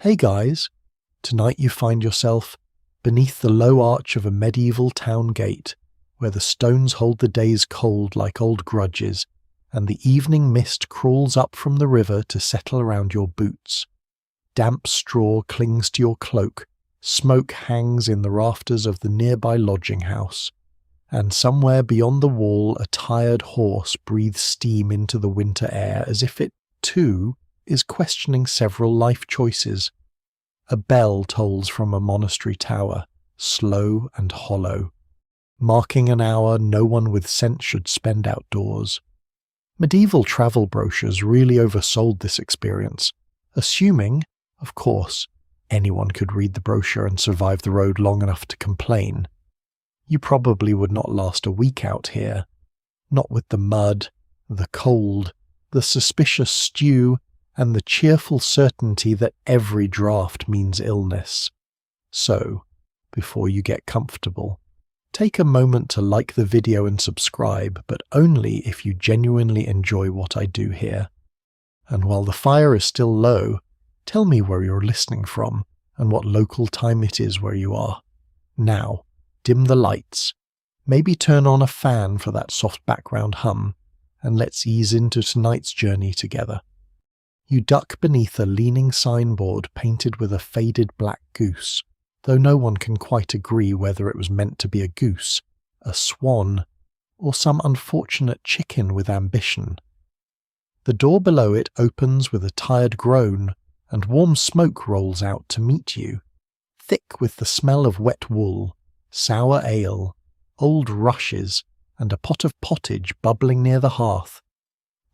Hey guys, tonight you find yourself beneath the low arch of a medieval town gate, where the stones hold the days cold like old grudges, and the evening mist crawls up from the river to settle around your boots. Damp straw clings to your cloak, smoke hangs in the rafters of the nearby lodging house, and somewhere beyond the wall a tired horse breathes steam into the winter air as if it, too, is questioning several life choices. A bell tolls from a monastery tower, slow and hollow, marking an hour no one with sense should spend outdoors. Medieval travel brochures really oversold this experience, assuming, of course, anyone could read the brochure and survive the road long enough to complain. You probably would not last a week out here, not with the mud, the cold, the suspicious stew, and the cheerful certainty that every draught means illness. So, before you get comfortable, take a moment to like the video and subscribe, but only if you genuinely enjoy what I do here. And while the fire is still low, tell me where you're listening from and what local time it is where you are. Now, dim the lights, maybe turn on a fan for that soft background hum, and let's ease into tonight's journey together. You duck beneath a leaning signboard painted with a faded black goose, though no one can quite agree whether it was meant to be a goose, a swan, or some unfortunate chicken with ambition. The door below it opens with a tired groan, and warm smoke rolls out to meet you, thick with the smell of wet wool, sour ale, old rushes, and a pot of pottage bubbling near the hearth.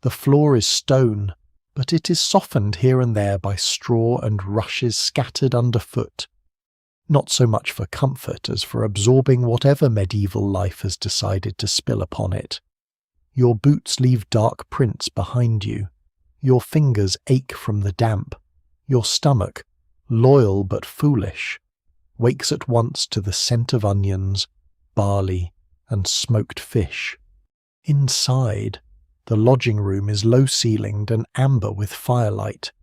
The floor is stone, but it is softened here and there by straw and rushes scattered underfoot, not so much for comfort as for absorbing whatever medieval life has decided to spill upon it. Your boots leave dark prints behind you, your fingers ache from the damp, your stomach, loyal but foolish, wakes at once to the scent of onions, barley, and smoked fish. Inside, the lodging room is low-ceilinged and amber with firelight.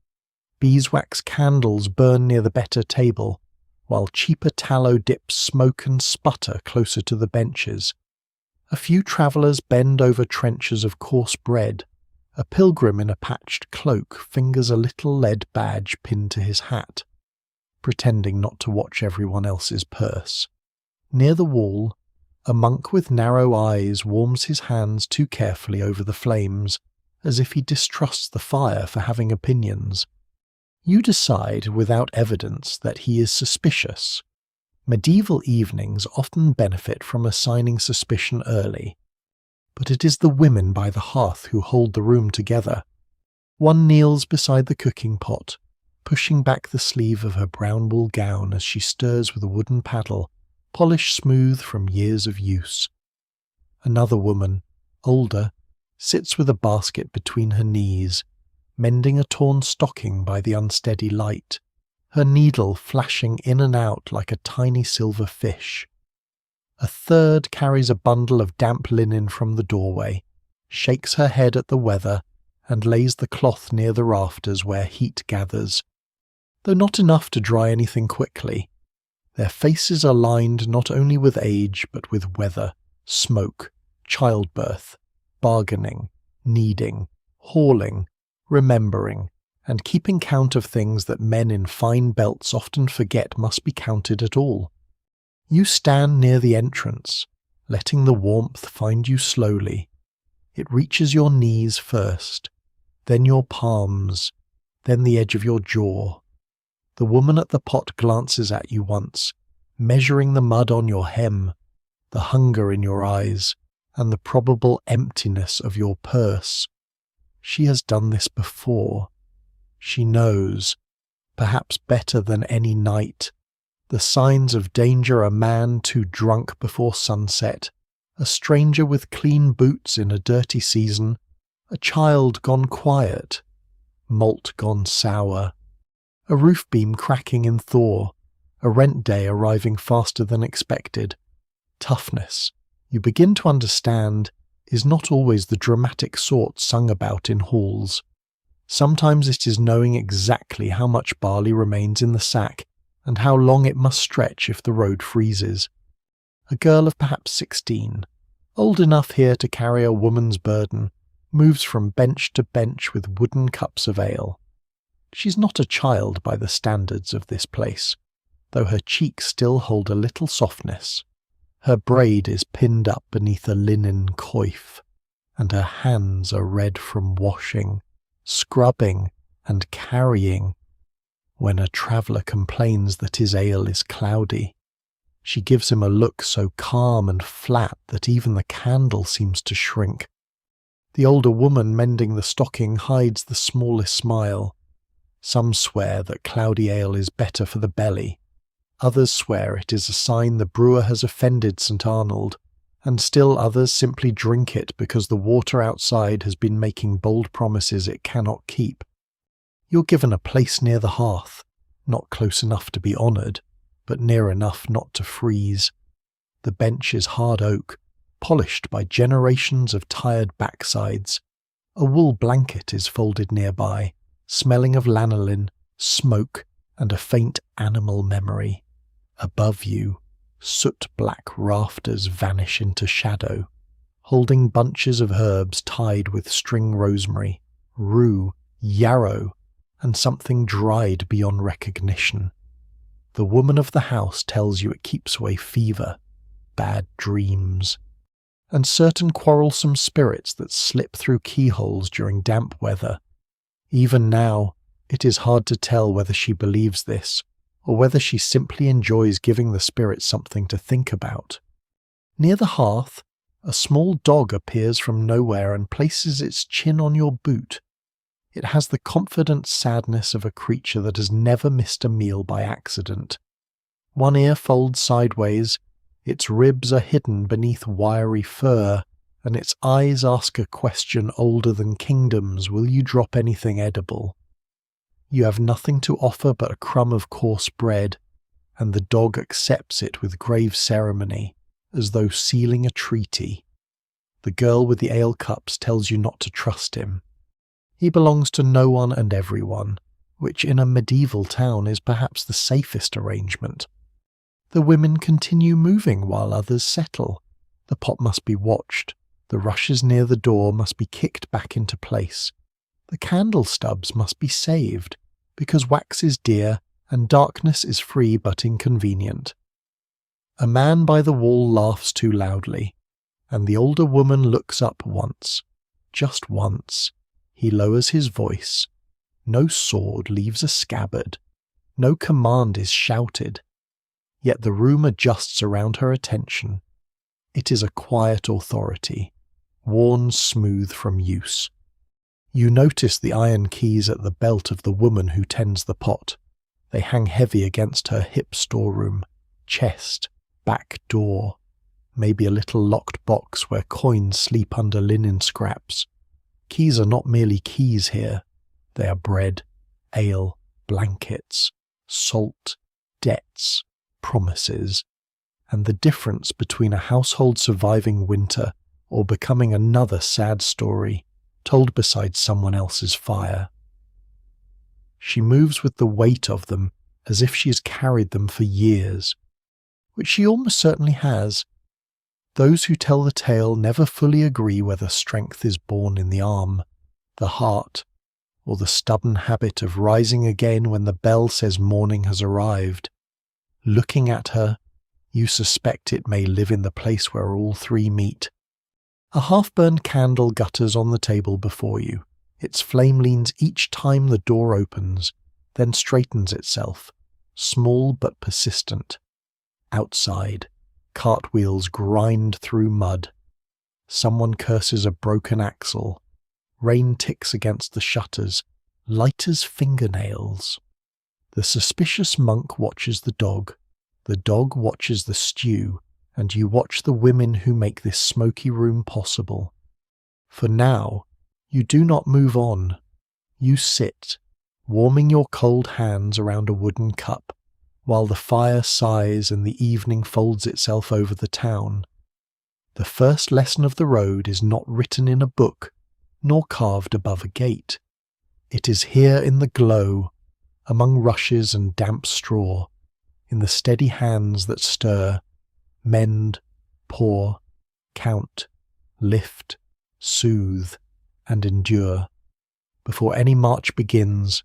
Beeswax candles burn near the better table, while cheaper tallow dips smoke and sputter closer to the benches. A few travellers bend over trenchers of coarse bread. A pilgrim in a patched cloak fingers a little lead badge pinned to his hat, pretending not to watch everyone else's purse. Near the wall, a monk with narrow eyes warms his hands too carefully over the flames, as if he distrusts the fire for having opinions. You decide without evidence that he is suspicious. Medieval evenings often benefit from assigning suspicion early, but it is the women by the hearth who hold the room together. One kneels beside the cooking pot, pushing back the sleeve of her brown wool gown as she stirs with a wooden paddle, polished smooth from years of use. Another woman, older, sits with a basket between her knees, mending a torn stocking by the unsteady light, her needle flashing in and out like a tiny silver fish. A third carries a bundle of damp linen from the doorway, shakes her head at the weather, and lays the cloth near the rafters where heat gathers. Though not enough to dry anything quickly, their faces are lined not only with age but with weather, smoke, childbirth, bargaining, kneading, hauling, remembering, and keeping count of things that men in fine belts often forget must be counted at all. You stand near the entrance, letting the warmth find you slowly. It reaches your knees first, then your palms, then the edge of your jaw. The woman at the pot glances at you once, measuring the mud on your hem, the hunger in your eyes, and the probable emptiness of your purse. She has done this before. She knows, perhaps better than any knight, the signs of danger: a man too drunk before sunset, a stranger with clean boots in a dirty season, a child gone quiet, malt gone sour, a roof beam cracking in thaw, a rent day arriving faster than expected. Toughness, you begin to understand, is not always the dramatic sort sung about in halls. Sometimes it is knowing exactly how much barley remains in the sack and how long it must stretch if the road freezes. A girl of perhaps 16, old enough here to carry a woman's burden, moves from bench to bench with wooden cups of ale. She's not a child by the standards of this place, though her cheeks still hold a little softness. Her braid is pinned up beneath a linen coif, and her hands are red from washing, scrubbing, and carrying. When a traveller complains that his ale is cloudy, she gives him a look so calm and flat that even the candle seems to shrink. The older woman mending the stocking hides the smallest smile. Some swear that cloudy ale is better for the belly. Others swear it is a sign the brewer has offended St. Arnold, and still others simply drink it because the water outside has been making bold promises it cannot keep. You're given a place near the hearth, not close enough to be honoured, but near enough not to freeze. The bench is hard oak, polished by generations of tired backsides. A wool blanket is folded nearby, smelling of lanolin, smoke, and a faint animal memory. Above you, soot-black rafters vanish into shadow, holding bunches of herbs tied with string rosemary, rue, yarrow, and something dried beyond recognition. The woman of the house tells you it keeps away fever, bad dreams, and certain quarrelsome spirits that slip through keyholes during damp weather. Even now, it is hard to tell whether she believes this, or whether she simply enjoys giving the spirits something to think about. Near the hearth, a small dog appears from nowhere and places its chin on your boot. It has the confident sadness of a creature that has never missed a meal by accident. One ear folds sideways, its ribs are hidden beneath wiry fur, and its eyes ask a question older than kingdoms: will you drop anything edible? You have nothing to offer but a crumb of coarse bread, and the dog accepts it with grave ceremony, as though sealing a treaty. The girl with the ale cups tells you not to trust him. He belongs to no one and everyone, which in a medieval town is perhaps the safest arrangement. The women continue moving while others settle. The pot must be watched. The rushes near the door must be kicked back into place. The candle stubs must be saved, because wax is dear and darkness is free but inconvenient. A man by the wall laughs too loudly, and the older woman looks up once, just once. He lowers his voice. No sword leaves a scabbard. No command is shouted. Yet the room adjusts around her attention. It is a quiet authority, worn smooth from use. You notice the iron keys at the belt of the woman who tends the pot. They hang heavy against her hip storeroom, chest, back door, maybe a little locked box where coins sleep under linen scraps. Keys are not merely keys here. They are bread, ale, blankets, salt, debts, promises, and the difference between a household surviving winter or becoming another sad story, told beside someone else's fire. She moves with the weight of them as if she has carried them for years, which she almost certainly has. Those who tell the tale never fully agree whether strength is born in the arm, the heart, or the stubborn habit of rising again when the bell says morning has arrived. Looking at her, you suspect it may live in the place where all three meet. A half-burned candle gutters on the table before you. Its flame leans each time the door opens, then straightens itself, small but persistent. Outside, cartwheels grind through mud. Someone curses a broken axle. Rain ticks against the shutters, light as fingernails. The suspicious monk watches the dog watches the stew, and you watch the women who make this smoky room possible. For now, you do not move on. You sit, warming your cold hands around a wooden cup, while the fire sighs and the evening folds itself over the town. The first lesson of the road is not written in a book, nor carved above a gate. It is here in the glow, among rushes and damp straw, in the steady hands that stir, mend, pour, count, lift, soothe, and endure, before any march begins,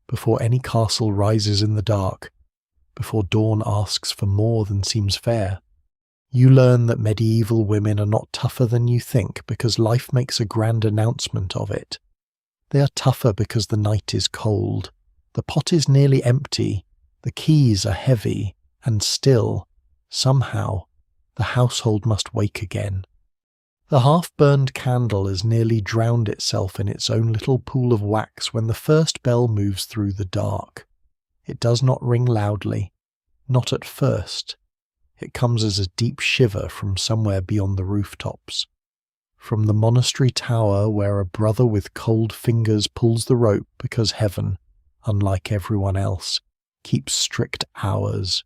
before any castle rises in the dark, before dawn asks for more than seems fair. You learn that medieval women are not tougher than you think because life makes a grand announcement of it. They are tougher because the night is cold, the pot is nearly empty, the keys are heavy, and still, somehow, the household must wake again. The half-burned candle has nearly drowned itself in its own little pool of wax when the first bell moves through the dark. It does not ring loudly, not at first. It comes as a deep shiver from somewhere beyond the rooftops. From the monastery tower where a brother with cold fingers pulls the rope because heaven, unlike everyone else, keeps strict hours.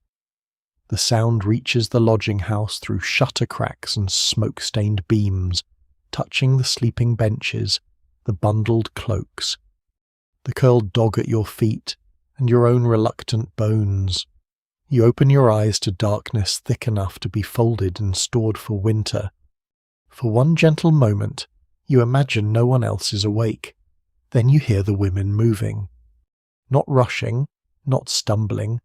The sound reaches the lodging house through shutter cracks and smoke-stained beams, touching the sleeping benches, the bundled cloaks, the curled dog at your feet, and your own reluctant bones. You open your eyes to darkness thick enough to be folded and stored for winter. For one gentle moment, you imagine no one else is awake. Then you hear the women moving. Not rushing, not stumbling,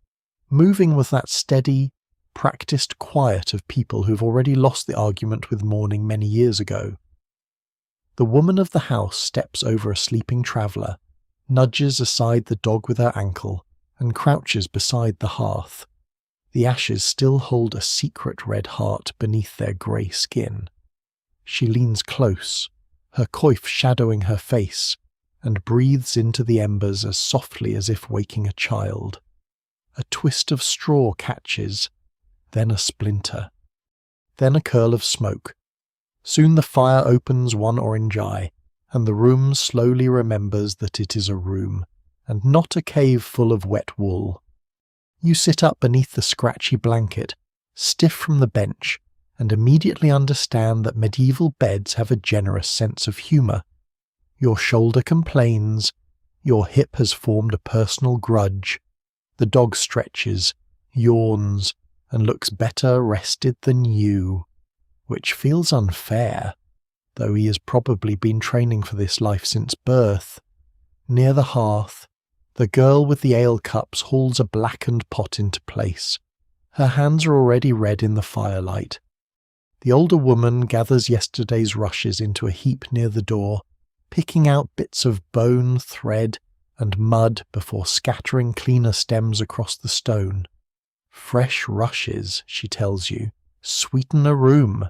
moving with that steady, practiced quiet of people who've already lost the argument with morning many years ago. The woman of the house steps over a sleeping traveller, nudges aside the dog with her ankle, and crouches beside the hearth. The ashes still hold a secret red heart beneath their grey skin. She leans close, her coif shadowing her face, and breathes into the embers as softly as if waking a child. A twist of straw catches, then a splinter, then a curl of smoke. Soon the fire opens one orange eye, and the room slowly remembers that it is a room, and not a cave full of wet wool. You sit up beneath the scratchy blanket, stiff from the bench, and immediately understand that medieval beds have a generous sense of humour. Your shoulder complains, your hip has formed a personal grudge. The dog stretches, yawns, and looks better rested than you, which feels unfair, though he has probably been training for this life since birth. Near the hearth, the girl with the ale cups hauls a blackened pot into place. Her hands are already red in the firelight. The older woman gathers yesterday's rushes into a heap near the door, picking out bits of bone, thread, and mud before scattering cleaner stems across the stone. Fresh rushes, she tells you, sweeten a room.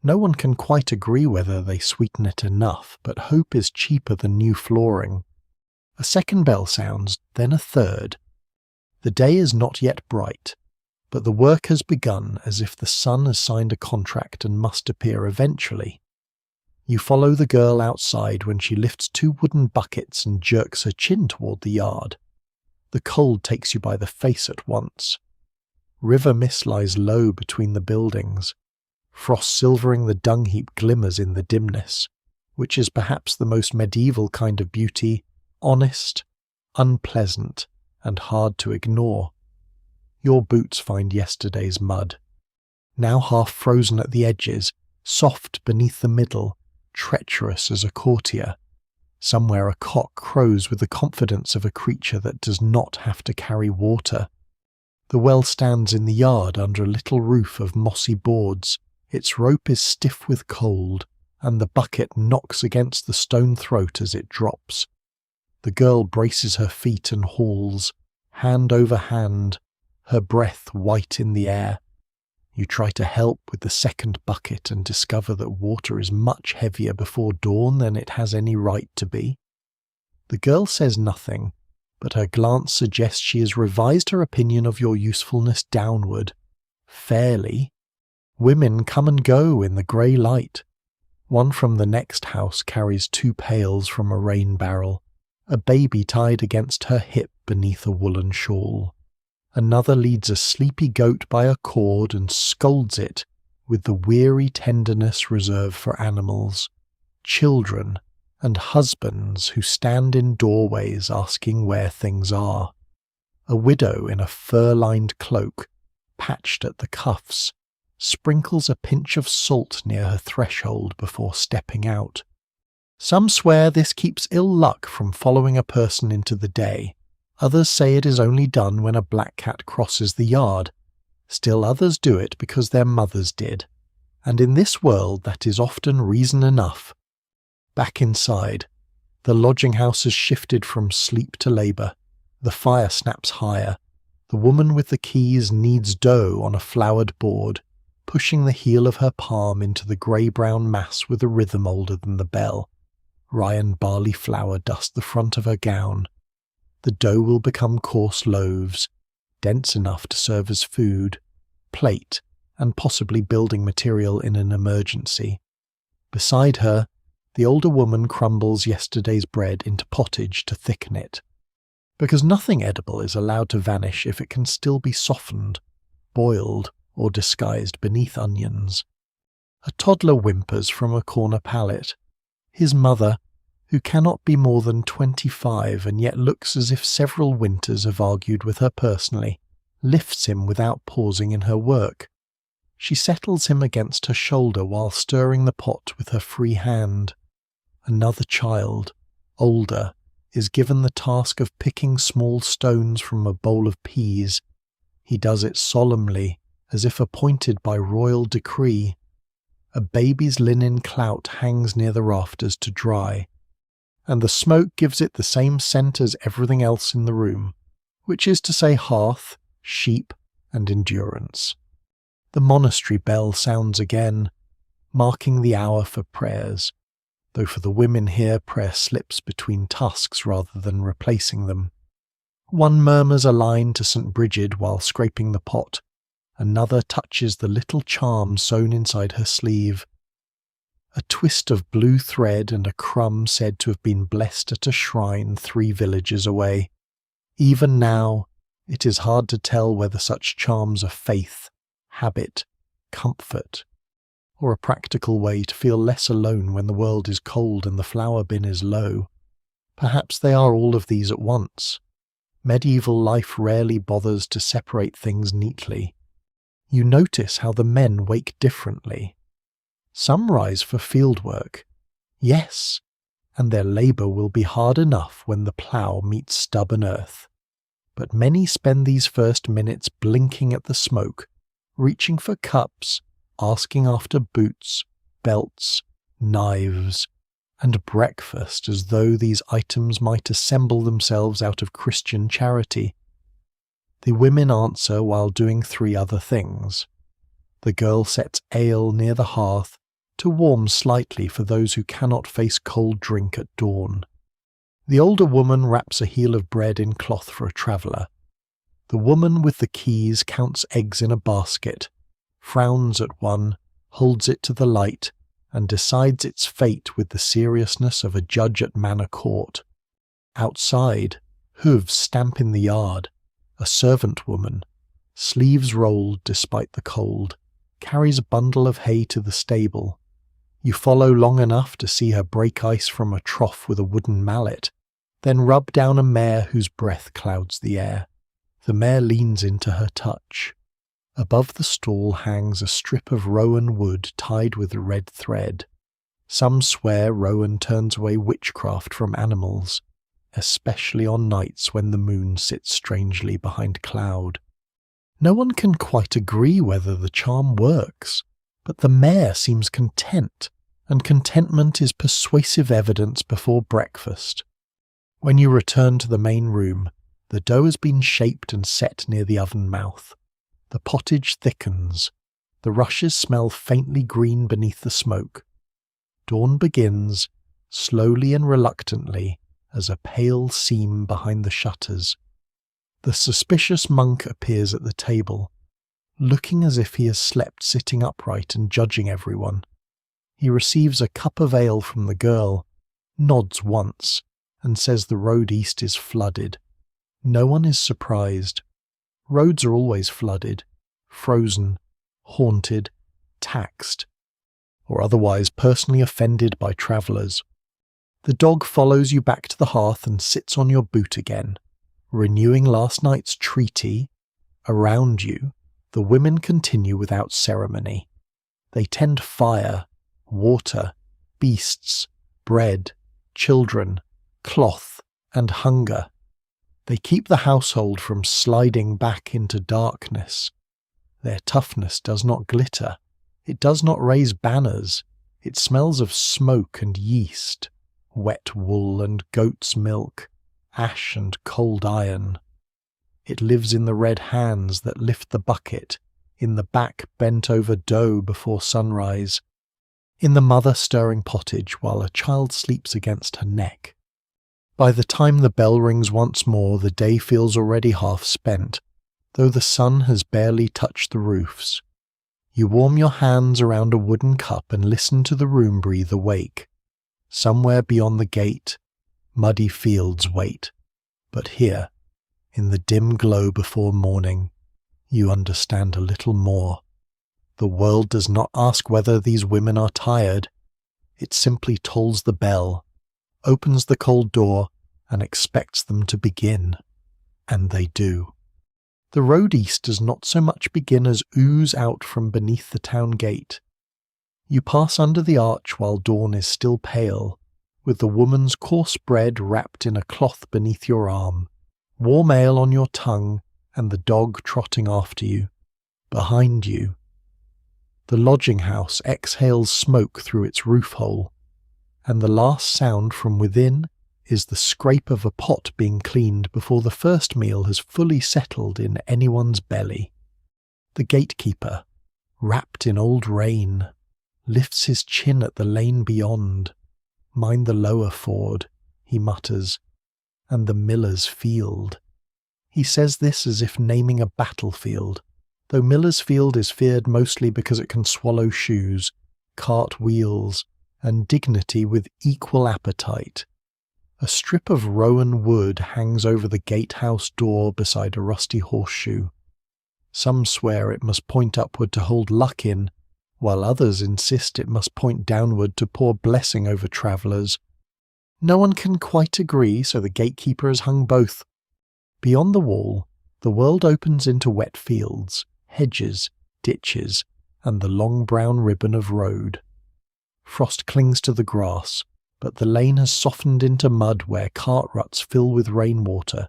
No one can quite agree whether they sweeten it enough, but hope is cheaper than new flooring. A second bell sounds, then a third. The day is not yet bright, but the work has begun as if the sun has signed a contract and must appear eventually. You follow the girl outside when she lifts 2 wooden buckets and jerks her chin toward the yard. The cold takes you by the face at once. River mist lies low between the buildings. Frost silvering the dung heap glimmers in the dimness, which is perhaps the most medieval kind of beauty, honest, unpleasant, and hard to ignore. Your boots find yesterday's mud. Now half frozen at the edges, soft beneath the middle, treacherous as a courtier. Somewhere a cock crows with the confidence of a creature that does not have to carry water. The well stands in the yard under a little roof of mossy boards. Its rope is stiff with cold, and the bucket knocks against the stone throat as it drops. The girl braces her feet and hauls, hand over hand, her breath white in the air. You try to help with the second bucket and discover that water is much heavier before dawn than it has any right to be. The girl says nothing, but her glance suggests she has revised her opinion of your usefulness downward. Fairly. Women come and go in the grey light. One from the next house carries 2 pails from a rain barrel, a baby tied against her hip beneath a woolen shawl. Another leads a sleepy goat by a cord and scolds it with the weary tenderness reserved for animals. Children, and husbands who stand in doorways asking where things are. A widow in a fur-lined cloak, patched at the cuffs, sprinkles a pinch of salt near her threshold before stepping out. Some swear this keeps ill luck from following a person into the day. Others say it is only done when a black cat crosses the yard. Still others do it because their mothers did. And in this world that is often reason enough. Back inside, the lodging house has shifted from sleep to labour. The fire snaps higher. The woman with the keys kneads dough on a floured board, pushing the heel of her palm into the grey-brown mass with a rhythm older than the bell. Rye and barley flour dust the front of her gown. The dough will become coarse loaves, dense enough to serve as food, plate, and possibly building material in an emergency. Beside her, the older woman crumbles yesterday's bread into pottage to thicken it. Because nothing edible is allowed to vanish if it can still be softened, boiled, or disguised beneath onions. A toddler whimpers from a corner pallet. His mother, who cannot be more than 25 and yet looks as if several winters have argued with her personally, lifts him without pausing in her work. She settles him against her shoulder while stirring the pot with her free hand. Another child, older, is given the task of picking small stones from a bowl of peas. He does it solemnly, as if appointed by royal decree. A baby's linen clout hangs near the rafters to dry, and the smoke gives it the same scent as everything else in the room, which is to say hearth, sheep, and endurance. The monastery bell sounds again, marking the hour for prayers, though for the women here prayer slips between tusks rather than replacing them. One murmurs a line to St. Bridget while scraping the pot, another touches the little charm sewn inside her sleeve. A twist of blue thread and a crumb said to have been blessed at a shrine 3 villages away. Even now, it is hard to tell whether such charms are faith, habit, comfort, or a practical way to feel less alone when the world is cold and the flour bin is low. Perhaps they are all of these at once. Medieval life rarely bothers to separate things neatly. You notice how the men wake differently. Some rise for field work, yes, and their labour will be hard enough when the plough meets stubborn earth. But many spend these first minutes blinking at the smoke, reaching for cups, asking after boots, belts, knives, and breakfast as though these items might assemble themselves out of Christian charity. The women answer while doing 3 other things. The girl sets ale near the hearth to warm slightly for those who cannot face cold drink at dawn. The older woman wraps a heel of bread in cloth for a traveller. The woman with the keys counts eggs in a basket, frowns at one, holds it to the light, and decides its fate with the seriousness of a judge at manor court. Outside, hooves stamp in the yard. A servant woman, sleeves rolled despite the cold, carries a bundle of hay to the stable. You follow long enough to see her break ice from a trough with a wooden mallet, then rub down a mare whose breath clouds the air. The mare leans into her touch. Above the stall hangs a strip of rowan wood tied with red thread. Some swear rowan turns away witchcraft from animals, especially on nights when the moon sits strangely behind cloud. No one can quite agree whether the charm works, but the mare seems content, and contentment is persuasive evidence before breakfast. When you return to the main room, the dough has been shaped and set near the oven mouth. The pottage thickens. The rushes smell faintly green beneath the smoke. Dawn begins, slowly and reluctantly, as a pale seam behind the shutters. The suspicious monk appears at the table, looking as if he has slept sitting upright and judging everyone. He receives a cup of ale from the girl, nods once, and says the road east is flooded. No one is surprised. Roads are always flooded, frozen, haunted, taxed, or otherwise personally offended by travellers. The dog follows you back to the hearth and sits on your boot again, renewing last night's treaty. Around you, the women continue without ceremony. They tend fire, water, beasts, bread, children, cloth, and hunger. They keep the household from sliding back into darkness. Their toughness does not glitter. It does not raise banners. It smells of smoke and yeast, wet wool and goat's milk, ash and cold iron. It lives in the red hands that lift the bucket, in the back bent over dough before sunrise, in the mother stirring pottage while a child sleeps against her neck. By the time the bell rings once more, the day feels already half spent, though the sun has barely touched the roofs. You warm your hands around a wooden cup and listen to the room breathe awake. Somewhere beyond the gate, muddy fields wait. But here, in the dim glow before morning, you understand a little more. The world does not ask whether these women are tired. It simply tolls the bell, opens the cold door, and expects them to begin. And they do. The road east does not so much begin as ooze out from beneath the town gate. You pass under the arch while dawn is still pale, with the woman's coarse bread wrapped in a cloth beneath your arm, warm ale on your tongue, and the dog trotting after you. Behind you, the lodging house exhales smoke through its roof hole, and the last sound from within is the scrape of a pot being cleaned before the first meal has fully settled in anyone's belly. The gatekeeper, wrapped in old rain, lifts his chin at the lane beyond. Mind the lower ford, he mutters, and the miller's field. He says this as if naming a battlefield, though Miller's Field is feared mostly because it can swallow shoes, cart wheels, and dignity with equal appetite. A strip of rowan wood hangs over the gatehouse door beside a rusty horseshoe. Some swear it must point upward to hold luck in, while others insist it must point downward to pour blessing over travellers. No one can quite agree, so the gatekeeper has hung both. Beyond the wall, the world opens into wet fields, hedges, ditches, and the long brown ribbon of road. Frost clings to the grass, but the lane has softened into mud where cart ruts fill with rainwater.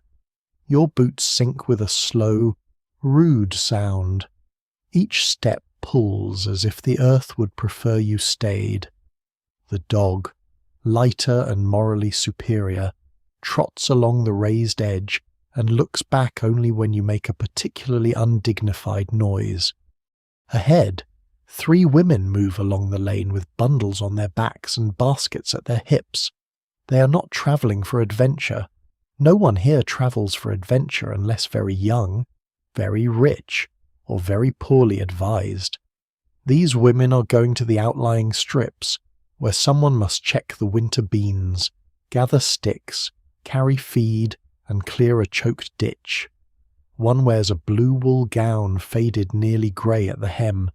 Your boots sink with a slow, rude sound. Each step pulls as if the earth would prefer you stayed. The dog, lighter and morally superior, trots along the raised edge and looks back only when you make a particularly undignified noise. Ahead, 3 women move along the lane with bundles on their backs and baskets at their hips. They are not travelling for adventure. No one here travels for adventure unless very young, very rich, or very poorly advised. These women are going to the outlying strips, where someone must check the winter beans, gather sticks, carry feed, and clear a choked ditch. One wears a blue wool gown faded nearly grey at the hem.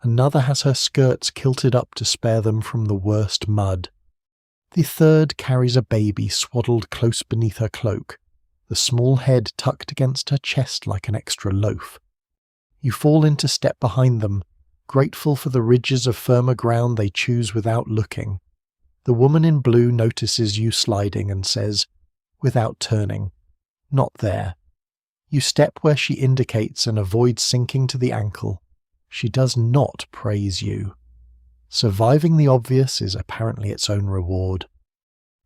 Another has her skirts kilted up to spare them from the worst mud. The third carries a baby swaddled close beneath her cloak, the small head tucked against her chest like an extra loaf. You fall into step behind them, grateful for the ridges of firmer ground they choose without looking. The woman in blue notices you sliding and says, without turning, "Not there." You step where she indicates and avoid sinking to the ankle. She does not praise you. Surviving the obvious is apparently its own reward.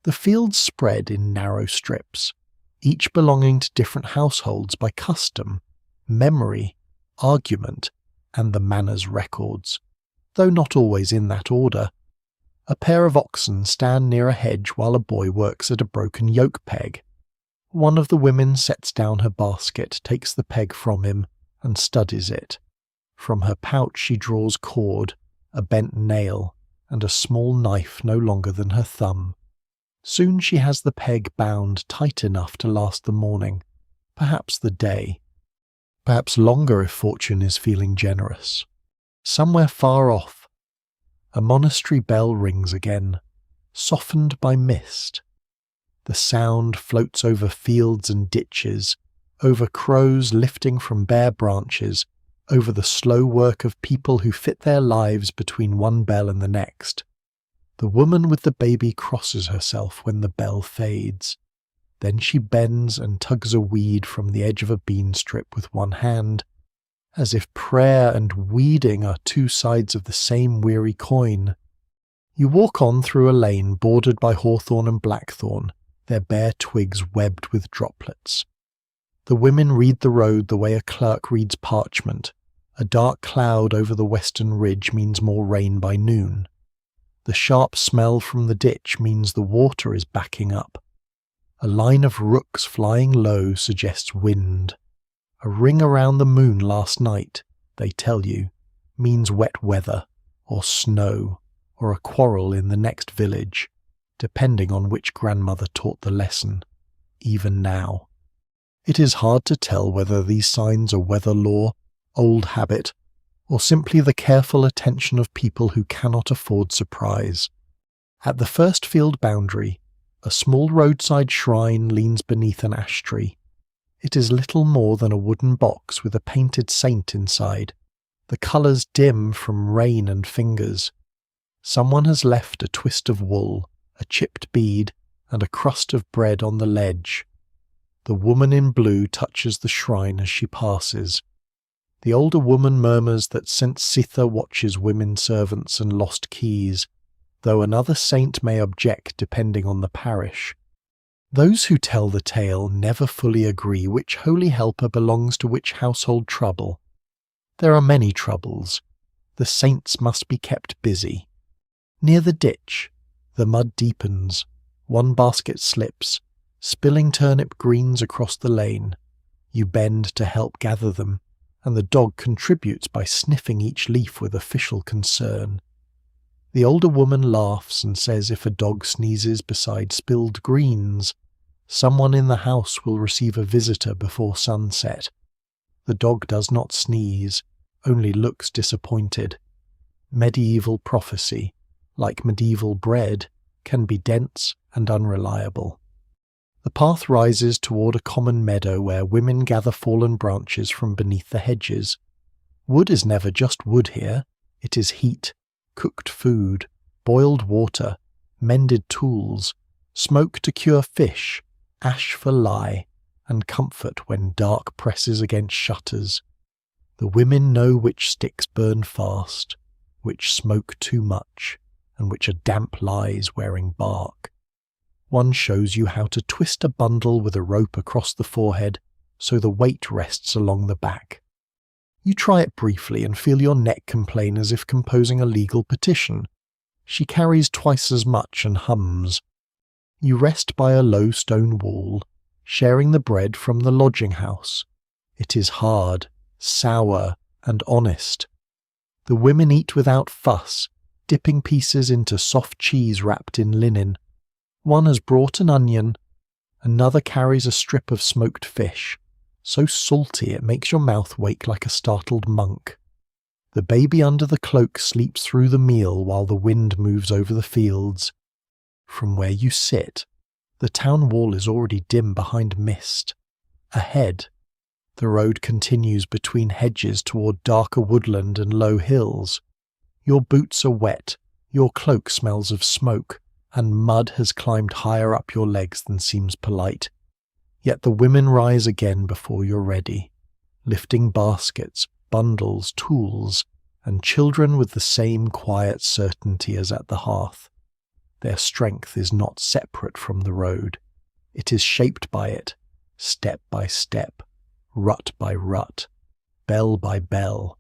The fields spread in narrow strips, each belonging to different households by custom, memory, argument, and the manners records, though not always in that order. A pair of oxen stand near a hedge while a boy works at a broken yoke peg. One of the women sets down her basket, takes the peg from him, and studies it. From her pouch she draws cord, a bent nail, and a small knife no longer than her thumb. Soon she has the peg bound tight enough to last the morning, perhaps the day, perhaps longer if fortune is feeling generous. Somewhere far off, a monastery bell rings again. softened by mist. The sound floats over fields and ditches, over crows lifting from bare branches, over the slow work of people who fit their lives between one bell and the next. The woman with the baby crosses herself when the bell fades. Then she bends and tugs a weed from the edge of a bean strip with one hand, as if prayer and weeding are two sides of the same weary coin. You walk on through a lane bordered by hawthorn and blackthorn, their bare twigs webbed with droplets. The women read the road the way a clerk reads parchment. A dark cloud over the western ridge means more rain by noon. The sharp smell from the ditch means the water is backing up. A line of rooks flying low suggests wind. A ring around the moon last night, they tell you, means wet weather, or snow, or a quarrel in the next village, depending on which grandmother taught the lesson, even now. It is hard to tell whether these signs are weather lore, old habit, or simply the careful attention of people who cannot afford surprise. At the first field boundary, a small roadside shrine leans beneath an ash tree. It is little more than a wooden box with a painted saint inside, the colours dim from rain and fingers. Someone has left a twist of wool, a chipped bead, and a crust of bread on the ledge. The woman in blue touches the shrine as she passes. The older woman murmurs that St. Sitha watches women servants and lost keys, though another saint may object depending on the parish. Those who tell the tale never fully agree which holy helper belongs to which household trouble. There are many troubles. The saints must be kept busy. Near the ditch, the mud deepens. One basket slips, spilling turnip greens across the lane. You bend to help gather them, and the dog contributes by sniffing each leaf with official concern. The older woman laughs and says if a dog sneezes beside spilled greens, someone in the house will receive a visitor before sunset. The dog does not sneeze, only looks disappointed. Medieval prophecy, like medieval bread, can be dense and unreliable. The path rises toward a common meadow where women gather fallen branches from beneath the hedges. Wood is never just wood here. It is heat, cooked food, boiled water, mended tools, smoke to cure fish, ash for lye, and comfort when dark presses against shutters. The women know which sticks burn fast, which smoke too much, and which are damp lies wearing bark. One shows you how to twist a bundle with a rope across the forehead so the weight rests along the back. You try it briefly and feel your neck complain as if composing a legal petition. She carries twice as much and hums. You rest by a low stone wall, sharing the bread from the lodging house. It is hard, sour, and honest. The women eat without fuss, dipping pieces into soft cheese wrapped in linen. One has brought an onion, another carries a strip of smoked fish, so salty it makes your mouth wake like a startled monk. The baby under the cloak sleeps through the meal while the wind moves over the fields. From where you sit, the town wall is already dim behind mist. Ahead, the road continues between hedges toward darker woodland and low hills. Your boots are wet, your cloak smells of smoke, and mud has climbed higher up your legs than seems polite. Yet the women rise again before you're ready, lifting baskets, bundles, tools, and children with the same quiet certainty as at the hearth. Their strength is not separate from the road. It is shaped by it, step by step, rut by rut, bell by bell.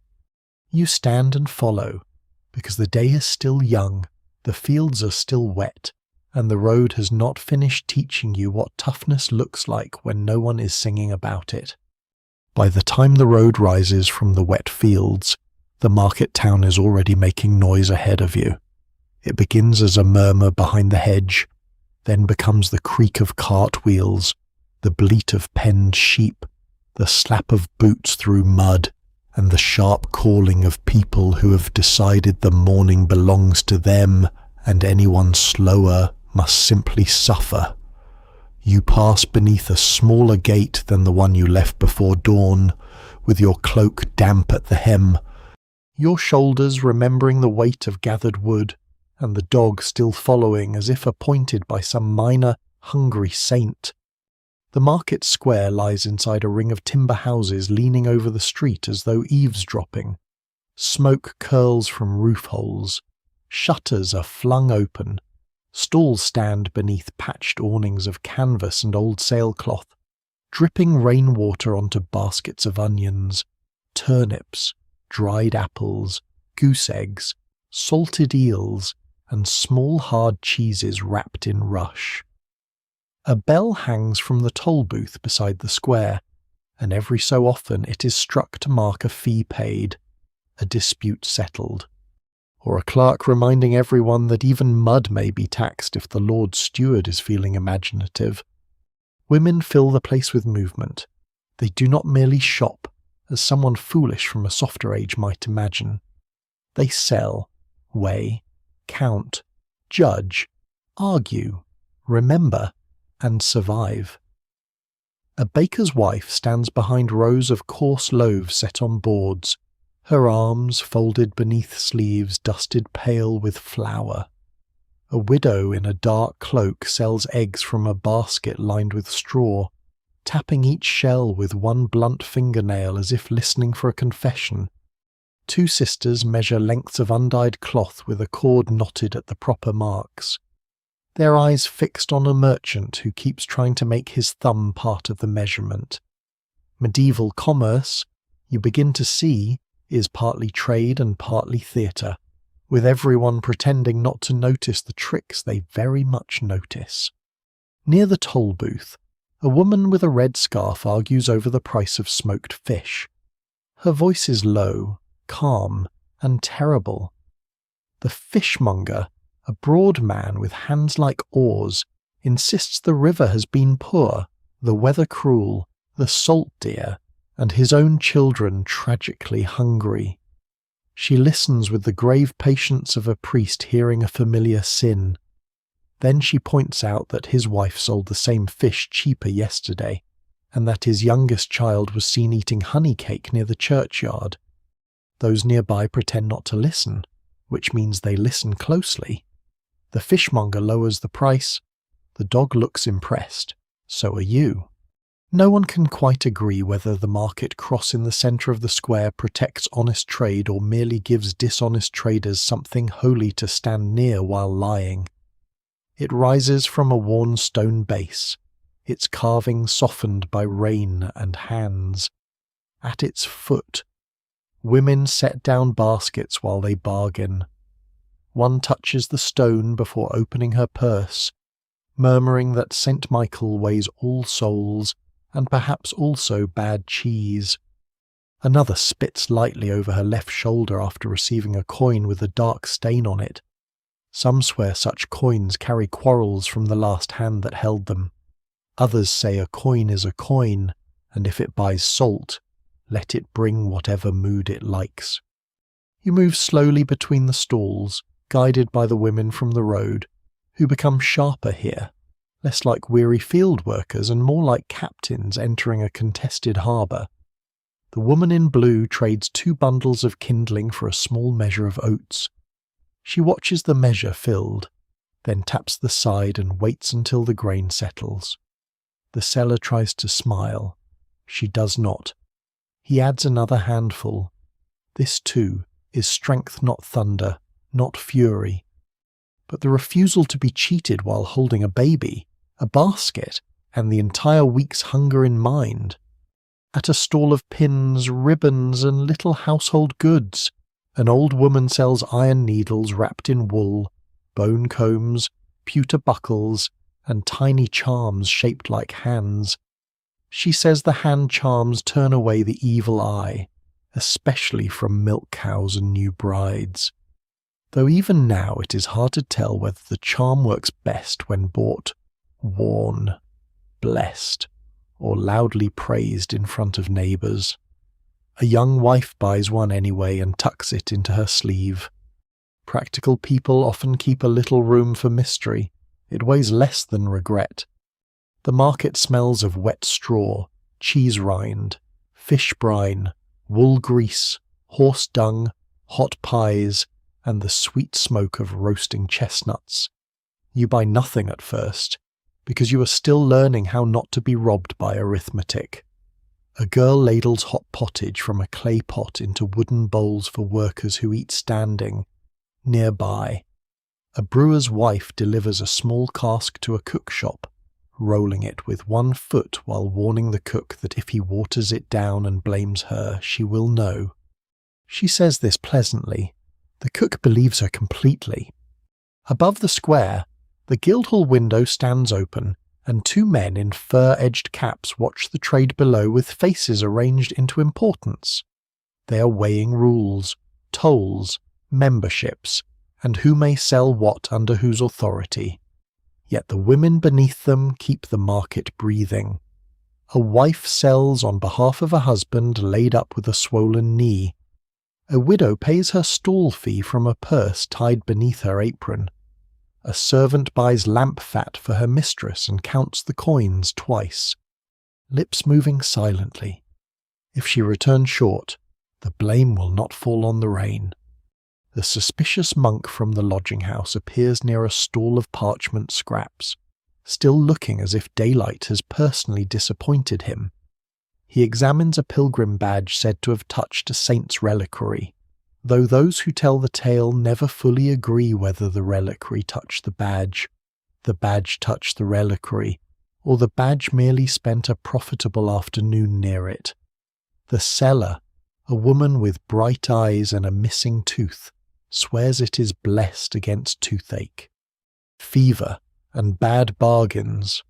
You stand and follow, because the day is still young, the fields are still wet, and the road has not finished teaching you what toughness looks like when no one is singing about it. By the time the road rises from the wet fields, the market town is already making noise ahead of you. It begins as a murmur behind the hedge, then becomes the creak of cartwheels, the bleat of penned sheep, the slap of boots through mud, and the sharp calling of people who have decided the morning belongs to them and anyone slower must simply suffer. You pass beneath a smaller gate than the one you left before dawn, with your cloak damp at the hem, your shoulders remembering the weight of gathered wood, and the dog still following as if appointed by some minor, hungry saint. The market square lies inside a ring of timber houses leaning over the street as though eavesdropping. Smoke curls from roof holes. Shutters are flung open. Stalls stand beneath patched awnings of canvas and old sailcloth, dripping rainwater onto baskets of onions, turnips, dried apples, goose eggs, salted eels, and small hard cheeses wrapped in rush. A bell hangs from the toll booth beside the square, and every so often it is struck to mark a fee paid, a dispute settled, or a clerk reminding everyone that even mud may be taxed if the Lord Steward is feeling imaginative. Women fill the place with movement. They do not merely shop, as someone foolish from a softer age might imagine. They sell, weigh, count, judge, argue, remember, and survive. A baker's wife stands behind rows of coarse loaves set on boards, her arms folded beneath sleeves dusted pale with flour. A widow in a dark cloak sells eggs from a basket lined with straw, tapping each shell with one blunt fingernail as if listening for a confession. Two sisters measure lengths of undyed cloth with a cord knotted at the proper marks, their eyes fixed on a merchant who keeps trying to make his thumb part of the measurement. Medieval commerce, you begin to see, is partly trade and partly theatre, with everyone pretending not to notice the tricks they very much notice. Near the toll booth, a woman with a red scarf argues over the price of smoked fish. Her voice is low, calm, and terrible. The fishmonger, a broad man with hands like oars, insists the river has been poor, the weather cruel, the salt dear, and his own children tragically hungry. She listens with the grave patience of a priest hearing a familiar sin. Then she points out that his wife sold the same fish cheaper yesterday, and that his youngest child was seen eating honey cake near the churchyard. Those nearby pretend not to listen, which means they listen closely. The fishmonger lowers the price. The dog looks impressed. So are you. No one can quite agree whether the market cross in the centre of the square protects honest trade or merely gives dishonest traders something holy to stand near while lying. It rises from a worn stone base, its carving softened by rain and hands. At its foot, women set down baskets while they bargain. One touches the stone before opening her purse, murmuring that St. Michael weighs all souls, and perhaps also bad cheese. Another spits lightly over her left shoulder after receiving a coin with a dark stain on it. Some swear such coins carry quarrels from the last hand that held them. Others say a coin is a coin, and if it buys salt, let it bring whatever mood it likes. You move slowly between the stalls, guided by the women from the road, who become sharper here, less like weary field workers and more like captains entering a contested harbour. The woman in blue trades 2 bundles of kindling for a small measure of oats. She watches the measure filled, then taps the side and waits until the grain settles. The seller tries to smile. She does not. He adds another handful. This, too, is strength, not thunder, not fury. But the refusal to be cheated while holding a baby, a basket, and the entire week's hunger in mind. At a stall of pins, ribbons, and little household goods, an old woman sells iron needles wrapped in wool, bone combs, pewter buckles, and tiny charms shaped like hands. She says the hand charms turn away the evil eye, especially from milk cows and new brides. Though even now it is hard to tell whether the charm works best when bought, worn, blessed, or loudly praised in front of neighbours. A young wife buys one anyway and tucks it into her sleeve. Practical people often keep a little room for mystery. It weighs less than regret. The market smells of wet straw, cheese rind, fish brine, wool grease, horse dung, hot pies, and the sweet smoke of roasting chestnuts. You buy nothing at first, because you are still learning how not to be robbed by arithmetic. A girl ladles hot pottage from a clay pot into wooden bowls for workers who eat standing. Nearby, a brewer's wife delivers a small cask to a cook shop, rolling it with one foot while warning the cook that if he waters it down and blames her, she will know. She says this pleasantly. The cook believes her completely. Above the square, the Guildhall window stands open, and two men in fur-edged caps watch the trade below with faces arranged into importance. They are weighing rules, tolls, memberships, and who may sell what under whose authority. Yet the women beneath them keep the market breathing. A wife sells on behalf of a husband laid up with a swollen knee. A widow pays her stall fee from a purse tied beneath her apron. A servant buys lamp fat for her mistress and counts the coins twice, lips moving silently. If she returns short, the blame will not fall on the rain. The suspicious monk from the lodging-house appears near a stall of parchment scraps, still looking as if daylight has personally disappointed him. He examines a pilgrim badge said to have touched a saint's reliquary, though those who tell the tale never fully agree whether the reliquary touched the badge touched the reliquary, or the badge merely spent a profitable afternoon near it. The seller, a woman with bright eyes and a missing tooth, swears it is blessed against toothache, fever, and bad bargains.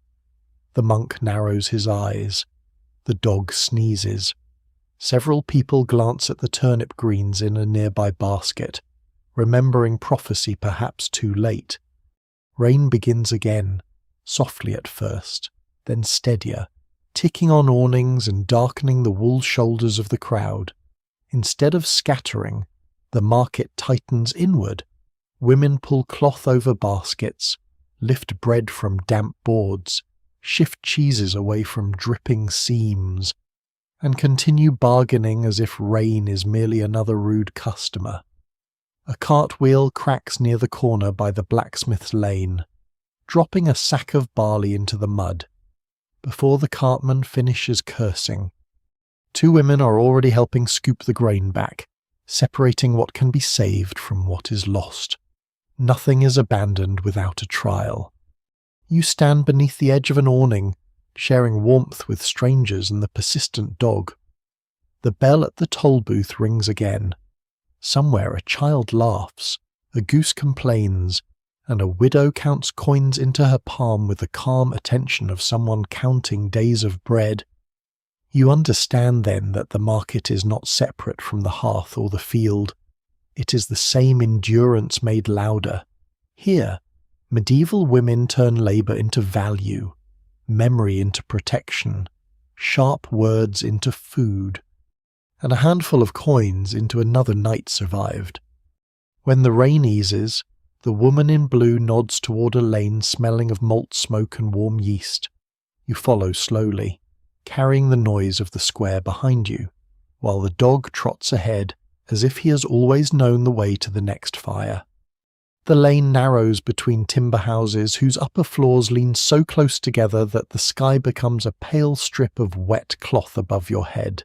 The monk narrows his eyes. The dog sneezes. Several people glance at the turnip greens in a nearby basket, remembering prophecy perhaps too late. Rain begins again, softly at first, then steadier, ticking on awnings and darkening the wool shoulders of the crowd. Instead of scattering, the market tightens inward. Women pull cloth over baskets, lift bread from damp boards, shift cheeses away from dripping seams, and continue bargaining as if rain is merely another rude customer. A cartwheel cracks near the corner by the blacksmith's lane, dropping a sack of barley into the mud. Before the cartman finishes cursing, two women are already helping scoop the grain back, separating what can be saved from what is lost. Nothing is abandoned without a trial. You stand beneath the edge of an awning, sharing warmth with strangers and the persistent dog. The bell at the toll booth rings again. Somewhere a child laughs, a goose complains, and a widow counts coins into her palm with the calm attention of someone counting days of bread. You understand then that the market is not separate from the hearth or the field. It is the same endurance made louder. Here, medieval women turn labour into value, memory into protection, sharp words into food, and a handful of coins into another night survived. When the rain eases, the woman in blue nods toward a lane smelling of malt smoke and warm yeast. You follow slowly, carrying the noise of the square behind you, while the dog trots ahead as if he has always known the way to the next fire. The lane narrows between timber houses whose upper floors lean so close together that the sky becomes a pale strip of wet cloth above your head.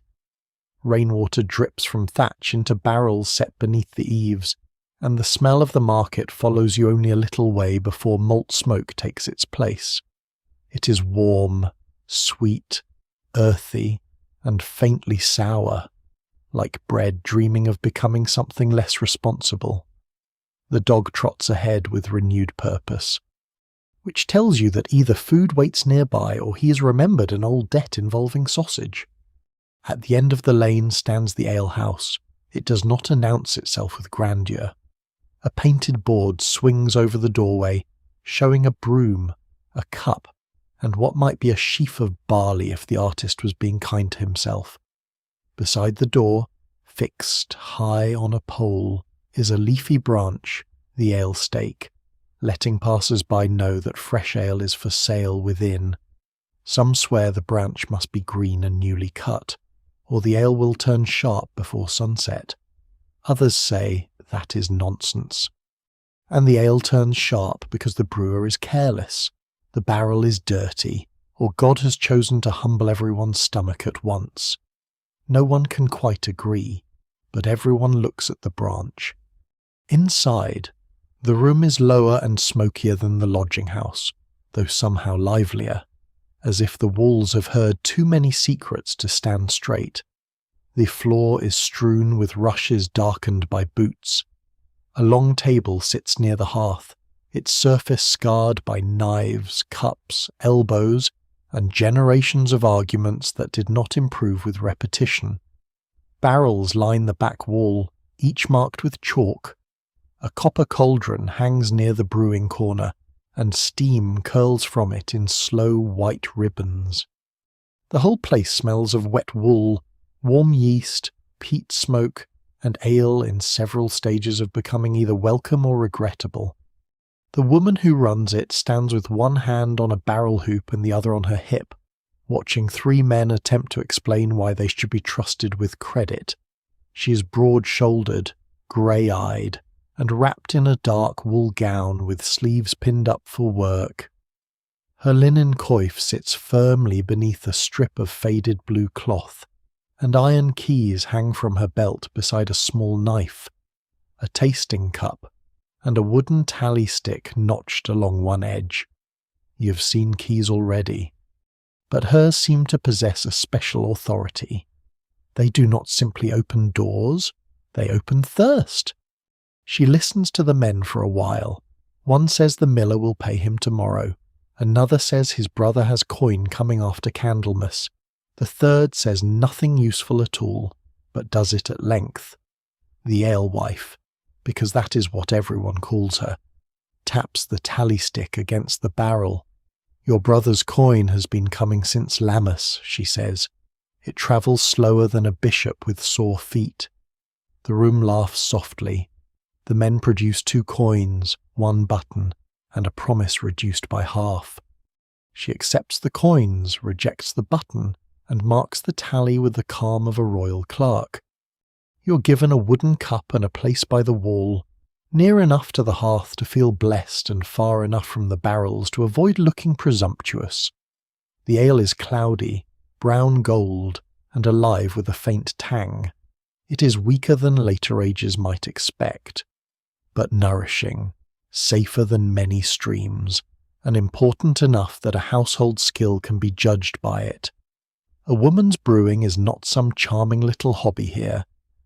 Rainwater drips from thatch into barrels set beneath the eaves, and the smell of the market follows you only a little way before malt smoke takes its place. It is warm, sweet, earthy, and faintly sour, like bread dreaming of becoming something less responsible. The dog trots ahead with renewed purpose, which tells you that either food waits nearby or he has remembered an old debt involving sausage. At the end of the lane stands the alehouse. It does not announce itself with grandeur. A painted board swings over the doorway, showing a broom, a cup, and what might be a sheaf of barley if the artist was being kind to himself. Beside the door, fixed high on a pole, is a leafy branch, the ale stake, letting passers-by know that fresh ale is for sale within. Some swear the branch must be green and newly cut, or the ale will turn sharp before sunset. Others say that is nonsense. And the ale turns sharp because the brewer is careless, the barrel is dirty, or God has chosen to humble everyone's stomach at once. No one can quite agree, but everyone looks at the branch. Inside, the room is lower and smokier than the lodging house, though somehow livelier, as if the walls have heard too many secrets to stand straight. The floor is strewn with rushes darkened by boots. A long table sits near the hearth, its surface scarred by knives, cups, elbows, and generations of arguments that did not improve with repetition. Barrels line the back wall, each marked with chalk. A copper cauldron hangs near the brewing corner, and steam curls from it in slow white ribbons. The whole place smells of wet wool, warm yeast, peat smoke, and ale in several stages of becoming either welcome or regrettable. The woman who runs it stands with one hand on a barrel hoop and the other on her hip, watching three men attempt to explain why they should be trusted with credit. She is broad-shouldered, grey-eyed, and wrapped in a dark wool gown with sleeves pinned up for work. Her linen coif sits firmly beneath a strip of faded blue cloth, and iron keys hang from her belt beside a small knife, a tasting cup, and a wooden tally stick notched along one edge. You've seen keys already, but hers seem to possess a special authority. They do not simply open doors, they open thirst. She listens to the men for a while. One says the miller will pay him tomorrow. Another says his brother has coin coming after Candlemas. The third says nothing useful at all, but does it at length. The alewife, because that is what everyone calls her, taps the tally stick against the barrel. Your brother's coin has been coming since Lammas, she says. It travels slower than a bishop with sore feet. The room laughs softly. The men produce 2 coins, 1 button, and a promise reduced by half. She accepts the coins, rejects the button, and marks the tally with the calm of a royal clerk. You're given a wooden cup and a place by the wall, near enough to the hearth to feel blessed and far enough from the barrels to avoid looking presumptuous. The ale is cloudy, brown gold, and alive with a faint tang. It is weaker than later ages might expect, but nourishing, safer than many streams, and important enough that a household skill can be judged by it. A woman's brewing is not some charming little hobby here.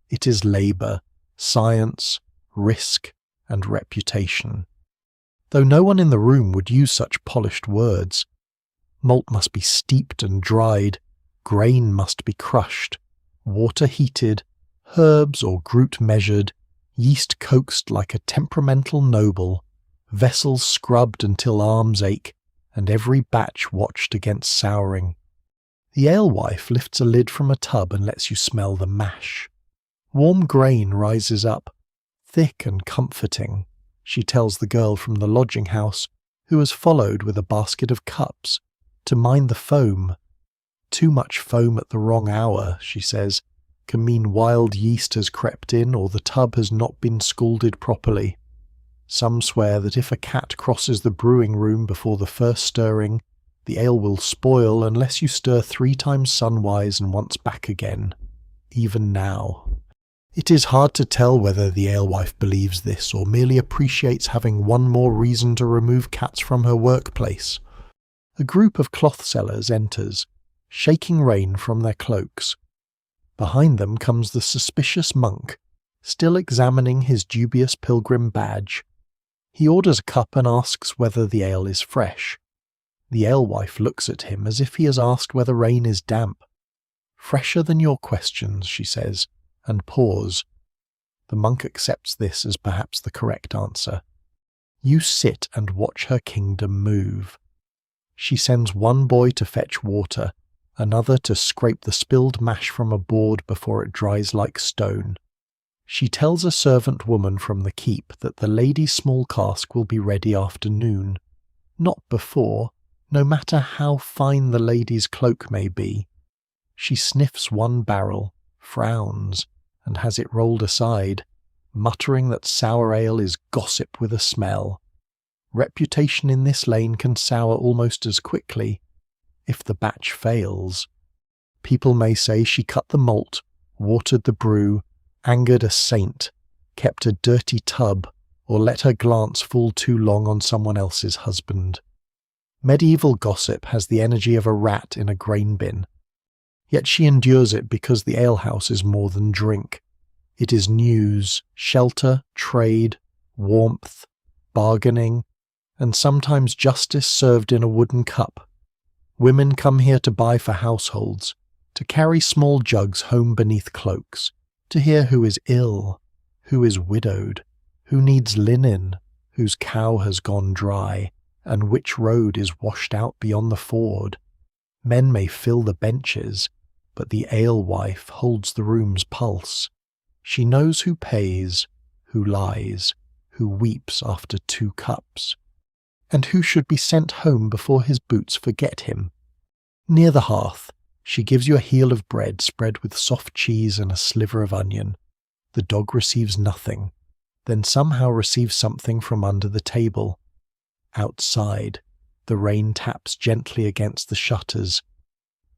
It is labour, science, risk, and reputation. Though no one in the room would use such polished words. Malt must be steeped and dried, grain must be crushed, water heated, herbs or groot measured, yeast coaxed like a temperamental noble, vessels scrubbed until arms ache, and every batch watched against souring. The alewife lifts a lid from a tub and lets you smell the mash. Warm grain rises up, thick and comforting, she tells the girl from the lodging house, who has followed with a basket of cups, to mind the foam. Too much foam at the wrong hour, she says, can mean wild yeast has crept in or the tub has not been scalded properly. Some swear that if a cat crosses the brewing room before the first stirring, the ale will spoil unless you stir 3 times sunwise and once back again, even now. It is hard to tell whether the alewife believes this or merely appreciates having one more reason to remove cats from her workplace. A group of cloth sellers enters, shaking rain from their cloaks. Behind them comes the suspicious monk, still examining his dubious pilgrim badge. He orders a cup and asks whether the ale is fresh. The alewife looks at him as if he has asked whether rain is damp. Fresher than your questions, she says, and pours. The monk accepts this as perhaps the correct answer. You sit and watch her kingdom move. She sends one boy to fetch water, another to scrape the spilled mash from a board before it dries like stone. She tells a servant woman from the keep that the lady's small cask will be ready after noon, not before, no matter how fine the lady's cloak may be. She sniffs one barrel, frowns, and has it rolled aside, muttering that sour ale is gossip with a smell. Reputation in this lane can sour almost as quickly, if the batch fails. People may say she cut the malt, watered the brew, angered a saint, kept a dirty tub, or let her glance fall too long on someone else's husband. Medieval gossip has the energy of a rat in a grain bin. Yet she endures it because the alehouse is more than drink. It is news, shelter, trade, warmth, bargaining, and sometimes justice served in a wooden cup. Women come here to buy for households, to carry small jugs home beneath cloaks, to hear who is ill, who is widowed, who needs linen, whose cow has gone dry, and which road is washed out beyond the ford. Men may fill the benches, but the alewife holds the room's pulse. She knows who pays, who lies, who weeps after 2 cups, and who should be sent home before his boots forget him. Near the hearth, she gives you a heel of bread spread with soft cheese and a sliver of onion. The dog receives nothing, then somehow receives something from under the table. Outside, the rain taps gently against the shutters.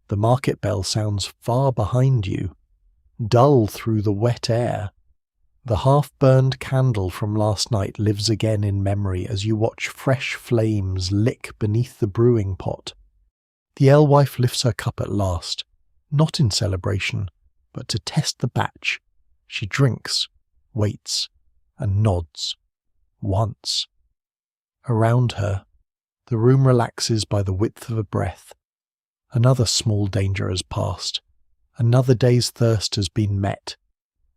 The market bell sounds far behind you, dull through the wet air. The half-burned candle from last night lives again in memory as you watch fresh flames lick beneath the brewing pot. The alewife lifts her cup at last, not in celebration, but to test the batch. She drinks, waits, and nods. Once. Around her, the room relaxes by the width of a breath. Another small danger has passed. Another day's thirst has been met.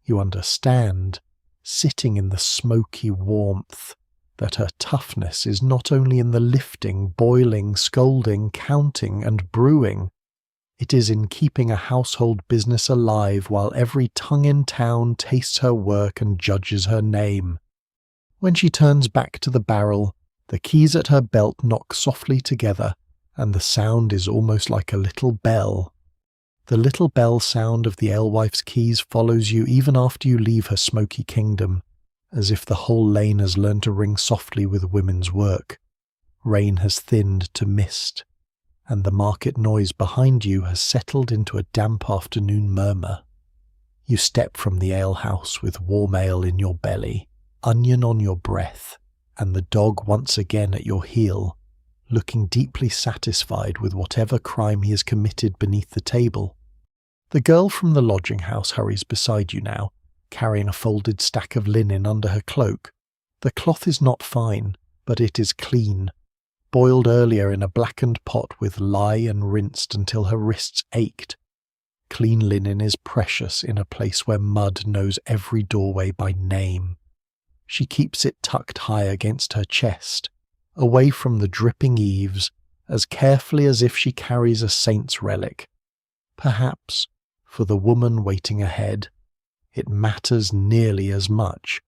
You understand, sitting in the smoky warmth, that her toughness is not only in the lifting, boiling, scolding, counting, and brewing. It is in keeping a household business alive while every tongue in town tastes her work and judges her name. When she turns back to the barrel, the keys at her belt knock softly together, and the sound is almost like a little bell. The little bell sound of the alewife's keys follows you even after you leave her smoky kingdom, as if the whole lane has learned to ring softly with women's work. Rain has thinned to mist, and the market noise behind you has settled into a damp afternoon murmur. You step from the alehouse with warm ale in your belly, onion on your breath, and the dog once again at your heel, looking deeply satisfied with whatever crime he has committed beneath the table. The girl from the lodging-house hurries beside you now, carrying a folded stack of linen under her cloak. The cloth is not fine, but it is clean, boiled earlier in a blackened pot with lye and rinsed until her wrists ached. Clean linen is precious in a place where mud knows every doorway by name. She keeps it tucked high against her chest, away from the dripping eaves, as carefully as if she carries a saint's relic. Perhaps, for the woman waiting ahead, it matters nearly as much.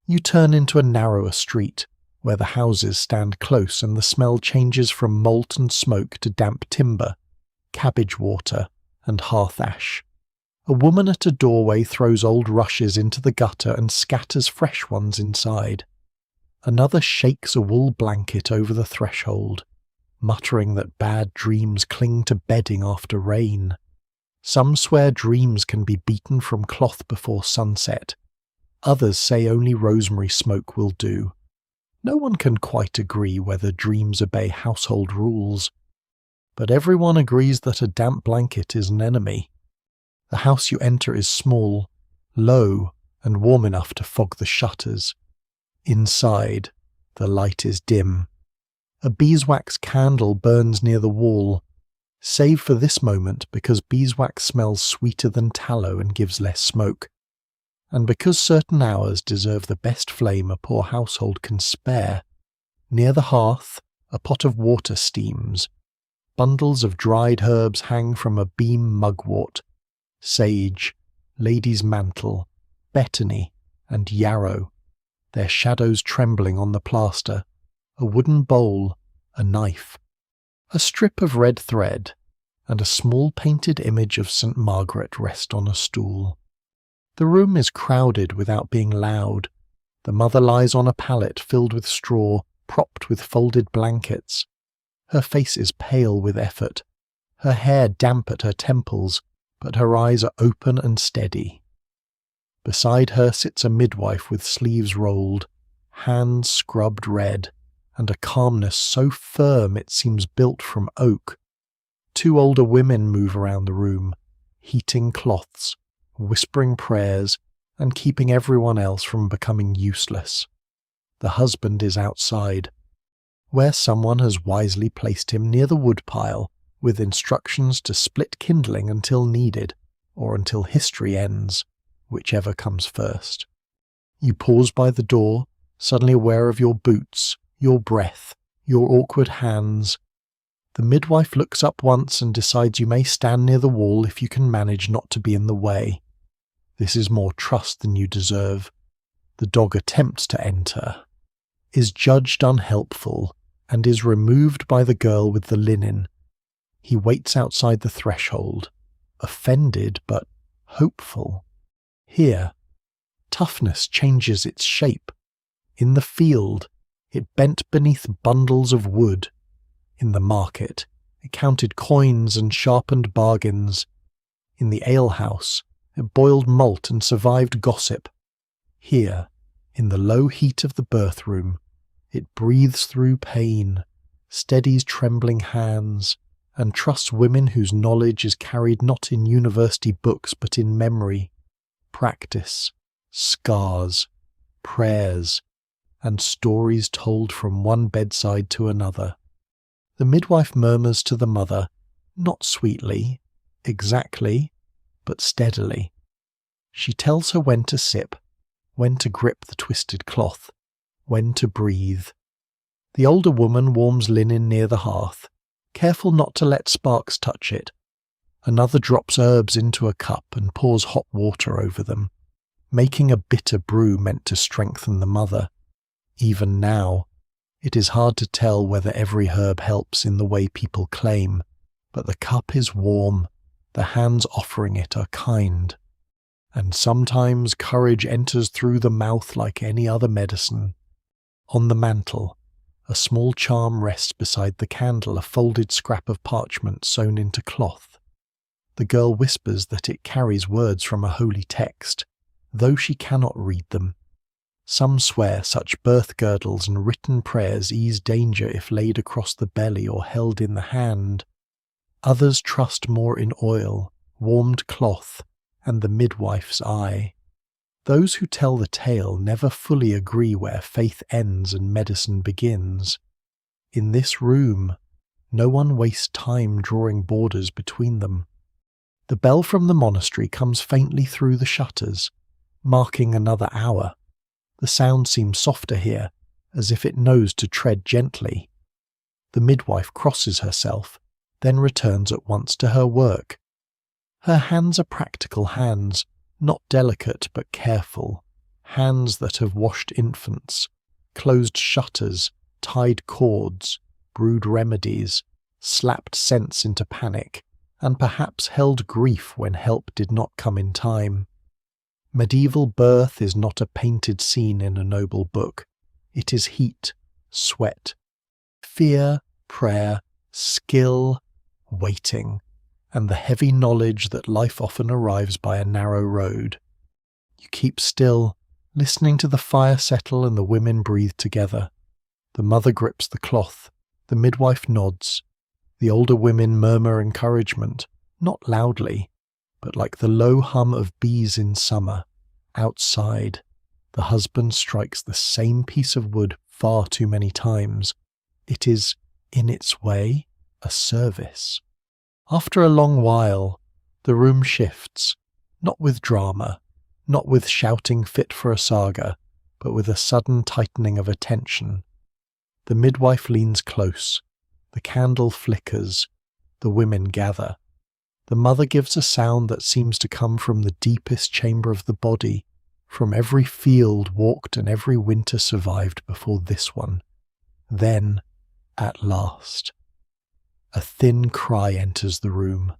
You turn into a narrower street, where the houses stand close and the smell changes from malt and smoke to damp timber, cabbage water, and hearth ash. A woman at a doorway throws old rushes into the gutter and scatters fresh ones inside. Another shakes a wool blanket over the threshold, muttering that bad dreams cling to bedding after rain. Some swear dreams can be beaten from cloth before sunset. Others say only rosemary smoke will do. No one can quite agree whether dreams obey household rules, but everyone agrees that a damp blanket is an enemy. The house you enter is small, low, and warm enough to fog the shutters. Inside, the light is dim. A beeswax candle burns near the wall, save for this moment because beeswax smells sweeter than tallow and gives less smoke, and because certain hours deserve the best flame a poor household can spare. Near the hearth, a pot of water steams. Bundles of dried herbs hang from a beam mugwort. Sage, lady's mantle, Bethany and Yarrow, their shadows trembling on the plaster, a wooden bowl, a knife, a strip of red thread, and a small painted image of St. Margaret rest on a stool. The room is crowded without being loud. The mother lies on a pallet filled with straw, propped with folded blankets. Her face is pale with effort, her hair damp at her temples, but her eyes are open and steady. Beside her sits a midwife with sleeves rolled, hands scrubbed red, and a calmness so firm it seems built from oak. Two older women move around the room, heating cloths, whispering prayers, and keeping everyone else from becoming useless. The husband is outside, where someone has wisely placed him near the woodpile, with instructions to split kindling until needed, or until history ends, whichever comes first. You pause by the door, suddenly aware of your boots, your breath, your awkward hands. The midwife looks up once and decides you may stand near the wall if you can manage not to be in the way. This is more trust than you deserve. The dog attempts to enter, is judged unhelpful, and is removed by the girl with the linen. He waits outside the threshold, offended but hopeful. Here, toughness changes its shape. In the field, it bent beneath bundles of wood. In the market, it counted coins and sharpened bargains. In the alehouse, it boiled malt and survived gossip. Here, in the low heat of the birth room, it breathes through pain, steadies trembling hands, and trusts women whose knowledge is carried not in university books but in memory, practice, scars, prayers, and stories told from one bedside to another. The midwife murmurs to the mother, not sweetly, exactly, but steadily. She tells her when to sip, when to grip the twisted cloth, when to breathe. The older woman warms linen near the hearth, careful not to let sparks touch it. Another drops herbs into a cup and pours hot water over them, making a bitter brew meant to strengthen the mother. Even now, it is hard to tell whether every herb helps in the way people claim, but the cup is warm, the hands offering it are kind. And sometimes courage enters through the mouth like any other medicine. On the mantel, a small charm rests beside the candle, a folded scrap of parchment sewn into cloth. The girl whispers that it carries words from a holy text, though she cannot read them. Some swear such birth girdles and written prayers ease danger if laid across the belly or held in the hand. Others trust more in oil, warmed cloth, and the midwife's eye. Those who tell the tale never fully agree where faith ends and medicine begins. In this room, no one wastes time drawing borders between them. The bell from the monastery comes faintly through the shutters, marking another hour. The sound seems softer here, as if it knows to tread gently. The midwife crosses herself, then returns at once to her work. Her hands are practical hands, not delicate but careful, hands that have washed infants, closed shutters, tied cords, brewed remedies, slapped sense into panic, and perhaps held grief when help did not come in time. Medieval birth is not a painted scene in a noble book. It is heat, sweat, fear, prayer, skill, waiting, and the heavy knowledge that life often arrives by a narrow road. You keep still, listening to the fire settle and the women breathe together. The mother grips the cloth, the midwife nods. The older women murmur encouragement, not loudly, but like the low hum of bees in summer. Outside, the husband strikes the same piece of wood far too many times. It is, in its way, a service. After a long while, the room shifts, not with drama, not with shouting fit for a saga, but with a sudden tightening of attention. The midwife leans close, the candle flickers, the women gather. The mother gives a sound that seems to come from the deepest chamber of the body, From every field walked and every winter survived before this one. Then, at last, a thin cry enters the room.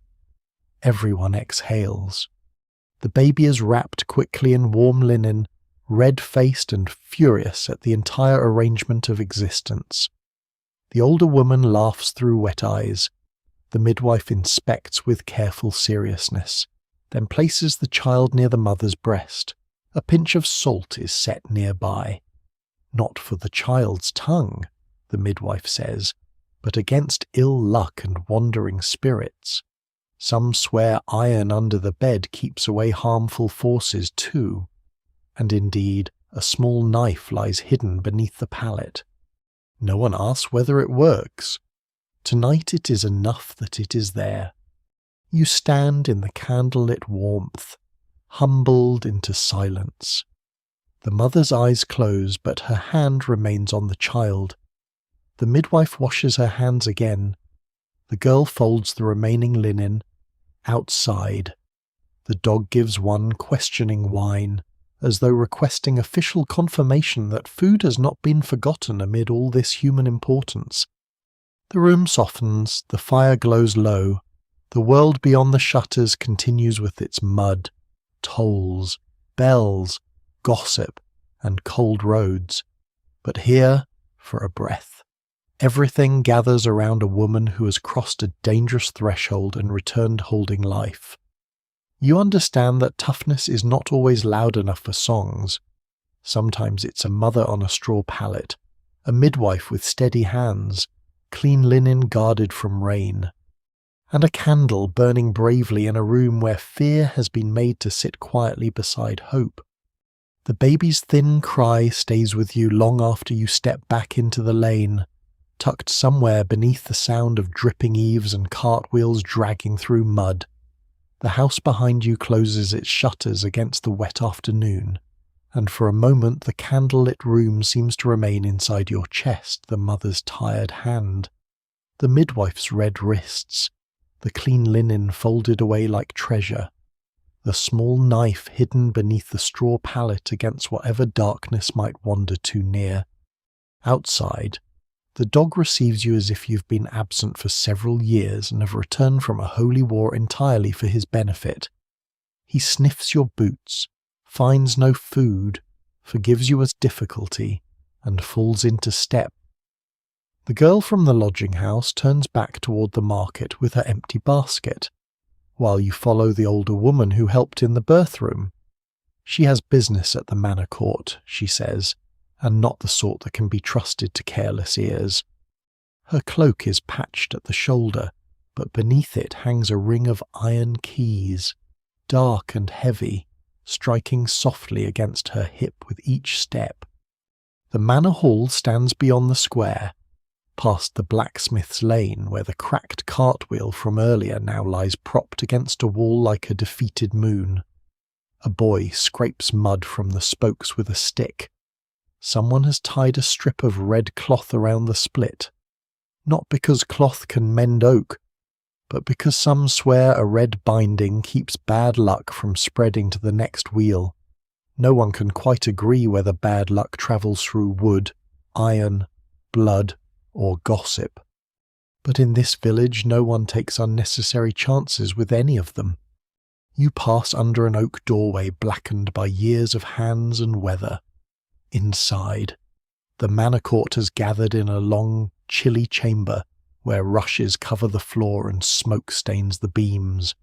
Everyone exhales. The baby is wrapped quickly in warm linen, red-faced and furious at the entire arrangement of existence. The older woman laughs through wet eyes. The midwife inspects with careful seriousness, then places the child near the mother's breast. A pinch of salt is set nearby. Not for the child's tongue, the midwife says, but against ill luck and wandering spirits. Some swear iron under the bed keeps away harmful forces too. And indeed, a small knife lies hidden beneath the pallet. No one asks whether it works. Tonight it is enough that it is there. You stand in the candlelit warmth, humbled into silence. The mother's eyes close, but her hand remains on the child. The midwife washes her hands again. The girl folds the remaining linen. Outside, the dog gives one questioning whine, as though requesting official confirmation that food has not been forgotten amid all this human importance. The room softens, the fire glows low. The world beyond the shutters continues with its mud, tolls, bells, gossip, and cold roads. But here, for a breath, everything gathers around a woman who has crossed a dangerous threshold and returned holding life. You understand that toughness is not always loud enough for songs. Sometimes it's a mother on a straw pallet, a midwife with steady hands, clean linen guarded from rain, and a candle burning bravely in a room where fear has been made to sit quietly beside hope. The baby's thin cry stays with you long after you step back into the lane, tucked somewhere beneath the sound of dripping eaves and cartwheels dragging through mud. The house behind you closes its shutters against the wet afternoon, and for a moment the candlelit room seems to remain inside your chest, the mother's tired hand, the midwife's red wrists, the clean linen folded away like treasure, the small knife hidden beneath the straw pallet against whatever darkness might wander too near. Outside, the dog receives you as if you've been absent for several years and have returned from a holy war entirely for his benefit. He sniffs your boots, finds no food, forgives you as difficulty, and falls into step. The girl from the lodging house turns back toward the market with her empty basket, while you follow the older woman who helped in the birth room. She has business at the manor court, she says, and not the sort that can be trusted to careless ears. Her cloak is patched at the shoulder, but beneath it hangs a ring of iron keys, dark and heavy, striking softly against her hip with each step. The manor hall stands beyond the square, past the blacksmith's lane where the cracked cartwheel from earlier now lies propped against a wall like a defeated moon. A boy scrapes mud from the spokes with a stick. Someone has tied a strip of red cloth around the split, not because cloth can mend oak, but because some swear a red binding keeps bad luck from spreading to the next wheel. No one can quite agree whether bad luck travels through wood, iron, blood, or gossip. But in this village no one takes unnecessary chances with any of them. You pass under an oak doorway blackened by years of hands and weather. Inside, the manor court has gathered in a long, chilly chamber where rushes cover the floor and smoke stains the beams.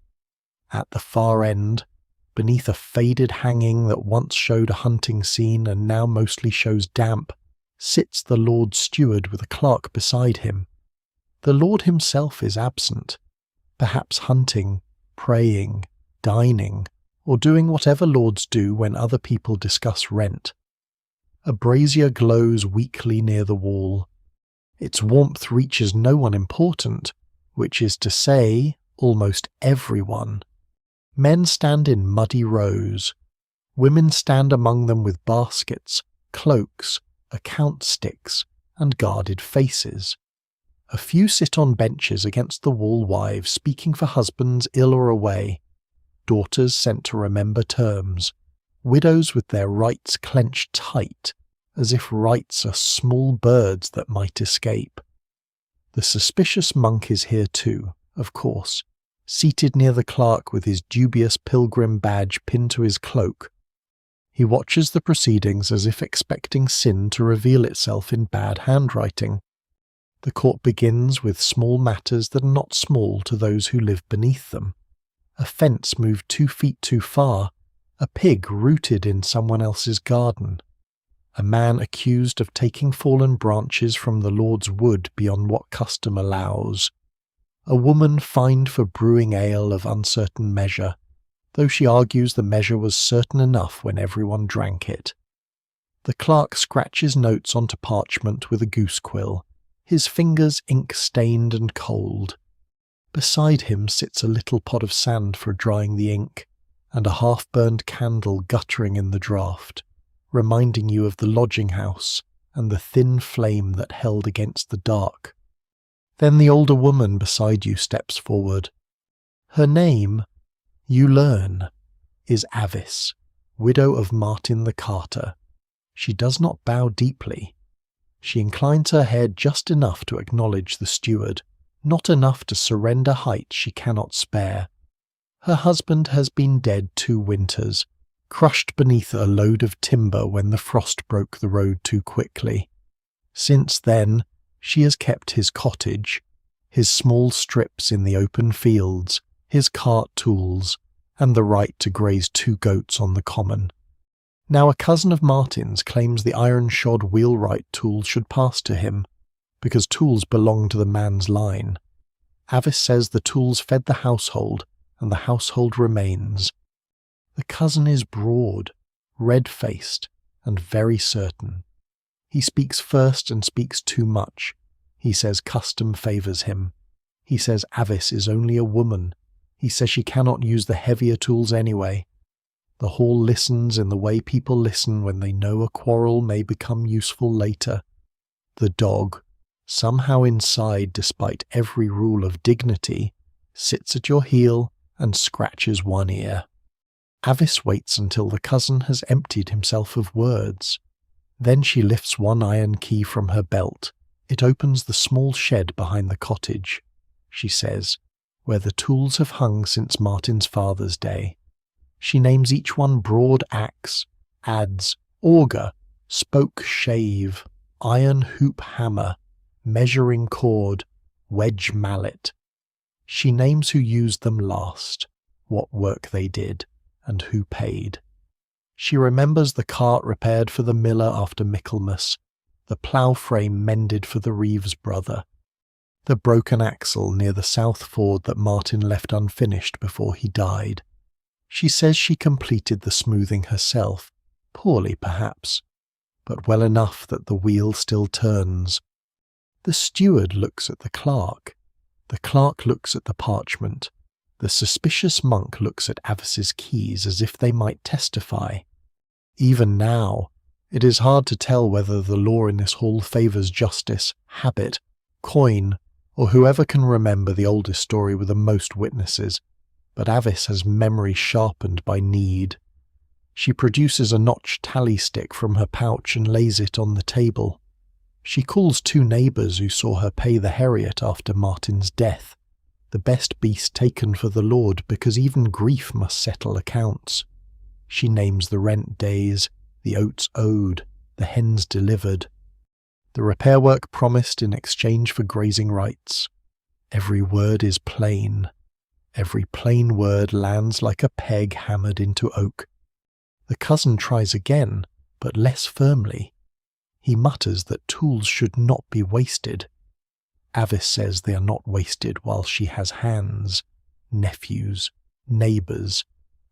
At the far end, beneath a faded hanging that once showed a hunting scene and now mostly shows damp, sits the Lord Steward with a clerk beside him. The Lord himself is absent, perhaps hunting, praying, dining, or doing whatever lords do when other people discuss rent. A brazier glows weakly near the wall. Its warmth reaches no one important, which is to say, almost everyone. Men stand in muddy rows. Women stand among them with baskets, cloaks, account sticks, and guarded faces. A few sit on benches against the wall, wives speaking for husbands ill or away, daughters sent to remember terms, widows with their rights clenched tight, as if rights are small birds that might escape. The suspicious monk is here too, of course, seated near the clerk with his dubious pilgrim badge pinned to his cloak. He watches the proceedings as if expecting sin to reveal itself in bad handwriting. The court begins with small matters that are not small to those who live beneath them. A fence moved 2 feet too far, a pig rooted in someone else's garden, a man accused of taking fallen branches from the Lord's wood beyond what custom allows, a woman fined for brewing ale of uncertain measure, though she argues the measure was certain enough when everyone drank it. The clerk scratches notes onto parchment with a goose quill, his fingers ink-stained and cold. Beside him sits a little pot of sand for drying the ink, and a half-burned candle guttering in the draught, reminding you of the lodging-house and the thin flame that held against the dark. Then the older woman beside you steps forward. Her name, you learn, is Avis, widow of Martin the carter. She does not bow deeply. She inclines her head just enough to acknowledge the steward, not enough to surrender height she cannot spare. Her husband has been dead 2 winters, crushed beneath a load of timber when the frost broke the road too quickly. Since then, she has kept his cottage, his small strips in the open fields, his cart tools, and the right to graze 2 goats on the common. Now a cousin of Martin's claims the iron-shod wheelwright tools should pass to him, because tools belong to the man's line. Avis says the tools fed the household, and the household remains. The cousin is broad, red-faced, and very certain. He speaks first and speaks too much. He says custom favours him. He says Avis is only a woman. He says she cannot use the heavier tools anyway. The hall listens in the way people listen when they know a quarrel may become useful later. The dog, somehow inside despite every rule of dignity, sits at your heel and scratches one ear. Avis waits until the cousin has emptied himself of words. Then she lifts one iron key from her belt. It opens the small shed behind the cottage, she says, where the tools have hung since Martin's father's day. She names each one broad axe, adze, auger, spoke shave, iron hoop hammer, measuring cord, wedge mallet. She names who used them last, what work they did, and who paid. She remembers the cart repaired for the miller after Michaelmas, the plough frame mended for the Reeves brother, the broken axle near the south ford that Martin left unfinished before he died. She says she completed the smoothing herself, poorly perhaps, but well enough that the wheel still turns. The steward looks at the clerk looks at the parchment, the suspicious monk looks at Avis's keys as if they might testify. Even now, it is hard to tell whether the law in this hall favours justice, habit, coin, or whoever can remember the oldest story with the most witnesses, but Avis has memory sharpened by need. She produces a notched tally stick from her pouch and lays it on the table. She calls 2 neighbours who saw her pay the Heriot after Martin's death, the best beast taken for the Lord because even grief must settle accounts. She names the rent days, the oats owed, the hens delivered, the repair work promised in exchange for grazing rights. Every word is plain. Every plain word lands like a peg hammered into oak. The cousin tries again, but less firmly. He mutters that tools should not be wasted. Avis says they are not wasted while she has hands, nephews, neighbours,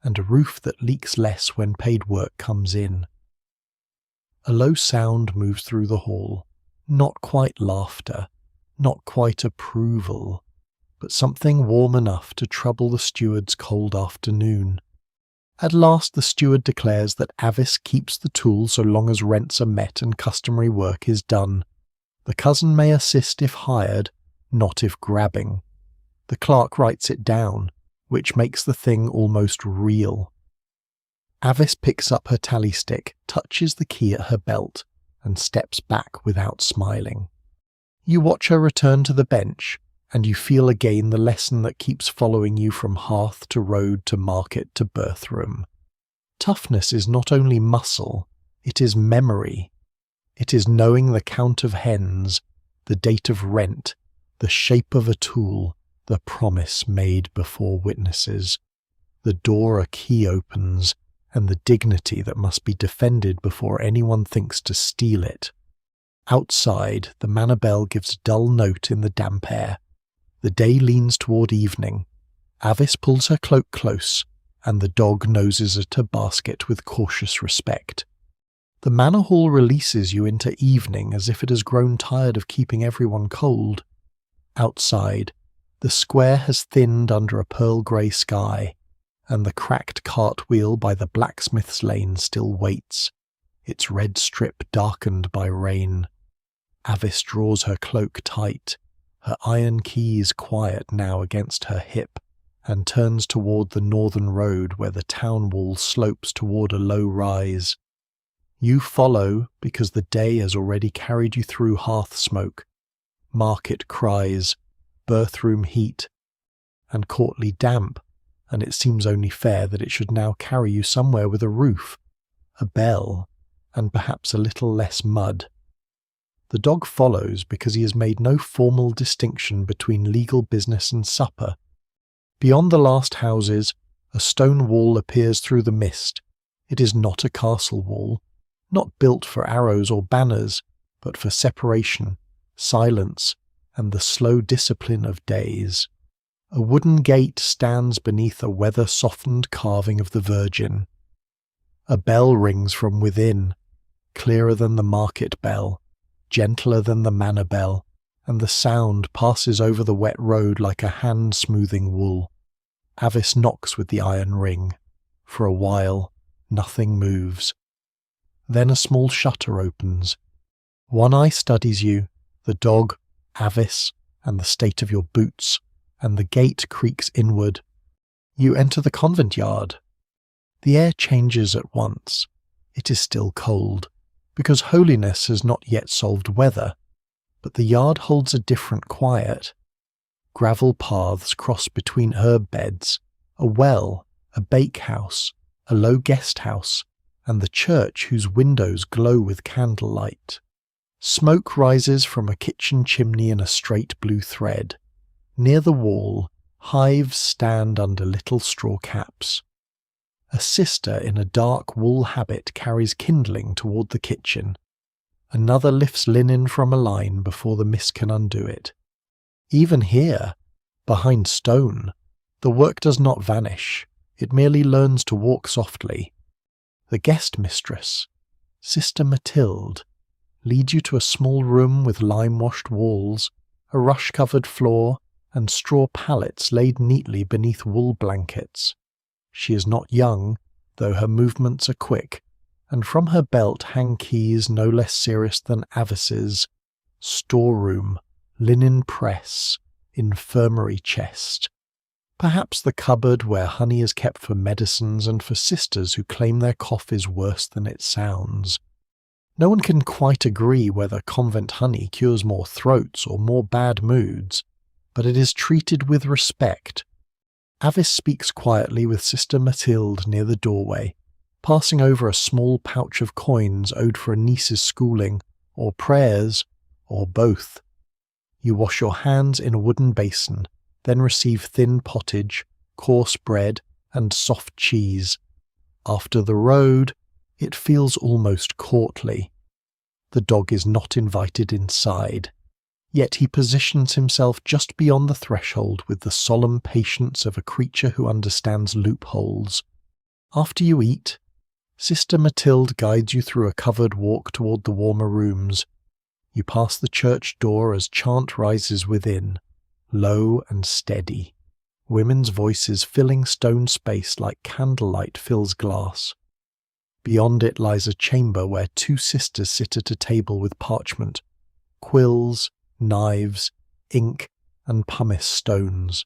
and a roof that leaks less when paid work comes in. A low sound moves through the hall, not quite laughter, not quite approval, but something warm enough to trouble the steward's cold afternoon. At last the steward declares that Avis keeps the tool so long as rents are met and customary work is done. The cousin may assist if hired, not if grabbing. The clerk writes it down, which makes the thing almost real. Avis picks up her tally stick, touches the key at her belt, and steps back without smiling. You watch her return to the bench, and you feel again the lesson that keeps following you from hearth to road to market to birth room. Toughness is not only muscle, it is memory. It is knowing the count of hens, the date of rent, the shape of a tool, the promise made before witnesses, the door a key opens, and the dignity that must be defended before anyone thinks to steal it. Outside, the manor bell gives a dull note in the damp air. The day leans toward evening. Avis pulls her cloak close, and the dog noses at her basket with cautious respect. The manor hall releases you into evening as if it has grown tired of keeping everyone cold. Outside, the square has thinned under a pearl-grey sky, and the cracked cartwheel by the blacksmith's lane still waits, its red strip darkened by rain. Avis draws her cloak tight, her iron keys quiet now against her hip, and turns toward the northern road where the town wall slopes toward a low rise. You follow because the day has already carried you through hearth smoke, market cries, birthroom heat, and courtly damp, and it seems only fair that it should now carry you somewhere with a roof, a bell, and perhaps a little less mud. The dog follows because he has made no formal distinction between legal business and supper. Beyond the last houses, a stone wall appears through the mist. It is not a castle wall, not built for arrows or banners, but for separation, silence, and the slow discipline of days. A wooden gate stands beneath a weather-softened carving of the Virgin. A bell rings from within, clearer than the market bell, gentler than the manor bell, and the sound passes over the wet road like a hand smoothing wool. Avis knocks with the iron ring. For a while, nothing moves. Then a small shutter opens. One eye studies you, the dog, Avis, and the state of your boots, and the gate creaks inward. You enter the convent yard. The air changes at once. It is still cold, because holiness has not yet solved weather, but the yard holds a different quiet. Gravel paths cross between herb beds, a well, a bakehouse, a low guest house, and the church whose windows glow with candlelight. Smoke rises from a kitchen chimney in a straight blue thread. Near the wall, hives stand under little straw caps. A sister in a dark wool habit carries kindling toward the kitchen. Another lifts linen from a line before the mist can undo it. Even here, behind stone, the work does not vanish. It merely learns to walk softly. The guest mistress, Sister Mathilde, leads you to a small room with lime-washed walls, a rush-covered floor, and straw pallets laid neatly beneath wool blankets. She is not young, though her movements are quick, and from her belt hang keys no less serious than Avis's: storeroom, linen press, infirmary chest. Perhaps the cupboard where honey is kept for medicines and for sisters who claim their cough is worse than it sounds. No one can quite agree whether convent honey cures more throats or more bad moods, but it is treated with respect. Avis speaks quietly with Sister Mathilde near the doorway, passing over a small pouch of coins owed for a niece's schooling, or prayers, or both. You wash your hands in a wooden basin, then receive thin pottage, coarse bread, and soft cheese. After the road, it feels almost courtly. The dog is not invited inside, yet he positions himself just beyond the threshold with the solemn patience of a creature who understands loopholes. After you eat, Sister Mathilde guides you through a covered walk toward the warmer rooms. You pass the church door as chant rises within, low and steady, women's voices filling stone space like candlelight fills glass. Beyond it lies a chamber where two sisters sit at a table with parchment, quills, knives, ink, and pumice stones.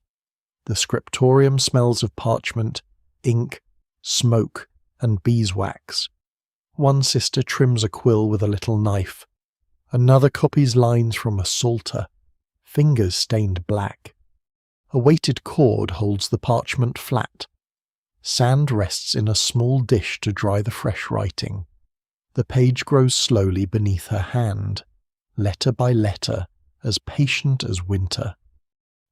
The scriptorium smells of parchment, ink, smoke, and beeswax. One sister trims a quill with a little knife. Another copies lines from a psalter, fingers stained black. A weighted cord holds the parchment flat. Sand rests in a small dish to dry the fresh writing. The page grows slowly beneath her hand, letter by letter, as patient as winter.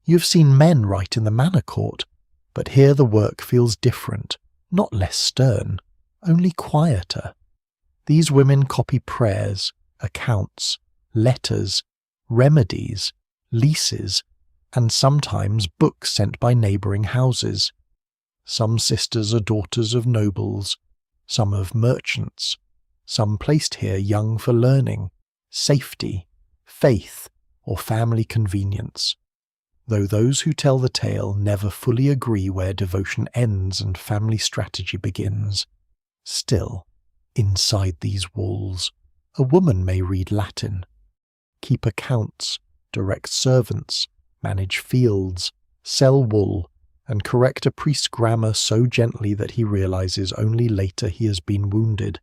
You've seen men write in the manor court, but here the work feels different, not less stern, only quieter. These women copy prayers, accounts, letters, remedies, leases, and sometimes books sent by neighbouring houses. Some sisters are daughters of nobles, some of merchants, some placed here young for learning, safety, faith, or family convenience, though those who tell the tale never fully agree where devotion ends and family strategy begins. Still, inside these walls, a woman may read Latin, keep accounts, direct servants, manage fields, sell wool, and correct a priest's grammar so gently that he realizes only later he has been wounded.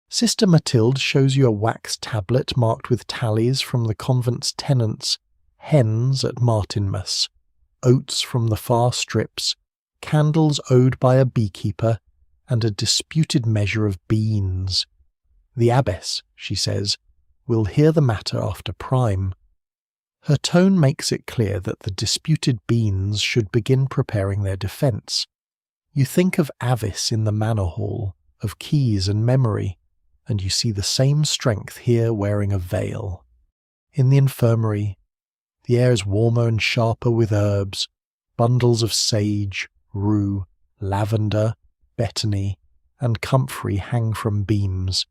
Sister Mathilde shows you a wax tablet marked with tallies from the convent's tenants, hens at Martinmas, oats from the far strips, candles owed by a beekeeper, and a disputed measure of beans. The abbess, she says, will hear the matter after prime. Her tone makes it clear that the disputed beans should begin preparing their defence. You think of Avis in the manor hall, of keys and memory, and you see the same strength here wearing a veil. In the infirmary, the air is warmer and sharper with herbs, bundles of sage, rue, lavender, betony, and comfrey hang from beams.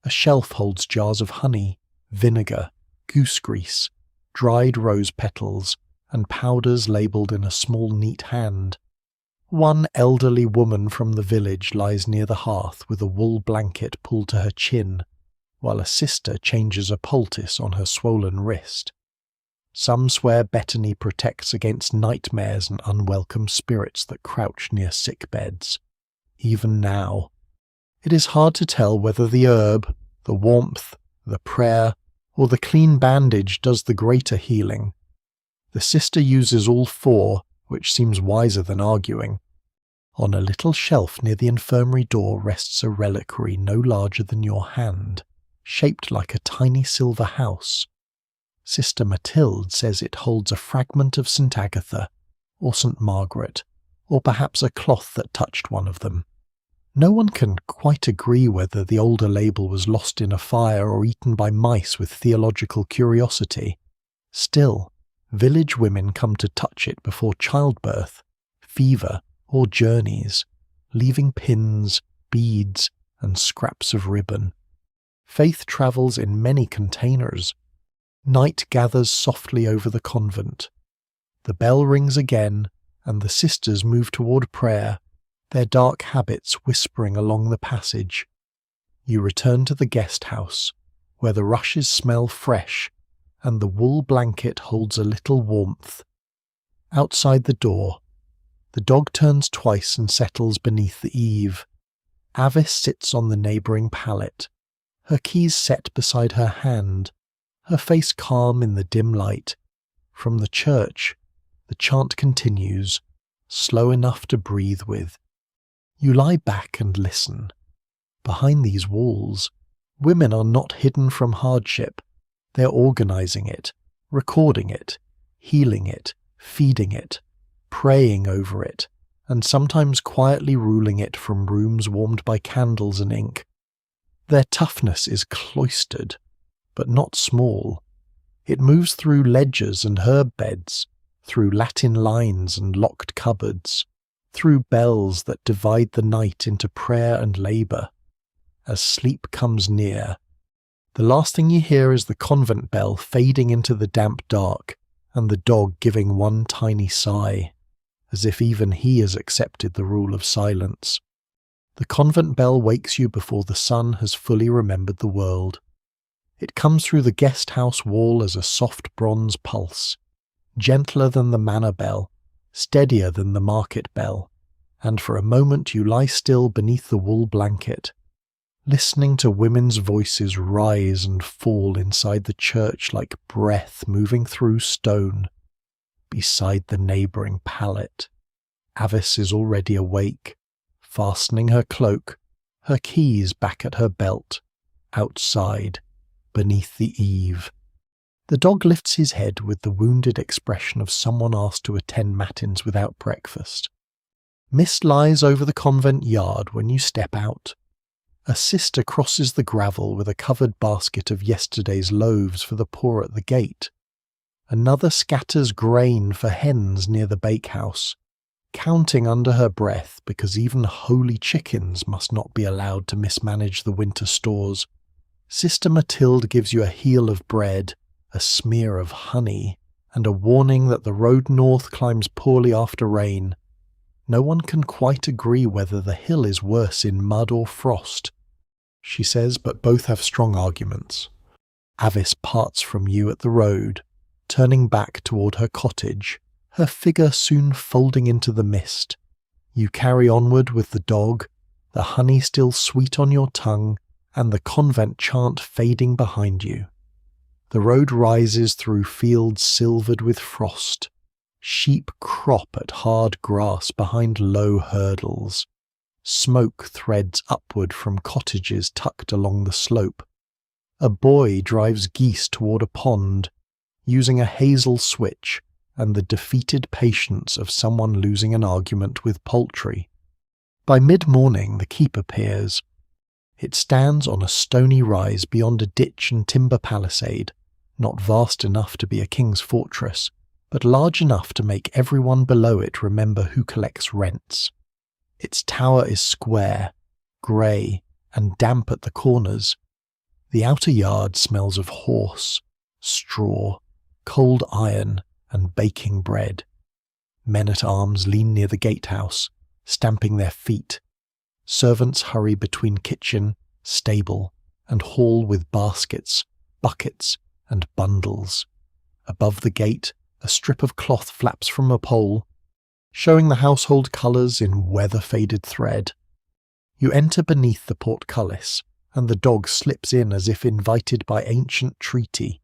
A shelf holds jars of honey, vinegar, goose grease, dried rose petals, and powders labelled in a small neat hand. One elderly woman from the village lies near the hearth with a wool blanket pulled to her chin, while a sister changes a poultice on her swollen wrist. Some swear betony protects against nightmares and unwelcome spirits that crouch near sick beds. Even now, it is hard to tell whether the herb, the warmth, the prayer, or the clean bandage does the greater healing. The sister uses all four, which seems wiser than arguing. On a little shelf near the infirmary door rests a reliquary no larger than your hand, shaped like a tiny silver house. Sister Mathilde says it holds a fragment of St. Agatha, or St. Margaret, or perhaps a cloth that touched one of them. No one can quite agree whether the older label was lost in a fire or eaten by mice with theological curiosity. Still, village women come to touch it before childbirth, fever, or journeys, leaving pins, beads, and scraps of ribbon. Faith travels in many containers. Night gathers softly over the convent. The bell rings again, and the sisters move toward prayer, their dark habits whispering along the passage. You return to the guest house, where the rushes smell fresh, and the wool blanket holds a little warmth. Outside the door, the dog turns twice and settles beneath the eave. Avis sits on the neighbouring pallet, her keys set beside her hand, her face calm in the dim light. From the church, the chant continues, slow enough to breathe with. You lie back and listen. Behind these walls, women are not hidden from hardship. They're organising it, recording it, healing it, feeding it, praying over it, and sometimes quietly ruling it from rooms warmed by candles and ink. Their toughness is cloistered, but not small. It moves through ledgers and herb beds, through Latin lines and locked cupboards, through bells that divide the night into prayer and labour. As sleep comes near, the last thing you hear is the convent bell fading into the damp dark, and the dog giving one tiny sigh, as if even he has accepted the rule of silence. The convent bell wakes you before the sun has fully remembered the world. It comes through the guest house wall as a soft bronze pulse, gentler than the manor bell, steadier than the market bell, and for a moment you lie still beneath the wool blanket, listening to women's voices rise and fall inside the church like breath moving through stone. Beside the neighbouring pallet, Avis is already awake, fastening her cloak, her keys back at her belt, outside, beneath the eave. The dog lifts his head with the wounded expression of someone asked to attend matins without breakfast. Mist lies over the convent yard when you step out. A sister crosses the gravel with a covered basket of yesterday's loaves for the poor at the gate. Another scatters grain for hens near the bakehouse, counting under her breath because even holy chickens must not be allowed to mismanage the winter stores. Sister Mathilde gives you a heel of bread, a smear of honey, and a warning that the road north climbs poorly after rain. No one can quite agree whether the hill is worse in mud or frost, she says, but both have strong arguments. Avis parts from you at the road, turning back toward her cottage, her figure soon folding into the mist. You carry onward with the dog, the honey still sweet on your tongue, and the convent chant fading behind you. The road rises through fields silvered with frost. Sheep crop at hard grass behind low hurdles. Smoke threads upward from cottages tucked along the slope. A boy drives geese toward a pond, using a hazel switch and the defeated patience of someone losing an argument with poultry. By mid-morning the keep appears. It stands on a stony rise beyond a ditch and timber palisade, not vast enough to be a king's fortress, but large enough to make everyone below it remember who collects rents. Its tower is square, grey, and damp at the corners. The outer yard smells of horse, straw, cold iron, and baking bread. Men-at-arms lean near the gatehouse, stamping their feet. Servants hurry between kitchen, stable, and hall with baskets, buckets, and bundles. Above the gate, a strip of cloth flaps from a pole, showing the household colours in weather-faded thread. You enter beneath the portcullis, and the dog slips in as if invited by ancient treaty.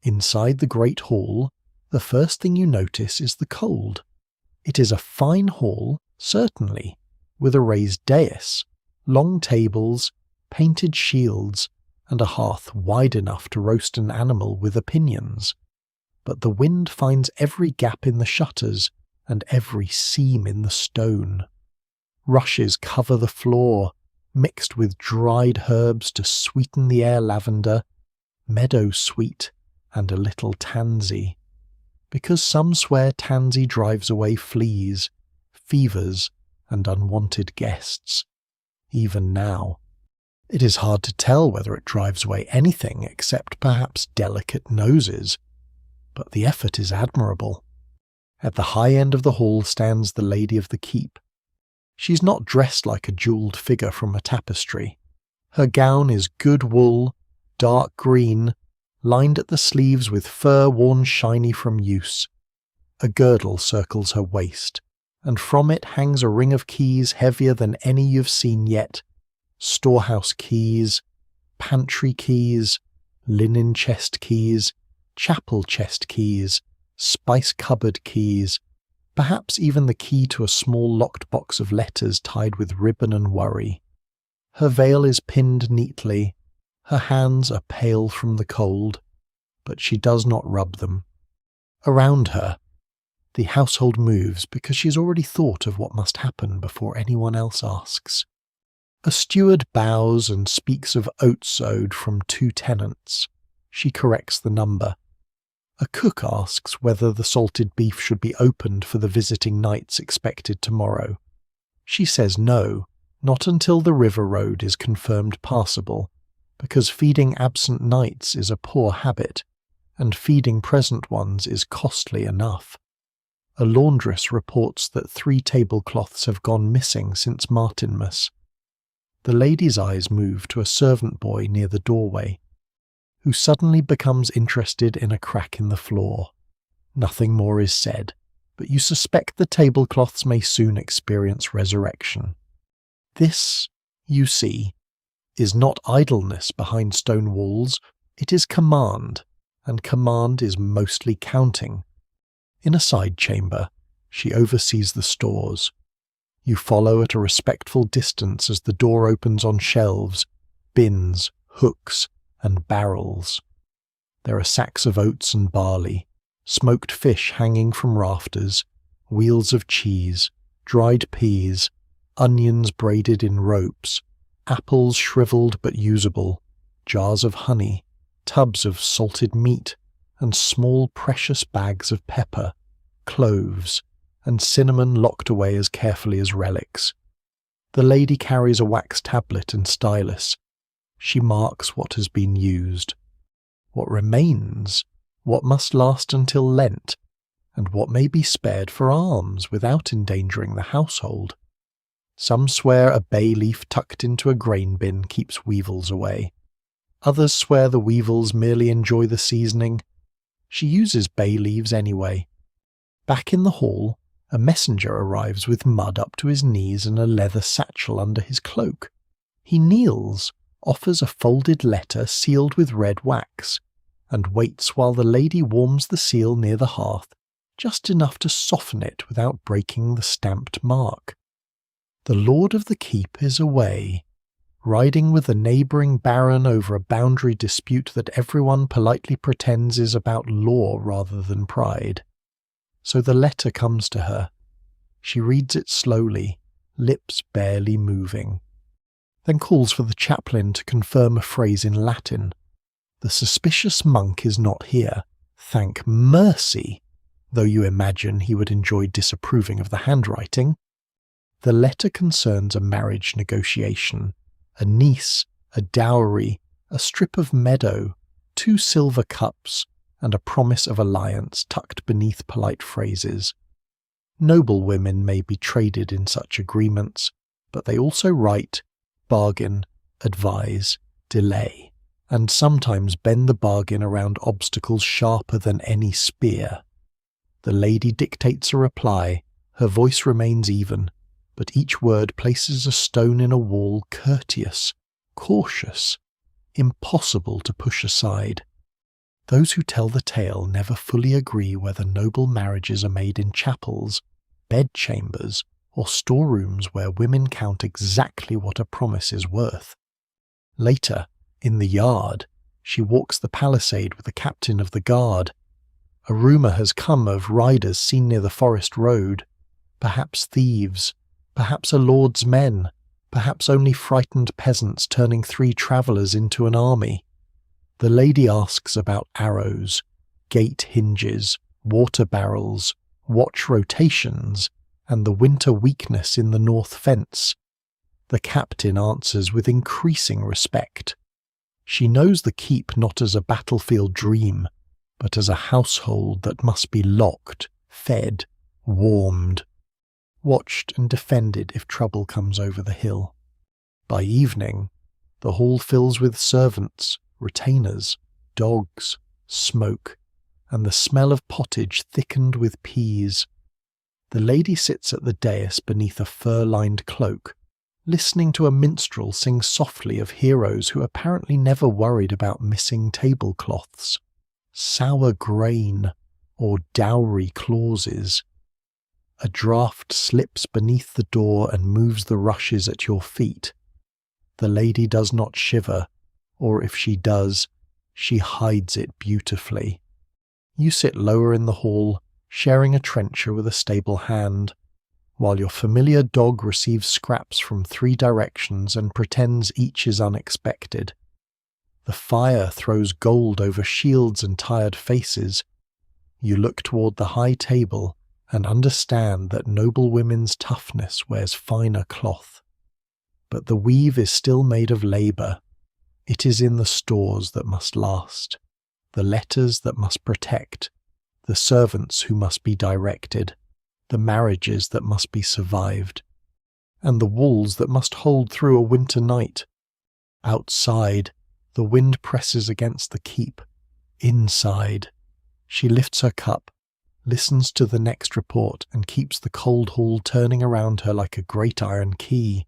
Inside the great hall, the first thing you notice is the cold. It is a fine hall, certainly, with a raised dais, long tables, painted shields, and a hearth wide enough to roast an animal with opinions. But the wind finds every gap in the shutters and every seam in the stone. Rushes cover the floor, mixed with dried herbs to sweeten the air, lavender, meadow sweet, and a little tansy. Because some swear tansy drives away fleas, fevers, and unwanted guests. Even now, it is hard to tell whether it drives away anything except perhaps delicate noses, but the effort is admirable. At the high end of the hall stands the lady of the keep. She's not dressed like a jewelled figure from a tapestry. Her gown is good wool, dark green, lined at the sleeves with fur worn shiny from use. A girdle circles her waist, and from it hangs a ring of keys heavier than any you've seen yet. Storehouse keys, pantry keys, linen chest keys, chapel chest keys, spice cupboard keys, perhaps even the key to a small locked box of letters tied with ribbon and worry. Her veil is pinned neatly, her hands are pale from the cold, but she does not rub them. Around her, the household moves because she's already thought of what must happen before anyone else asks. A steward bows and speaks of oats owed from 2 tenants. She corrects the number. A cook asks whether the salted beef should be opened for the visiting knights expected tomorrow. She says no, not until the river road is confirmed passable, because feeding absent knights is a poor habit, and feeding present ones is costly enough. A laundress reports that 3 tablecloths have gone missing since Martinmas. The lady's eyes move to a servant boy near the doorway, who suddenly becomes interested in a crack in the floor. Nothing more is said. but you suspect the tablecloths may soon experience resurrection. This, you see, is not idleness behind stone walls, it is command, and command is mostly counting. In a side chamber, she oversees the stores. You follow at a respectful distance as the door opens on shelves, bins, hooks, and barrels. There are sacks of oats and barley, smoked fish hanging from rafters, wheels of cheese, dried peas, onions braided in ropes, apples shriveled but usable, jars of honey, tubs of salted meat, and small precious bags of pepper, cloves, and cinnamon locked away as carefully as relics. The lady carries a wax tablet and stylus. She marks what has been used. What remains, what must last until Lent, and what may be spared for alms without endangering the household. Some swear a bay leaf tucked into a grain bin keeps weevils away. Others swear the weevils merely enjoy the seasoning. She uses bay leaves anyway. Back in the hall, a messenger arrives with mud up to his knees and a leather satchel under his cloak. He kneels, offers a folded letter sealed with red wax, and waits while the lady warms the seal near the hearth, just enough to soften it without breaking the stamped mark. The lord of the keep is away, riding with a neighbouring baron over a boundary dispute that everyone politely pretends is about law rather than pride. So the letter comes to her. She reads it slowly, lips barely moving, then calls for the chaplain to confirm a phrase in Latin. The suspicious monk is not here, thank mercy, though you imagine he would enjoy disapproving of the handwriting. The letter concerns a marriage negotiation, a niece, a dowry, a strip of meadow, 2 silver cups, and a promise of alliance tucked beneath polite phrases. Noble women may be traded in such agreements, but they also write, bargain, advise, delay, and sometimes bend the bargain around obstacles sharper than any spear. The lady dictates a reply, her voice remains even, but each word places a stone in a wall courteous, cautious, impossible to push aside. Those who tell the tale never fully agree whether noble marriages are made in chapels, bedchambers, or storerooms where women count exactly what a promise is worth. Later, in the yard, she walks the palisade with the captain of the guard. A rumour has come of riders seen near the forest road, perhaps thieves, perhaps a lord's men, perhaps only frightened peasants turning 3 travellers into an army. The lady asks about arrows, gate hinges, water barrels, watch rotations, and the winter weakness in the north fence. The captain answers with increasing respect. She knows the keep not as a battlefield dream, but as a household that must be locked, fed, warmed, watched and defended if trouble comes over the hill. By evening, the hall fills with servants, retainers, dogs, smoke, and the smell of pottage thickened with peas. The lady sits at the dais beneath a fur-lined cloak, listening to a minstrel sing softly of heroes who apparently never worried about missing tablecloths, sour grain, or dowry clauses. A draught slips beneath the door and moves the rushes at your feet. The lady does not shiver, or if she does, she hides it beautifully. You sit lower in the hall, sharing a trencher with a stable hand, while your familiar dog receives scraps from 3 directions and pretends each is unexpected. The fire throws gold over shields and tired faces. You look toward the high table and understand that noble women's toughness wears finer cloth. But the weave is still made of labour. It is in the stores that must last, the letters that must protect, the servants who must be directed, the marriages that must be survived, and the walls that must hold through a winter night. Outside, the wind presses against the keep. Inside, she lifts her cup, listens to the next report and keeps the cold hall turning around her like a great iron key.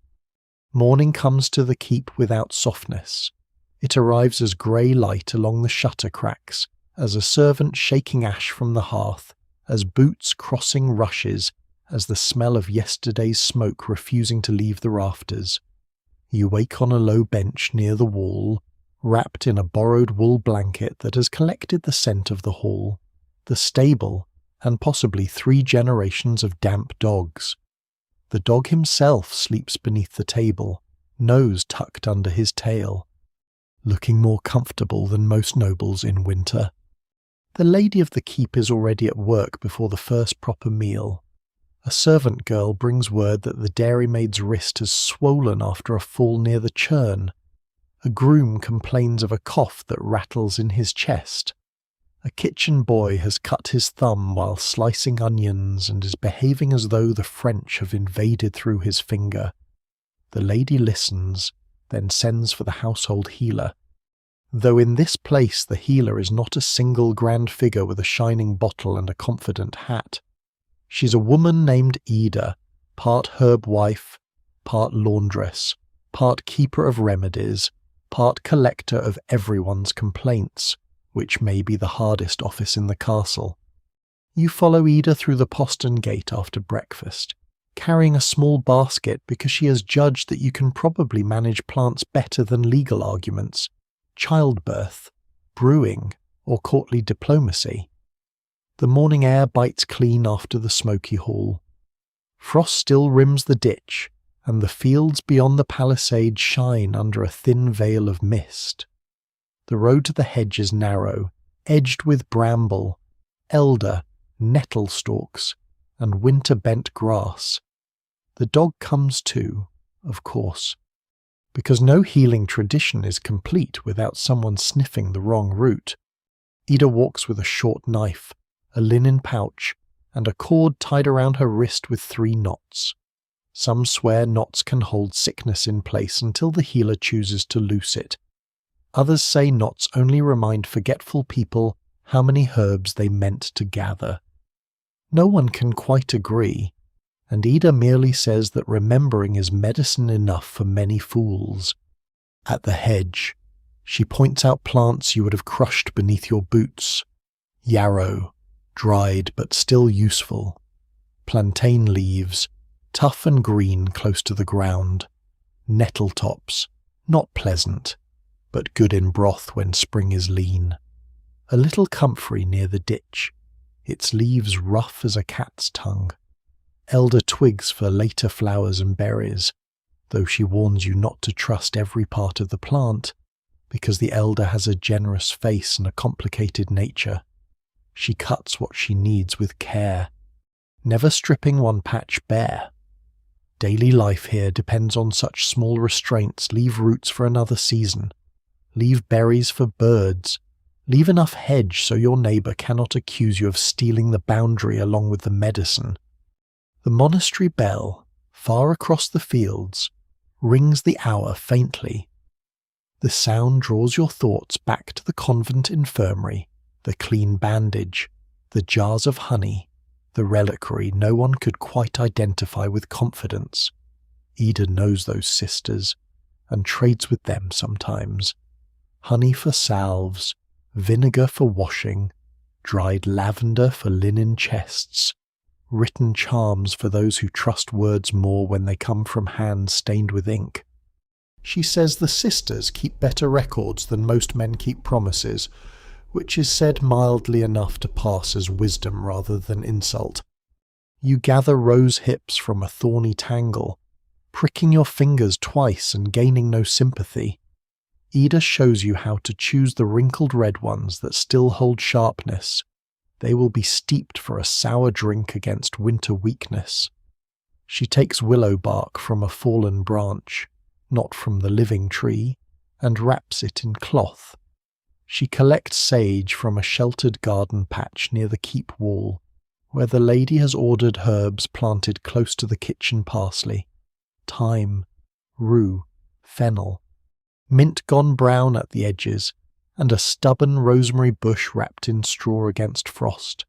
Morning comes to the keep without softness. It arrives as grey light along the shutter cracks, as a servant shaking ash from the hearth, as boots crossing rushes, as the smell of yesterday's smoke refusing to leave the rafters. You wake on a low bench near the wall, wrapped in a borrowed wool blanket that has collected the scent of the hall, the stable, and possibly 3 generations of damp dogs. The dog himself sleeps beneath the table, nose tucked under his tail, looking more comfortable than most nobles in winter. The lady of the keep is already at work before the first proper meal. A servant girl brings word that the dairymaid's wrist has swollen after a fall near the churn. A groom complains of a cough that rattles in his chest. A kitchen boy has cut his thumb while slicing onions and is behaving as though the French have invaded through his finger. The lady listens, then sends for the household healer. Though in this place the healer is not a single grand figure with a shining bottle and a confident hat. She's a woman named Ida, part herb wife, part laundress, part keeper of remedies, part collector of everyone's complaints, which may be the hardest office in the castle. You follow Ida through the postern gate after breakfast, carrying a small basket because she has judged that you can probably manage plants better than legal arguments, childbirth, brewing, or courtly diplomacy. The morning air bites clean after the smoky hall. Frost still rims the ditch, and the fields beyond the palisade shine under a thin veil of mist. The road to the hedge is narrow, edged with bramble, elder, nettle stalks, and winter-bent grass. The dog comes too, of course, because no healing tradition is complete without someone sniffing the wrong root. Ida walks with a short knife, a linen pouch, and a cord tied around her wrist with 3 knots. Some swear knots can hold sickness in place until the healer chooses to loose it. Others say knots only remind forgetful people how many herbs they meant to gather. No one can quite agree, and Ida merely says that remembering is medicine enough for many fools. At the hedge, she points out plants you would have crushed beneath your boots. Yarrow, dried but still useful. Plantain leaves, tough and green close to the ground. Nettle tops, not pleasant, but good in broth when spring is lean. A little comfrey near the ditch, its leaves rough as a cat's tongue. Elder twigs for later flowers and berries, though she warns you not to trust every part of the plant, because the elder has a generous face and a complicated nature. She cuts what she needs with care, never stripping one patch bare. Daily life here depends on such small restraints. Leave roots for another season. Leave berries for birds. Leave enough hedge so your neighbour cannot accuse you of stealing the boundary along with the medicine. The monastery bell, far across the fields, rings the hour faintly. The sound draws your thoughts back to the convent infirmary, the clean bandage, the jars of honey, the reliquary no one could quite identify with confidence. Ida knows those sisters, and trades with them sometimes. Honey for salves, vinegar for washing, dried lavender for linen chests, written charms for those who trust words more when they come from hands stained with ink. She says the sisters keep better records than most men keep promises, which is said mildly enough to pass as wisdom rather than insult. You gather rose hips from a thorny tangle, pricking your fingers twice and gaining no sympathy. Ida shows you how to choose the wrinkled red ones that still hold sharpness. They will be steeped for a sour drink against winter weakness. She takes willow bark from a fallen branch, not from the living tree, and wraps it in cloth. She collects sage from a sheltered garden patch near the keep wall, where the lady has ordered herbs planted close to the kitchen parsley, thyme, rue, fennel, mint gone brown at the edges, and a stubborn rosemary bush wrapped in straw against frost.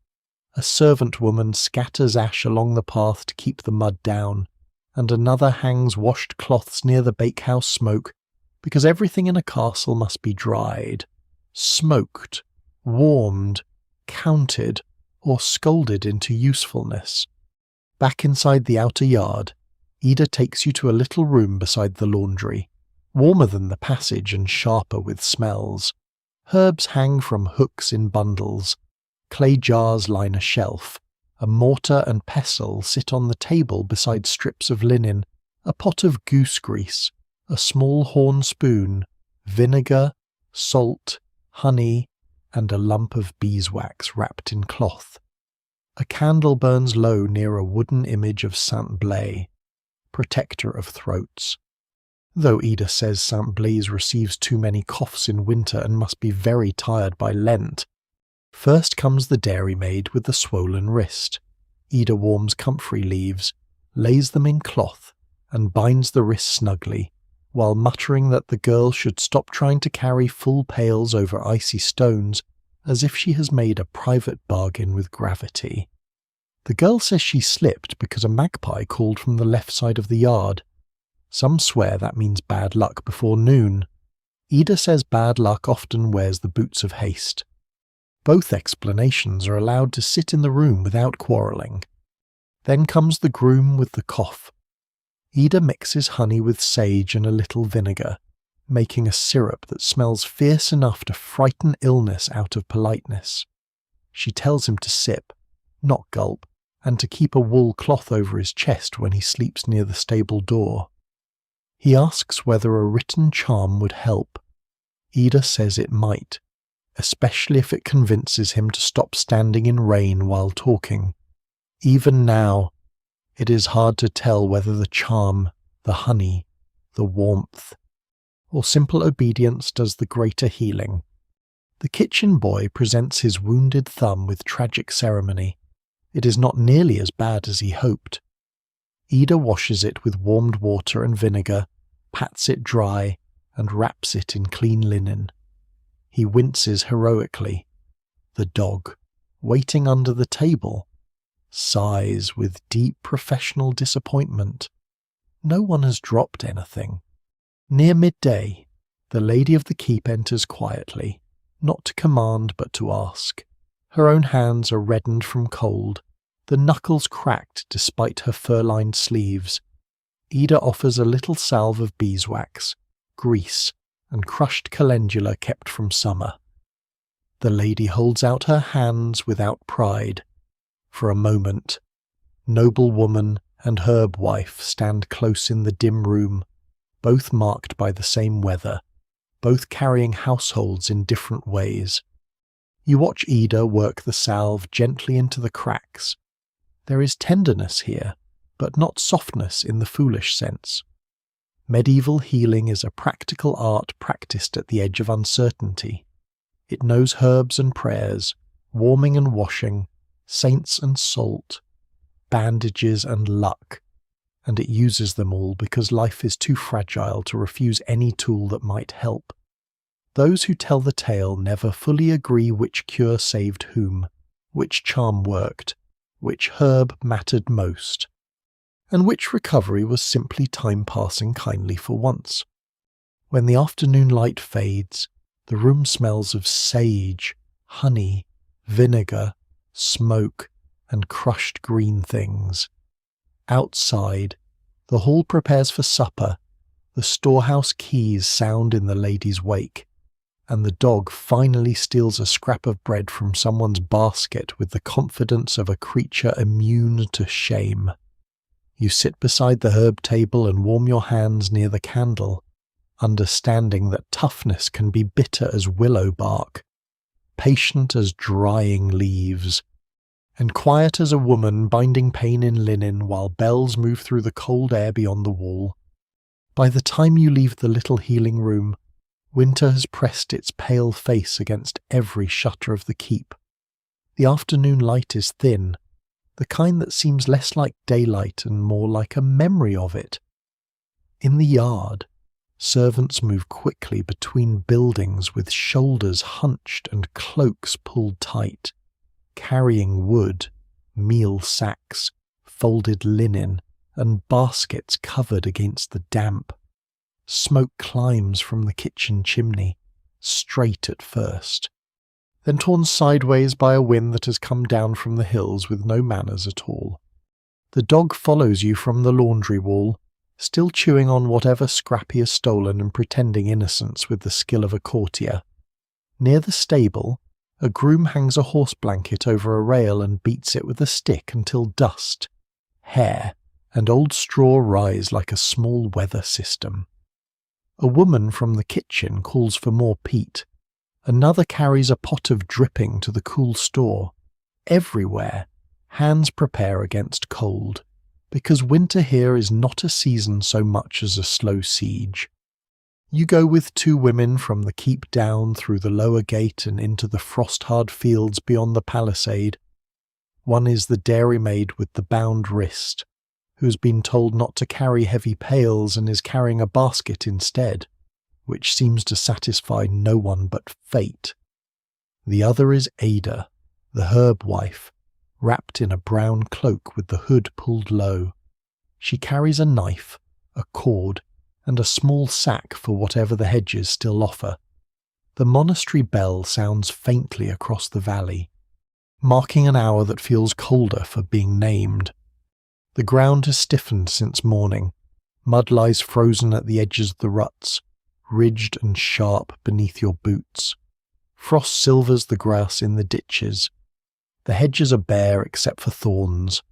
A servant woman scatters ash along the path to keep the mud down, and another hangs washed cloths near the bakehouse smoke, because everything in a castle must be dried, smoked, warmed, counted, or scolded into usefulness. Back inside the outer yard, Ida takes you to a little room beside the laundry, warmer than the passage and sharper with smells. Herbs hang from hooks in bundles, clay jars line a shelf, a mortar and pestle sit on the table beside strips of linen, a pot of goose grease, a small horn spoon, vinegar, salt, honey, and a lump of beeswax wrapped in cloth. A candle burns low near a wooden image of Saint Blaise, protector of throats. Though Ida says Saint Blaise receives too many coughs in winter and must be very tired by Lent. First comes the dairymaid with the swollen wrist. Ida warms comfrey leaves, lays them in cloth, and binds the wrist snugly, while muttering that the girl should stop trying to carry full pails over icy stones, as if she has made a private bargain with gravity. The girl says she slipped because a magpie called from the left side of the yard. Some swear that means bad luck before noon. Ida says bad luck often wears the boots of haste. Both explanations are allowed to sit in the room without quarrelling. Then comes the groom with the cough. Ida mixes honey with sage and a little vinegar, making a syrup that smells fierce enough to frighten illness out of politeness. She tells him to sip, not gulp, and to keep a wool cloth over his chest when he sleeps near the stable door. He asks whether a written charm would help. Ida says it might, especially if it convinces him to stop standing in rain while talking. Even now, it is hard to tell whether the charm, the honey, the warmth, or simple obedience does the greater healing. The kitchen boy presents his wounded thumb with tragic ceremony. It is not nearly as bad as he hoped. Ida washes it with warmed water and vinegar, pats it dry, and wraps it in clean linen. He winces heroically. The dog, waiting under the table, sighs with deep professional disappointment. No one has dropped anything. Near midday, the lady of the keep enters quietly, not to command but to ask. Her own hands are reddened from cold, the knuckles cracked despite her fur-lined sleeves. Ida offers a little salve of beeswax, grease, and crushed calendula kept from summer. The lady holds out her hands without pride. For a moment, noble woman and herb wife stand close in the dim room, both marked by the same weather, both carrying households in different ways. You watch Ida work the salve gently into the cracks. There is tenderness here, but not softness in the foolish sense. Medieval healing is a practical art practiced at the edge of uncertainty. It knows herbs and prayers, warming and washing, saints and salt, bandages and luck, and it uses them all because life is too fragile to refuse any tool that might help. Those who tell the tale never fully agree which cure saved whom, which charm worked, which herb mattered most, and which recovery was simply time passing kindly for once. When the afternoon light fades, the room smells of sage, honey, vinegar, smoke, and crushed green things. Outside, the hall prepares for supper, the storehouse keys sound in the lady's wake, and the dog finally steals a scrap of bread from someone's basket with the confidence of a creature immune to shame. You sit beside the herb table and warm your hands near the candle, understanding that toughness can be bitter as willow bark, patient as drying leaves, and quiet as a woman binding pain in linen while bells move through the cold air beyond the wall. By the time you leave the little healing room, winter has pressed its pale face against every shutter of the keep. The afternoon light is thin, the kind that seems less like daylight and more like a memory of it. In the yard, servants move quickly between buildings with shoulders hunched and cloaks pulled tight. carrying wood, meal sacks, folded linen, and baskets covered against the damp. Smoke climbs from the kitchen chimney, straight at first, then torn sideways by a wind that has come down from the hills with no manners at all. The dog follows you from the laundry wall, still chewing on whatever Scrappy has stolen and pretending innocence with the skill of a courtier. Near the stable, a groom hangs a horse blanket over a rail and beats it with a stick until dust, hair, and old straw rise like a small weather system. A woman from the kitchen calls for more peat. Another carries a pot of dripping to the cool store. Everywhere, hands prepare against cold, because winter here is not a season so much as a slow siege. You go with 2 women from the keep down through the lower gate and into the frost-hard fields beyond the palisade. One is the dairymaid with the bound wrist, who's been told not to carry heavy pails and is carrying a basket instead, which seems to satisfy no one but fate. The other is Ada, the herb wife, wrapped in a brown cloak with the hood pulled low. She carries a knife, a cord, and a small sack for whatever the hedges still offer. The monastery bell sounds faintly across the valley, marking an hour that feels colder for being named. The ground has stiffened since morning. Mud lies frozen at the edges of the ruts, ridged and sharp beneath your boots. Frost silvers the grass in the ditches. The hedges are bare except for thorns,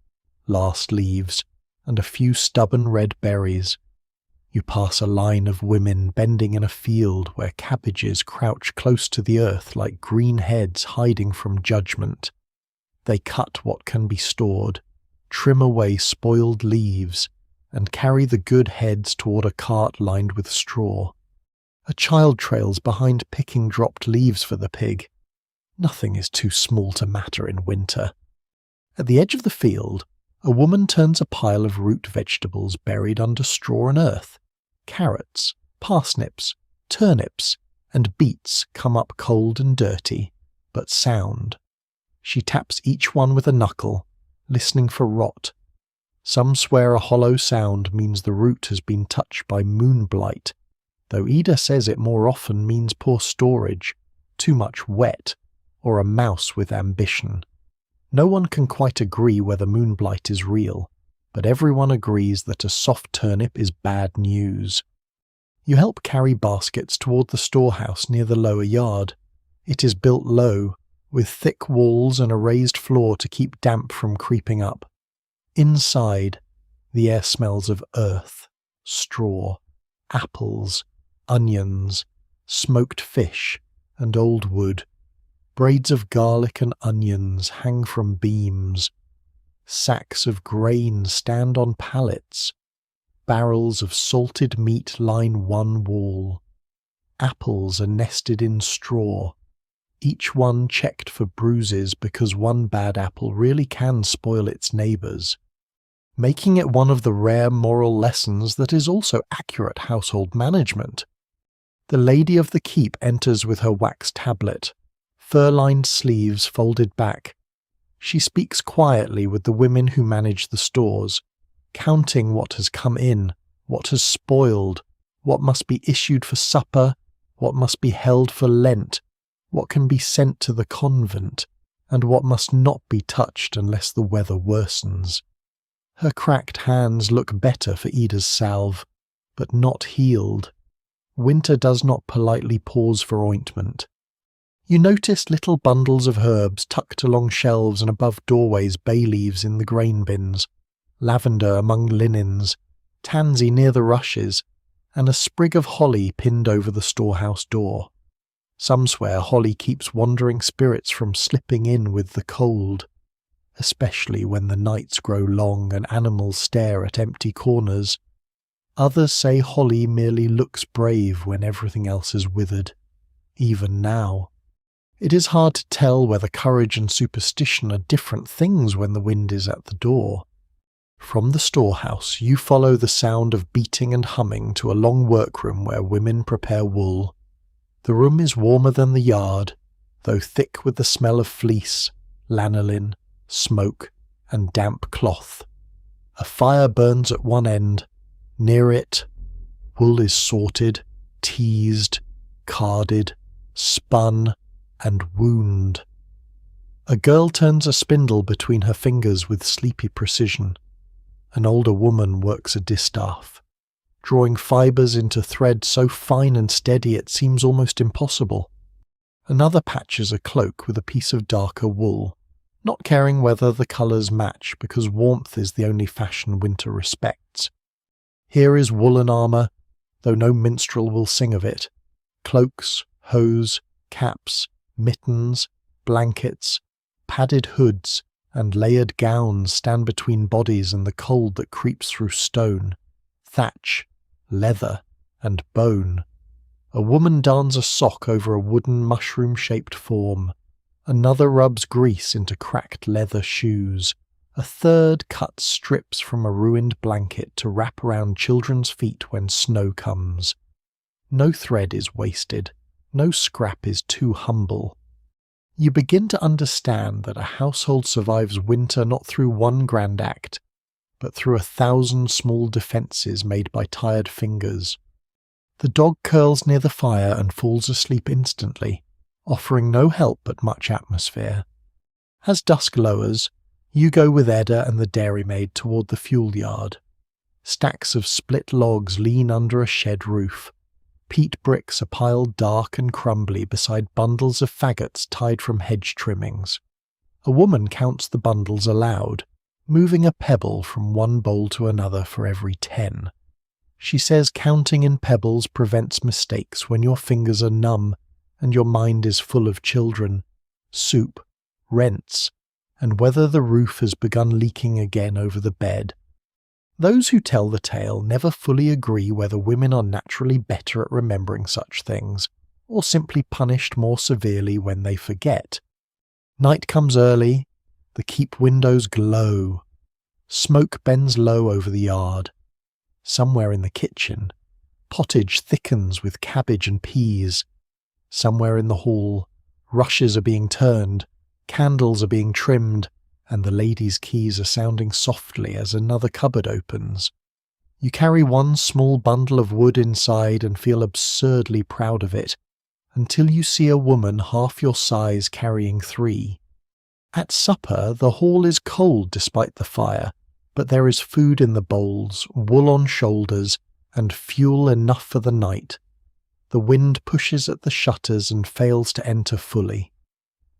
last leaves, and a few stubborn red berries. You pass a line of women bending in a field where cabbages crouch close to the earth like green heads hiding from judgment. They cut what can be stored, trim away spoiled leaves, and carry the good heads toward a cart lined with straw. A child trails behind picking dropped leaves for the pig. Nothing is too small to matter in winter. At the edge of the field, a woman turns a pile of root vegetables buried under straw and earth. Carrots, parsnips, turnips, and beets come up cold and dirty, but sound. She taps each one with a knuckle, listening for rot. Some swear a hollow sound means the root has been touched by moon blight, though Ida says it more often means poor storage, too much wet, or a mouse with ambition. No one can quite agree whether moon blight is real, but everyone agrees that a soft turnip is bad news. You help carry baskets toward the storehouse near the lower yard. It is built low, with thick walls and a raised floor to keep damp from creeping up. Inside, the air smells of earth, straw, apples, onions, smoked fish, and old wood. Braids of garlic and onions hang from beams. Sacks of grain stand on pallets. Barrels of salted meat line one wall. Apples are nested in straw, each one checked for bruises because one bad apple really can spoil its neighbours, making it one of the rare moral lessons that is also accurate household management. The lady of the keep enters with her wax tablet, fur-lined sleeves folded back. She speaks quietly with the women who manage the stores, counting what has come in, what has spoiled, what must be issued for supper, what must be held for Lent, what can be sent to the convent, and what must not be touched unless the weather worsens. Her cracked hands look better for Ida's salve, but not healed. Winter does not politely pause for ointment. You notice little bundles of herbs tucked along shelves and above doorways, bay leaves in the grain bins, lavender among linens, tansy near the rushes, and a sprig of holly pinned over the storehouse door. Some swear holly keeps wandering spirits from slipping in with the cold, especially when the nights grow long and animals stare at empty corners. Others say holly merely looks brave when everything else is withered, even now. It is hard to tell whether courage and superstition are different things when the wind is at the door. From the storehouse you follow the sound of beating and humming to a long workroom where women prepare wool. The room is warmer than the yard, though thick with the smell of fleece, lanolin, smoke, and damp cloth. A fire burns at one end. Near it, wool is sorted, teased, carded, spun, and wound. A girl turns a spindle between her fingers with sleepy precision. An older woman works a distaff, drawing fibres into thread so fine and steady it seems almost impossible. Another patches a cloak with a piece of darker wool, not caring whether the colours match because warmth is the only fashion winter respects. Here is woolen armour, though no minstrel will sing of it. Cloaks, hose, caps, mittens, blankets, padded hoods, and layered gowns stand between bodies and the cold that creeps through stone, thatch, leather, and bone. A woman darns a sock over a wooden mushroom-shaped form. Another rubs grease into cracked leather shoes. A third cuts strips from a ruined blanket to wrap around children's feet when snow comes. No thread is wasted. No scrap is too humble. You begin to understand that a household survives winter not through one grand act, but through 1,000 small defences made by tired fingers. The dog curls near the fire and falls asleep instantly, offering no help but much atmosphere. As dusk lowers, you go with Edda and the dairymaid toward the fuel yard. Stacks of split logs lean under a shed roof. Peat bricks are piled dark and crumbly beside bundles of faggots tied from hedge trimmings. A woman counts the bundles aloud, moving a pebble from one bowl to another for every 10. She says counting in pebbles prevents mistakes when your fingers are numb and your mind is full of children, soup, rents, and whether the roof has begun leaking again over the bed. Those who tell the tale never fully agree whether women are naturally better at remembering such things, or simply punished more severely when they forget. Night comes early, the keep windows glow. Smoke bends low over the yard. Somewhere in the kitchen, pottage thickens with cabbage and peas. Somewhere in the hall, rushes are being turned, candles are being trimmed, and the ladies' keys are sounding softly as another cupboard opens. You carry one small bundle of wood inside and feel absurdly proud of it, until you see a woman half your size carrying 3. At supper, the hall is cold despite the fire, but there is food in the bowls, wool on shoulders, and fuel enough for the night. The wind pushes at the shutters and fails to enter fully.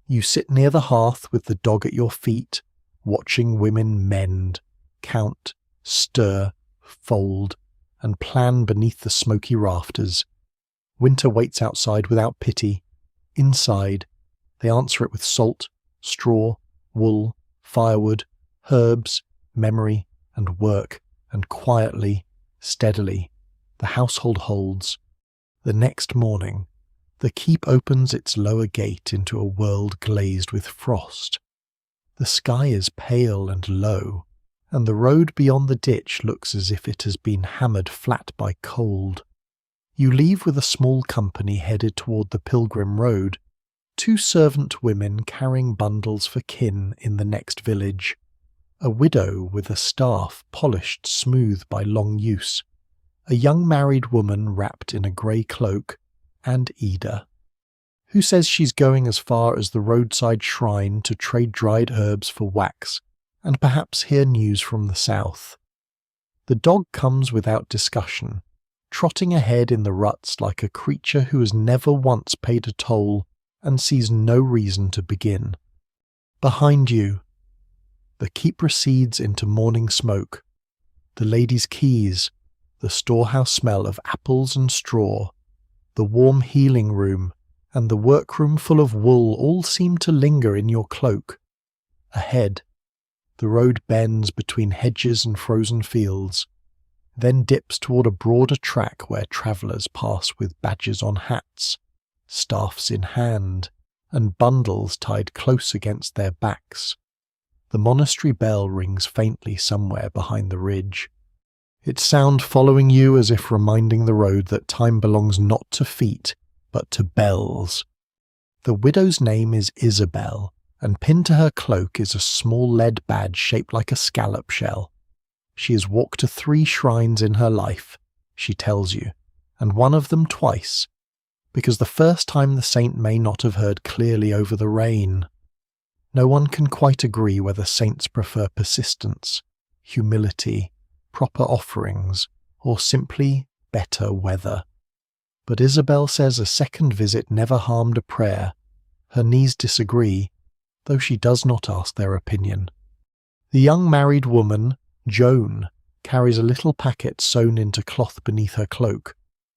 You sit near the hearth with the dog at your feet, watching women mend, count, stir, fold, and plan beneath the smoky rafters. Winter waits outside without pity. Inside, they answer it with salt, straw, wool, firewood, herbs, memory, and work, and quietly, steadily, the household holds. The next morning, the keep opens its lower gate into a world glazed with frost. The sky is pale and low, and the road beyond the ditch looks as if it has been hammered flat by cold. You leave with a small company headed toward the pilgrim road, 2 servant women carrying bundles for kin in the next village, a widow with a staff polished smooth by long use, a young married woman wrapped in a grey cloak, and Ida, who says she's going as far as the roadside shrine to trade dried herbs for wax, and perhaps hear news from the south. The dog comes without discussion, trotting ahead in the ruts like a creature who has never once paid a toll and sees no reason to begin. Behind you, the keep recedes into morning smoke. The ladies' keys, the storehouse smell of apples and straw, the warm healing room, and the workroom full of wool all seem to linger in your cloak. Ahead, the road bends between hedges and frozen fields, then dips toward a broader track where travellers pass with badges on hats, staffs in hand, and bundles tied close against their backs. The monastery bell rings faintly somewhere behind the ridge, its sound following you as if reminding the road that time belongs not to feet, but to bells. The widow's name is Isabel, and pinned to her cloak is a small lead badge shaped like a scallop shell. She has walked to 3 shrines in her life, she tells you, and one of them twice, because the first time the saint may not have heard clearly over the rain. No one can quite agree whether saints prefer persistence, humility, proper offerings, or simply better weather. But Isabel says a second visit never harmed a prayer. Her knees disagree, though she does not ask their opinion. The young married woman, Joan, carries a little packet sewn into cloth beneath her cloak.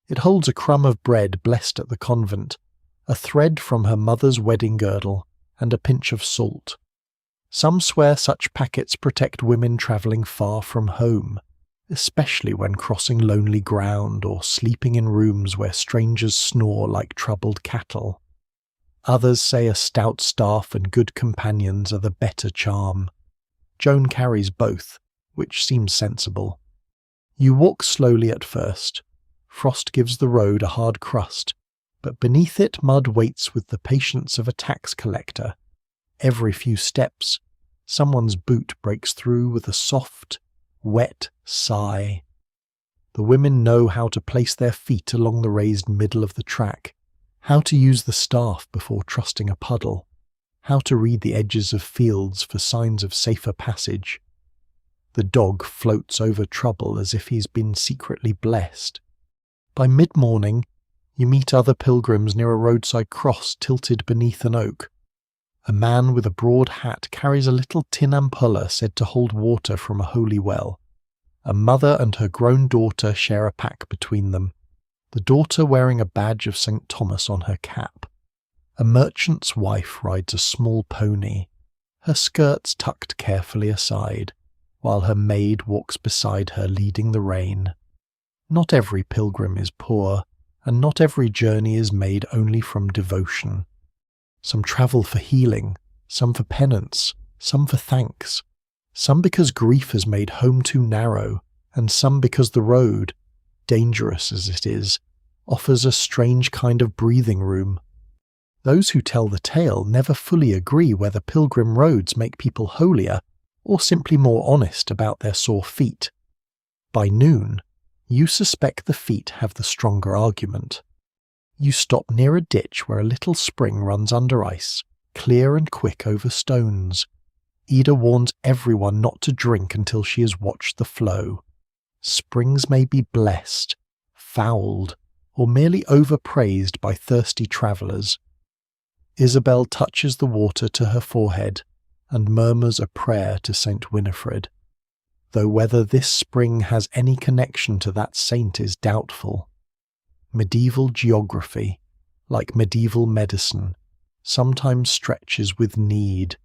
It holds a crumb of bread blessed at the convent, a thread from her mother's wedding girdle, and a pinch of salt. Some swear such packets protect women travelling far from home, especially when crossing lonely ground or sleeping in rooms where strangers snore like troubled cattle. Others say a stout staff and good companions are the better charm. Joan carries both, which seems sensible. You walk slowly at first. Frost gives the road a hard crust, but beneath it mud waits with the patience of a tax collector. Every few steps, someone's boot breaks through with a soft, wet sigh. The women know how to place their feet along the raised middle of the track, how to use the staff before trusting a puddle, how to read the edges of fields for signs of safer passage. The dog floats over trouble as if he's been secretly blessed. By mid-morning, you meet other pilgrims near a roadside cross tilted beneath an oak. A man with a broad hat carries a little tin ampulla said to hold water from a holy well. A mother and her grown daughter share a pack between them, the daughter wearing a badge of St. Thomas on her cap. A merchant's wife rides a small pony, her skirts tucked carefully aside, while her maid walks beside her leading the rein. Not every pilgrim is poor, and not every journey is made only from devotion. Some travel for healing, some for penance, some for thanks, some because grief has made home too narrow, and some because the road, dangerous as it is, offers a strange kind of breathing room. Those who tell the tale never fully agree whether pilgrim roads make people holier or simply more honest about their sore feet. By noon, you suspect the feet have the stronger argument. You stop near a ditch where a little spring runs under ice, clear and quick over stones. Ida warns everyone not to drink until she has watched the flow. Springs may be blessed, fouled, or merely overpraised by thirsty travellers. Isabel touches the water to her forehead and murmurs a prayer to Saint Winifred, though whether this spring has any connection to that saint is doubtful. Medieval geography, like medieval medicine, sometimes stretches with need.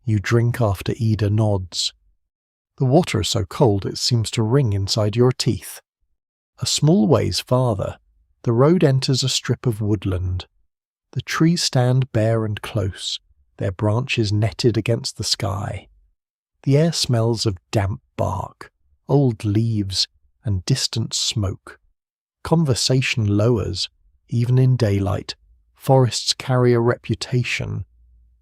You drink after Ida nods. The water is so cold it seems to ring inside your teeth. A small ways farther, the road enters a strip of woodland. The trees stand bare and close, their branches netted against the sky. The air smells of damp bark, old leaves, and distant smoke. Conversation lowers, even in daylight. Forests carry a reputation.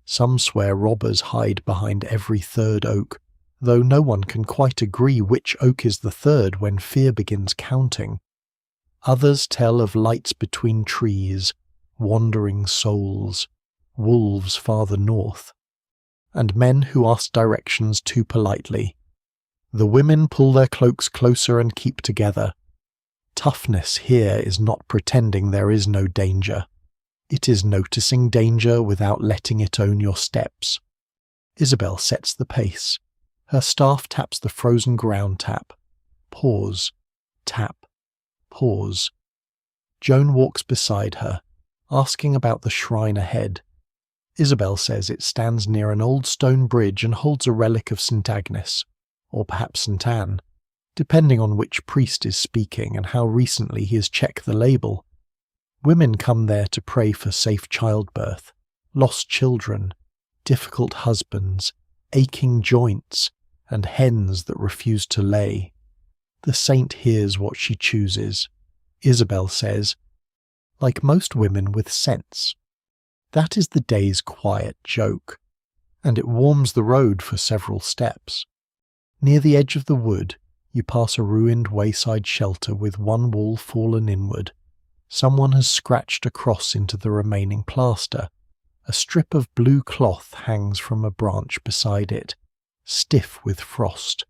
Some swear robbers hide behind every third oak, though no one can quite agree which oak is the third when fear begins counting. Others tell of lights between trees, wandering souls, wolves farther north, and men who ask directions too politely. The women pull their cloaks closer and keep together. Toughness here is not pretending there is no danger. It is noticing danger without letting it own your steps. Isabel sets the pace. Her staff taps the frozen ground tap. Pause. Tap. Pause. Joan walks beside her, asking about the shrine ahead. Isabel says it stands near an old stone bridge and holds a relic of St. Agnes, or perhaps St. Anne, depending on which priest is speaking and how recently he has checked the label. Women come there to pray for safe childbirth, lost children, difficult husbands, aching joints, and hens that refuse to lay. The saint hears what she chooses. Isabel says, like most women with sense. That is the day's quiet joke. and it warms the road for several steps. Near the edge of the wood, you pass a ruined wayside shelter with one wall fallen inward. Someone has scratched a cross into the remaining plaster. A strip of blue cloth hangs from a branch beside it, stiff with frost.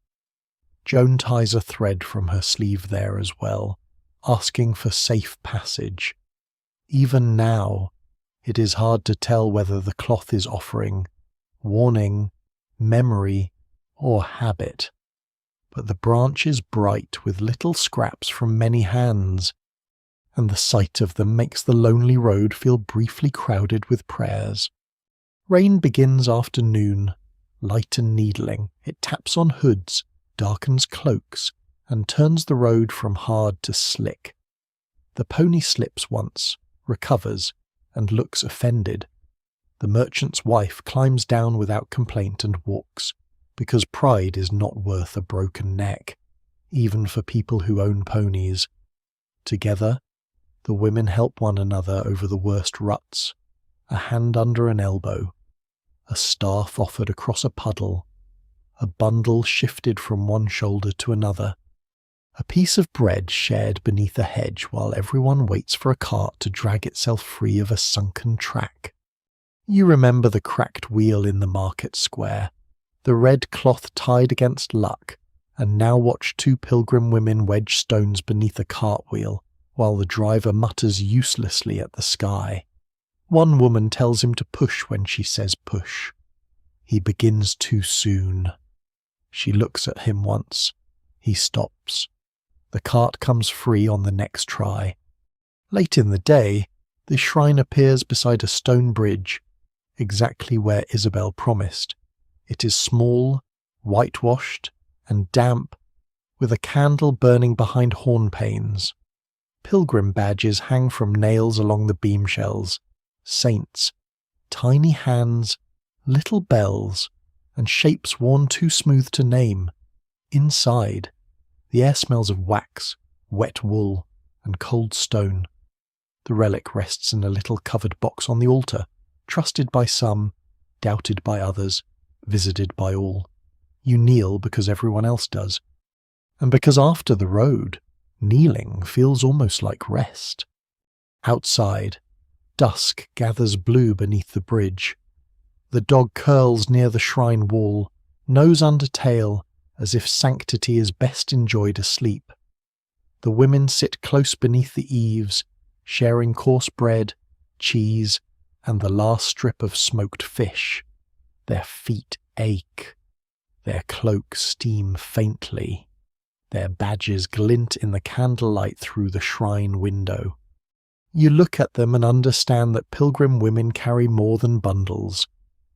Joan ties a thread from her sleeve there as well, asking for safe passage. Even now, it is hard to tell whether the cloth is offering warning, memory, or habit. But the branch is bright with little scraps from many hands, and the sight of them makes the lonely road feel briefly crowded with prayers. Rain begins after noon, light and needling. It taps on hoods, darkens cloaks, and turns the road from hard to slick. The pony slips once, recovers, and looks offended. The merchant's wife climbs down without complaint and walks, because pride is not worth a broken neck, even for people who own ponies. Together, the women help one another over the worst ruts, a hand under an elbow, a staff offered across a puddle, a bundle shifted from one shoulder to another, a piece of bread shared beneath a hedge while everyone waits for a cart to drag itself free of a sunken track. You remember the cracked wheel in the market square, the red cloth tied against luck, and now watch two pilgrim women wedge stones beneath a cartwheel, while the driver mutters uselessly at the sky. One woman tells him to push when she says push. He begins too soon. She looks at him once. He stops. The cart comes free on the next try. Late in the day, the shrine appears beside a stone bridge, exactly where Isabel promised. It is small, whitewashed, and damp, with a candle burning behind horn panes. Pilgrim badges hang from nails along the beam shells, saints, tiny hands, little bells, and shapes worn too smooth to name. Inside, the air smells of wax, wet wool, and cold stone. The relic rests in a little covered box on the altar, trusted by some, doubted by others, visited by all. You kneel because everyone else does, and because after the road, kneeling feels almost like rest. Outside, dusk gathers blue beneath the bridge. The dog curls near the shrine wall, nose under tail, as if sanctity is best enjoyed asleep. The women sit close beneath the eaves, sharing coarse bread, cheese, and the last strip of smoked fish. Their feet ache. Their cloaks steam faintly. Their badges glint in the candlelight through the shrine window. You look at them and understand that pilgrim women carry more than bundles.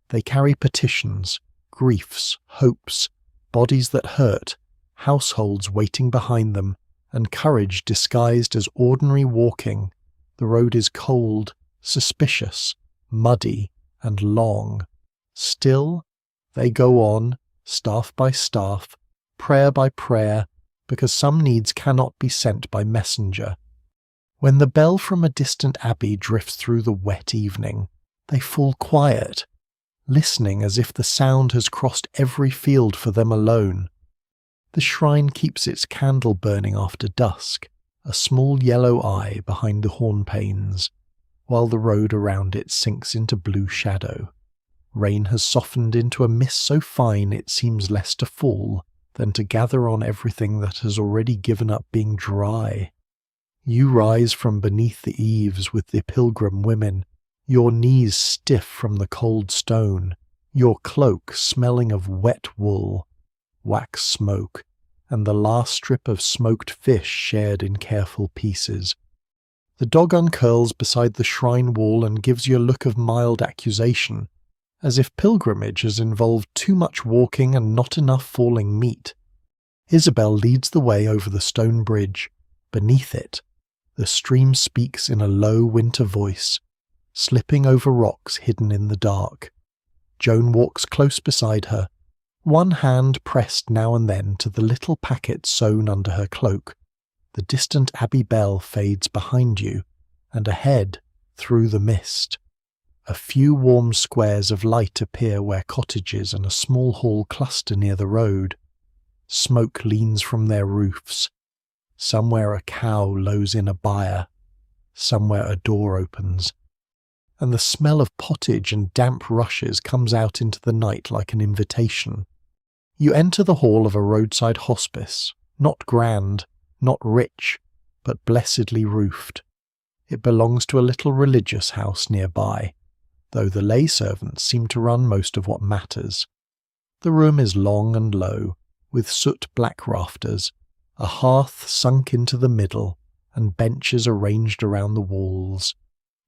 They carry petitions, griefs, hopes, bodies that hurt, households waiting behind them, and courage disguised as ordinary walking. The road is cold, suspicious, muddy, and long. Still, they go on, staff by staff, prayer by prayer, because some needs cannot be sent by messenger. When the bell from a distant abbey drifts through the wet evening, they fall quiet, listening as if the sound has crossed every field for them alone. The shrine keeps its candle burning after dusk, a small yellow eye behind the horn panes, while the road around it sinks into blue shadow. Rain has softened into a mist so fine it seems less to fall than to gather on everything that has already given up being dry. You rise from beneath the eaves with the pilgrim women, your knees stiff from the cold stone, your cloak smelling of wet wool, wax smoke, and the last strip of smoked fish shared in careful pieces. The dog uncurls beside the shrine wall and gives you a look of mild accusation, as if pilgrimage has involved too much walking and not enough falling meat. Isabel leads the way over the stone bridge. Beneath it, the stream speaks in a low winter voice, slipping over rocks hidden in the dark. Joan walks close beside her, one hand pressed now and then to the little packet sewn under her cloak. The distant abbey bell fades behind you, and ahead, through the mist, A few warm squares of light appear where cottages and a small hall cluster near the road. Smoke leans from their roofs. Somewhere a cow lows in a byre. Somewhere a door opens. And the smell of pottage and damp rushes comes out into the night like an invitation. You enter the hall of a roadside hospice, not grand, not rich, but blessedly roofed. It belongs to a little religious house nearby, though the lay servants seem to run most of what matters. The room is long and low, with soot-black rafters, a hearth sunk into the middle, and benches arranged around the walls.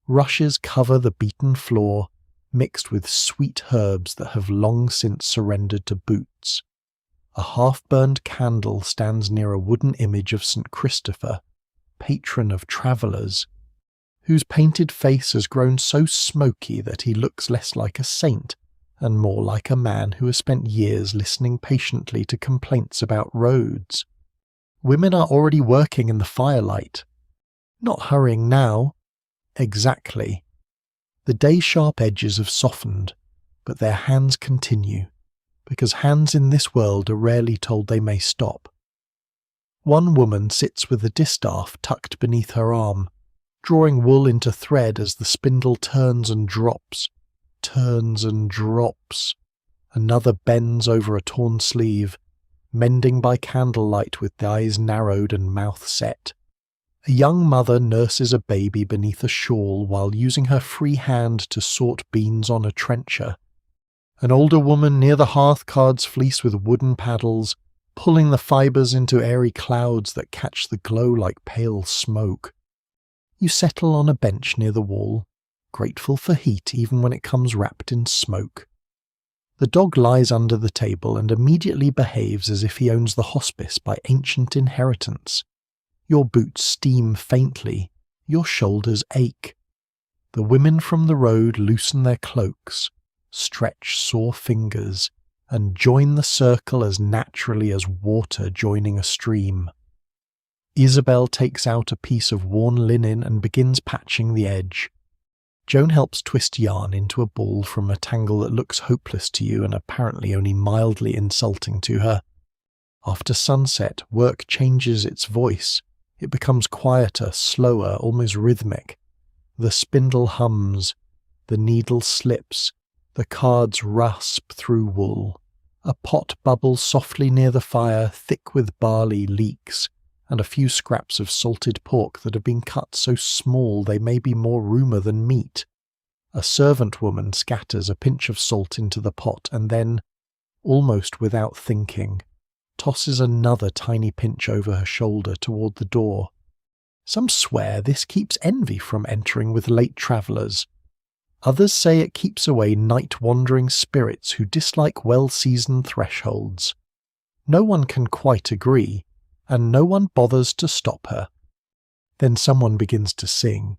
Rushes cover the beaten floor, mixed with sweet herbs that have long since surrendered to boots. A half-burned candle stands near a wooden image of St. Christopher, patron of travellers, whose painted face has grown so smoky that he looks less like a saint and more like a man who has spent years listening patiently to complaints about roads. Women are already working in the firelight. Not hurrying now. Exactly. The day-sharp edges have softened, but their hands continue, because hands in this world are rarely told they may stop. One woman sits with a distaff tucked beneath her arm, drawing wool into thread as the spindle turns and drops. Another bends over a torn sleeve, mending by candlelight with eyes narrowed and mouth set. A young mother nurses a baby beneath a shawl while using her free hand to sort beans on a trencher. An older woman near the hearth cards fleece with wooden paddles, pulling the fibres into airy clouds that catch the glow like pale smoke. You settle on a bench near the wall, grateful for heat even when it comes wrapped in smoke. The dog lies under the table and immediately behaves as if he owns the hospice by ancient inheritance. Your boots steam faintly, your shoulders ache. The women from the road loosen their cloaks, stretch sore fingers, and join the circle as naturally as water joining a stream. Isabel takes out a piece of worn linen and begins patching the edge. Joan helps twist yarn into a ball from a tangle that looks hopeless to you and apparently only mildly insulting to her. After sunset, work changes its voice. It becomes quieter, slower, almost rhythmic. The spindle hums, the needle slips, the cards rasp through wool. A pot bubbles softly near the fire, thick with barley, leaks, and a few scraps of salted pork that have been cut so small they may be more rumour than meat. A servant woman scatters a pinch of salt into the pot and then, almost without thinking, tosses another tiny pinch over her shoulder toward the door. Some swear this keeps envy from entering with late travellers. Others say it keeps away night-wandering spirits who dislike well-seasoned thresholds. No one can quite agree, and no one bothers to stop her. Then someone begins to sing.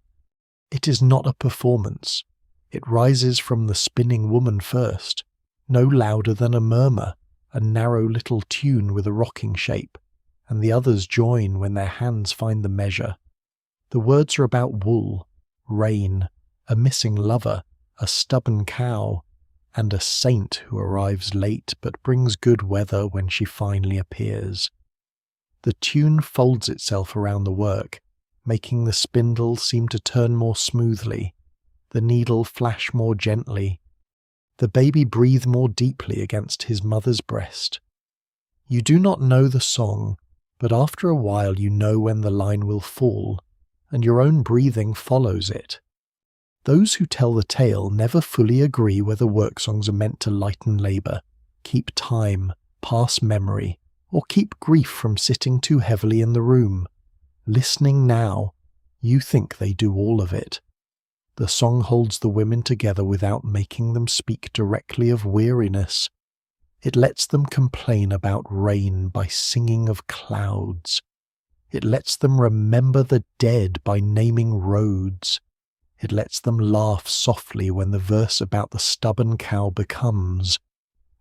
It is not a performance. It rises from the spinning woman first, no louder than a murmur, a narrow little tune with a rocking shape, and the others join when their hands find the measure. The words are about wool, rain, a missing lover, a stubborn cow, and a saint who arrives late but brings good weather when she finally appears. The tune folds itself around the work, making the spindle seem to turn more smoothly, the needle flash more gently, the baby breathe more deeply against his mother's breast. You do not know the song, but after a while you know when the line will fall, and your own breathing follows it. Those who tell the tale never fully agree whether work songs are meant to lighten labour, keep time, pass memory, or keep grief from sitting too heavily in the room. Listening now, you think they do all of it. The song holds the women together without making them speak directly of weariness. It lets them complain about rain by singing of clouds. It lets them remember the dead by naming roads. It lets them laugh softly when the verse about the stubborn cow becomes,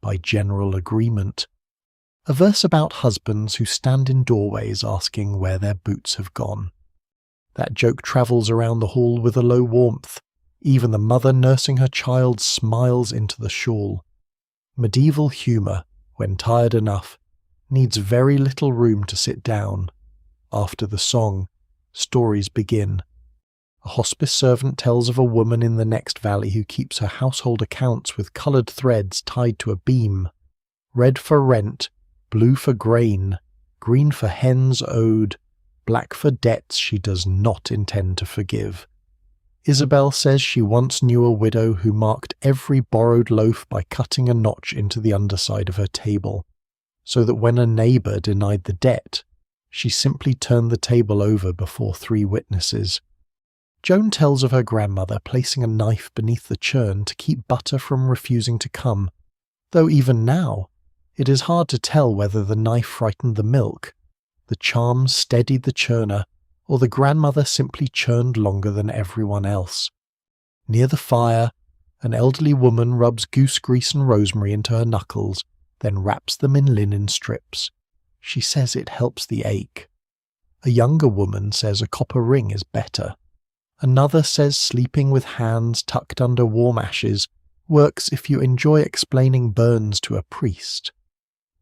by general agreement, a verse about husbands who stand in doorways asking where their boots have gone. That joke travels around the hall with a low warmth, Even the mother nursing her child smiles into the shawl. Medieval humour, when tired enough, needs very little room to sit down. After the song, stories begin. A hospice servant tells of a woman in the next valley who keeps her household accounts with coloured threads tied to a beam. Red for rent, blue for grain, green for hens owed, black for debts she does not intend to forgive. Isabel says she once knew a widow who marked every borrowed loaf by cutting a notch into the underside of her table, so that when a neighbour denied the debt, she simply turned the table over before 3 witnesses. Joan tells of her grandmother placing a knife beneath the churn to keep butter from refusing to come, though even now, it is hard to tell whether the knife frightened the milk, the charm steadied the churner, or the grandmother simply churned longer than everyone else. Near the fire, an elderly woman rubs goose grease and rosemary into her knuckles, then wraps them in linen strips. She says it helps the ache. A younger woman says a copper ring is better. Another says sleeping with hands tucked under warm ashes works if you enjoy explaining burns to a priest.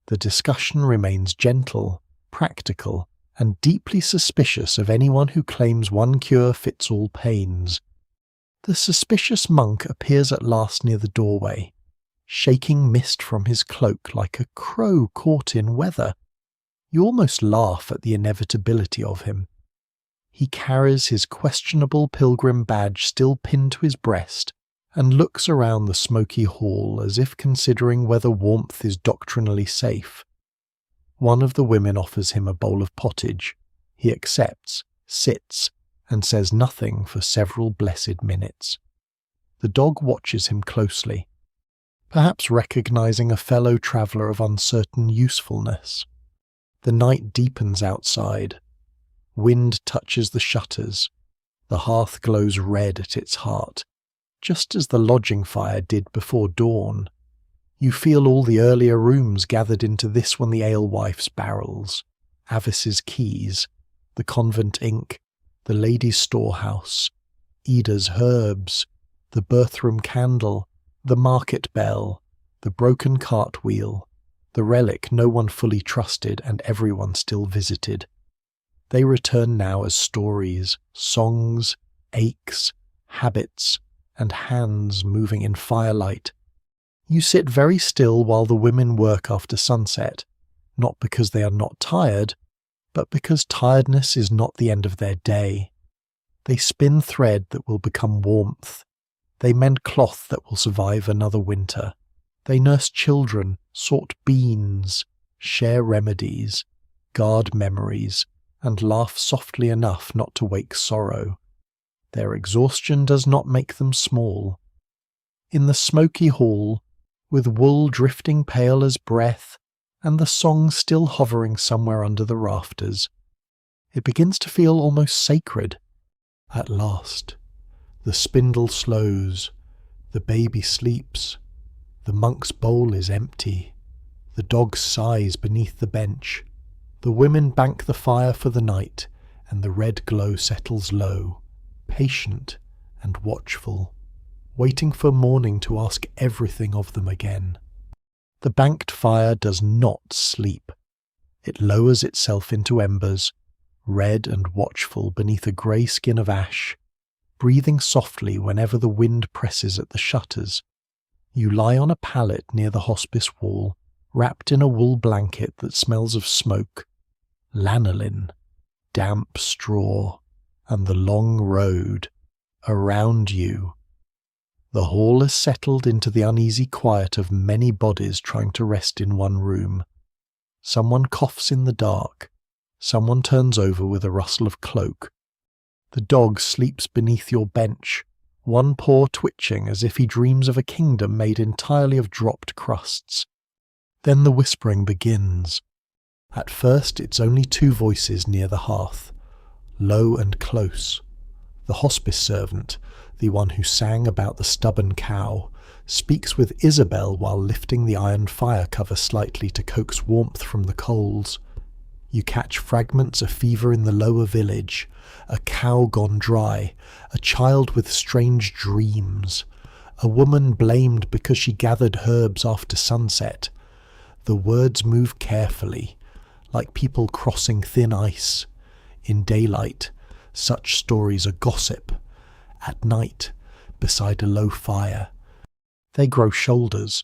The discussion remains gentle, practical, and deeply suspicious of anyone who claims one cure fits all pains. The suspicious monk appears at last near the doorway, shaking mist from his cloak like a crow caught in weather. You almost laugh at the inevitability of him. He carries his questionable pilgrim badge still pinned to his breast and looks around the smoky hall as if considering whether warmth is doctrinally safe. One of the women offers him a bowl of pottage. He accepts, sits, and says nothing for several blessed minutes. The dog watches him closely, perhaps recognizing a fellow traveller of uncertain usefulness. The night deepens outside. Wind touches the shutters. The hearth glows red at its heart, just as the lodging fire did before dawn. You feel all the earlier rooms gathered into this one, the alewife's barrels, Avis's keys, the convent ink, the ladies' storehouse, Ida's herbs, the birthroom candle, the market bell, the broken cartwheel, the relic no one fully trusted and everyone still visited. They return now as stories, songs, aches, habits, and hands moving in firelight. You sit very still while the women work after sunset, not because they are not tired, but because tiredness is not the end of their day. They spin thread that will become warmth. They mend cloth that will survive another winter. They nurse children, sort beans, share remedies, guard memories, and laugh softly enough not to wake sorrow. Their exhaustion does not make them small. In the smoky hall, with wool drifting pale as breath, and the song still hovering somewhere under the rafters, it begins to feel almost sacred. At last, the spindle slows, the baby sleeps, the monk's bowl is empty, the dog sighs beneath the bench, the women bank the fire for the night, and the red glow settles low, patient and watchful, waiting for morning to ask everything of them again. The banked fire does not sleep. It lowers itself into embers, red and watchful beneath a grey skin of ash, breathing softly whenever the wind presses at the shutters. You lie on a pallet near the hospice wall, wrapped in a wool blanket that smells of smoke, lanolin, damp straw, and the long road around you. The hall is settled into the uneasy quiet of many bodies trying to rest in one room. Someone coughs in the dark. Someone turns over with a rustle of cloak. The dog sleeps beneath your bench, one paw twitching as if he dreams of a kingdom made entirely of dropped crusts. Then the whispering begins. At first it's only 2 voices near the hearth, low and close. The hospice servant, the one who sang about the stubborn cow, speaks with Isabel while lifting the iron fire cover slightly to coax warmth from the coals. You catch fragments of fever in the lower village, a cow gone dry, a child with strange dreams, a woman blamed because she gathered herbs after sunset. The words move carefully, like people crossing thin ice. In daylight, such stories are gossip. At night, beside a low fire, they grow shoulders.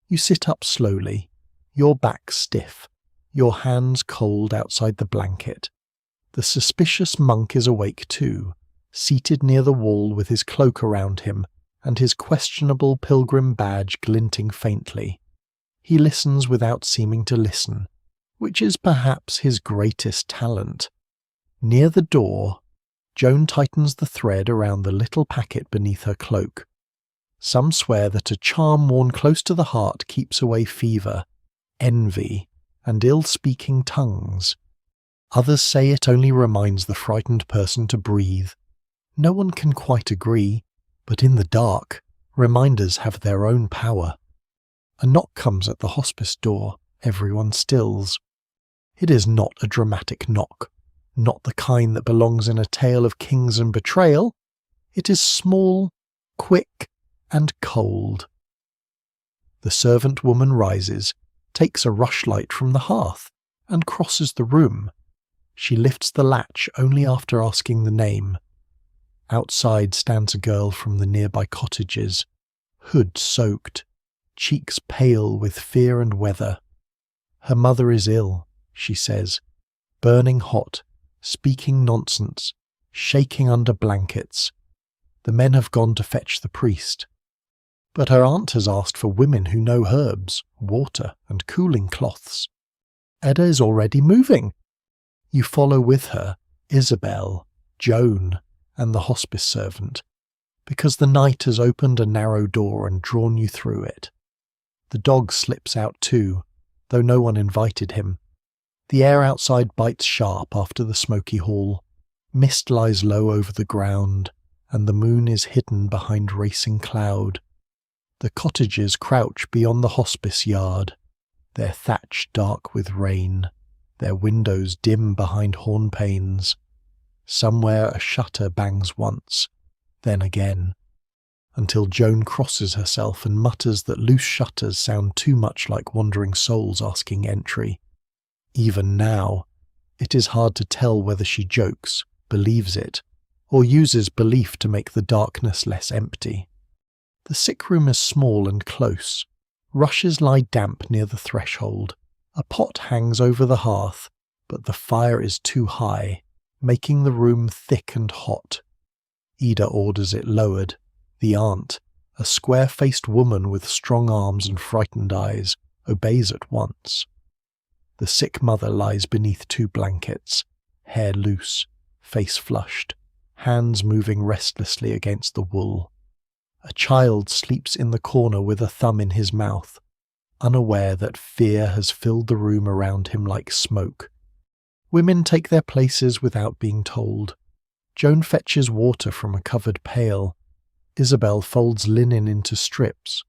You sit up slowly, your back stiff, your hands cold outside the blanket. The suspicious monk is awake too, seated near the wall with his cloak around him and his questionable pilgrim badge glinting faintly. He listens without seeming to listen, which is perhaps his greatest talent. Near the door, Joan tightens the thread around the little packet beneath her cloak. Some swear that a charm worn close to the heart keeps away fever, envy, and ill-speaking tongues. Others say it only reminds the frightened person to breathe. No one can quite agree, but in the dark, reminders have their own power. A knock comes at the hospice door. Everyone stills. It is not a dramatic knock, not the kind that belongs in a tale of kings and betrayal. It is small, quick, and cold. The servant woman rises, takes a rushlight from the hearth, and crosses the room. She lifts the latch only after asking the name. Outside stands a girl from the nearby cottages, hood soaked, cheeks pale with fear and weather. Her mother is ill, she says, burning hot, speaking nonsense, shaking under blankets. The men have gone to fetch the priest. But her aunt has asked for women who know herbs, water, and cooling cloths. Edda is already moving. You follow with her Isabel, Joan, and the hospice servant, because the night has opened a narrow door and drawn you through it. The dog slips out too, though no one invited him. The air outside bites sharp after the smoky hall. Mist lies low over the ground, and the moon is hidden behind racing cloud. The cottages crouch beyond the hospice yard, their thatch dark with rain, their windows dim behind horn panes. Somewhere a shutter bangs once, then again, until Joan crosses herself and mutters that loose shutters sound too much like wandering souls asking entry. Even now, it is hard to tell whether she jokes, believes it, or uses belief to make the darkness less empty. The sick room is small and close. Rushes lie damp near the threshold. A pot hangs over the hearth, but the fire is too high, making the room thick and hot. Ida orders it lowered. The aunt, a square-faced woman with strong arms and frightened eyes, obeys at once. The sick mother lies beneath two blankets, hair loose, face flushed, hands moving restlessly against the wool. A child sleeps in the corner with a thumb in his mouth, unaware that fear has filled the room around him like smoke. Women take their places without being told. Joan fetches water from a covered pail. Isabel folds linen into strips.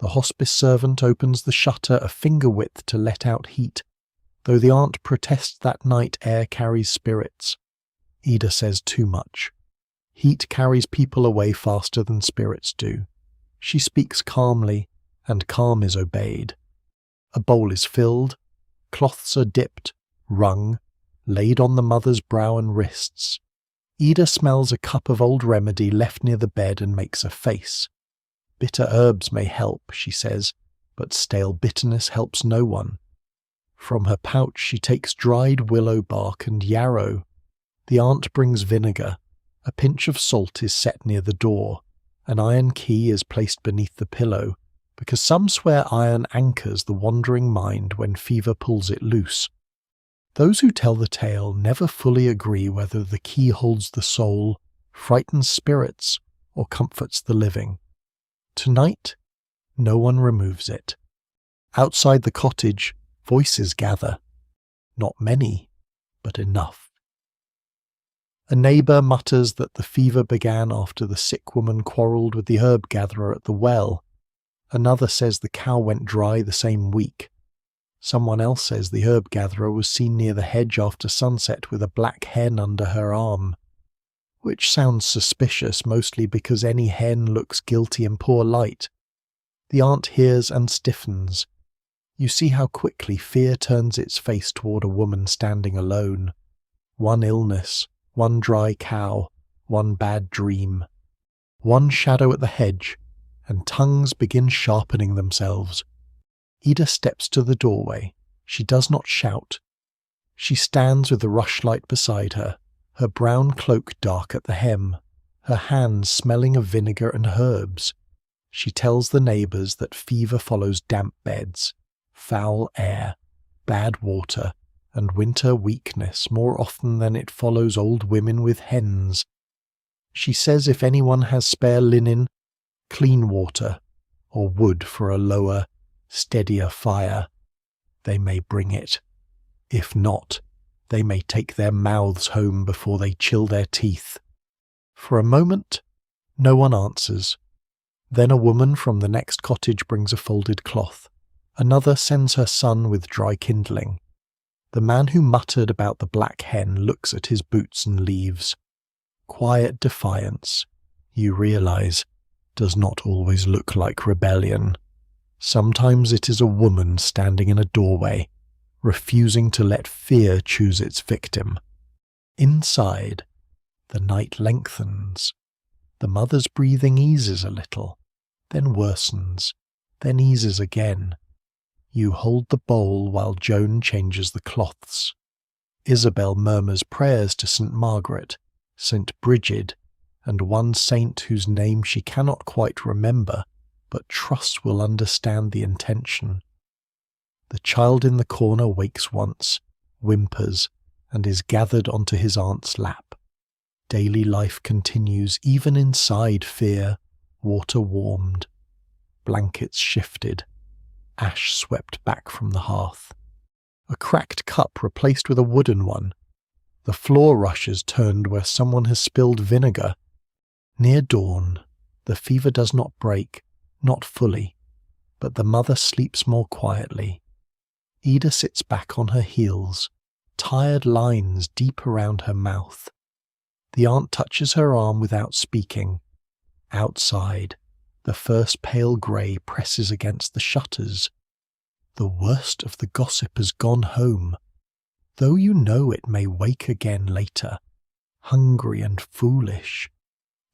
The hospice servant opens the shutter a finger width to let out heat, though the aunt protests that night air carries spirits. Ida says too much. Heat carries people away faster than spirits do. She speaks calmly, and calm is obeyed. A bowl is filled, cloths are dipped, wrung, laid on the mother's brow and wrists. Ida smells a cup of old remedy left near the bed and makes a face. Bitter herbs may help, she says, but stale bitterness helps no one. From her pouch she takes dried willow bark and yarrow. The aunt brings vinegar. A pinch of salt is set near the door. An iron key is placed beneath the pillow, because some swear iron anchors the wandering mind when fever pulls it loose. Those who tell the tale never fully agree whether the key holds the soul, frightens spirits, or comforts the living. Tonight, no one removes it. Outside the cottage, voices gather. Not many, but enough. A neighbour mutters that the fever began after the sick woman quarrelled with the herb gatherer at the well. Another says the cow went dry the same week. Someone else says the herb gatherer was seen near the hedge after sunset with a black hen under her arm, which sounds suspicious mostly because any hen looks guilty in poor light. The aunt hears and stiffens. You see how quickly fear turns its face toward a woman standing alone. One illness, one dry cow, one bad dream. One shadow at the hedge, and tongues begin sharpening themselves. Ida steps to the doorway. She does not shout. She stands with the rushlight beside her, her brown cloak dark at the hem, her hands smelling of vinegar and herbs. She tells the neighbours that fever follows damp beds, foul air, bad water, and winter weakness more often than it follows old women with hens. She says if anyone has spare linen, clean water, or wood for a lower, steadier fire, they may bring it. If not, they may take their mouths home before they chill their teeth. For a moment, no one answers. Then a woman from the next cottage brings a folded cloth. Another sends her son with dry kindling. The man who muttered about the black hen looks at his boots and leaves. Quiet defiance, you realize, does not always look like rebellion. Sometimes it is a woman standing in a doorway, refusing to let fear choose its victim. Inside, the night lengthens. The mother's breathing eases a little, then worsens, then eases again. You hold the bowl while Joan changes the cloths. Isabel murmurs prayers to St. Margaret, St. Brigid, and one saint whose name she cannot quite remember, but trusts will understand the intention. The child in the corner wakes once, whimpers, and is gathered onto his aunt's lap. Daily life continues even inside fear, water warmed, blankets shifted, ash swept back from the hearth. A cracked cup replaced with a wooden one. The floor rushes turned where someone has spilled vinegar. Near dawn, the fever does not break, not fully, but the mother sleeps more quietly. Ida sits back on her heels, tired lines deep around her mouth. The aunt touches her arm without speaking. Outside, the first pale grey presses against the shutters. The worst of the gossip has gone home, though you know it may wake again later, hungry and foolish.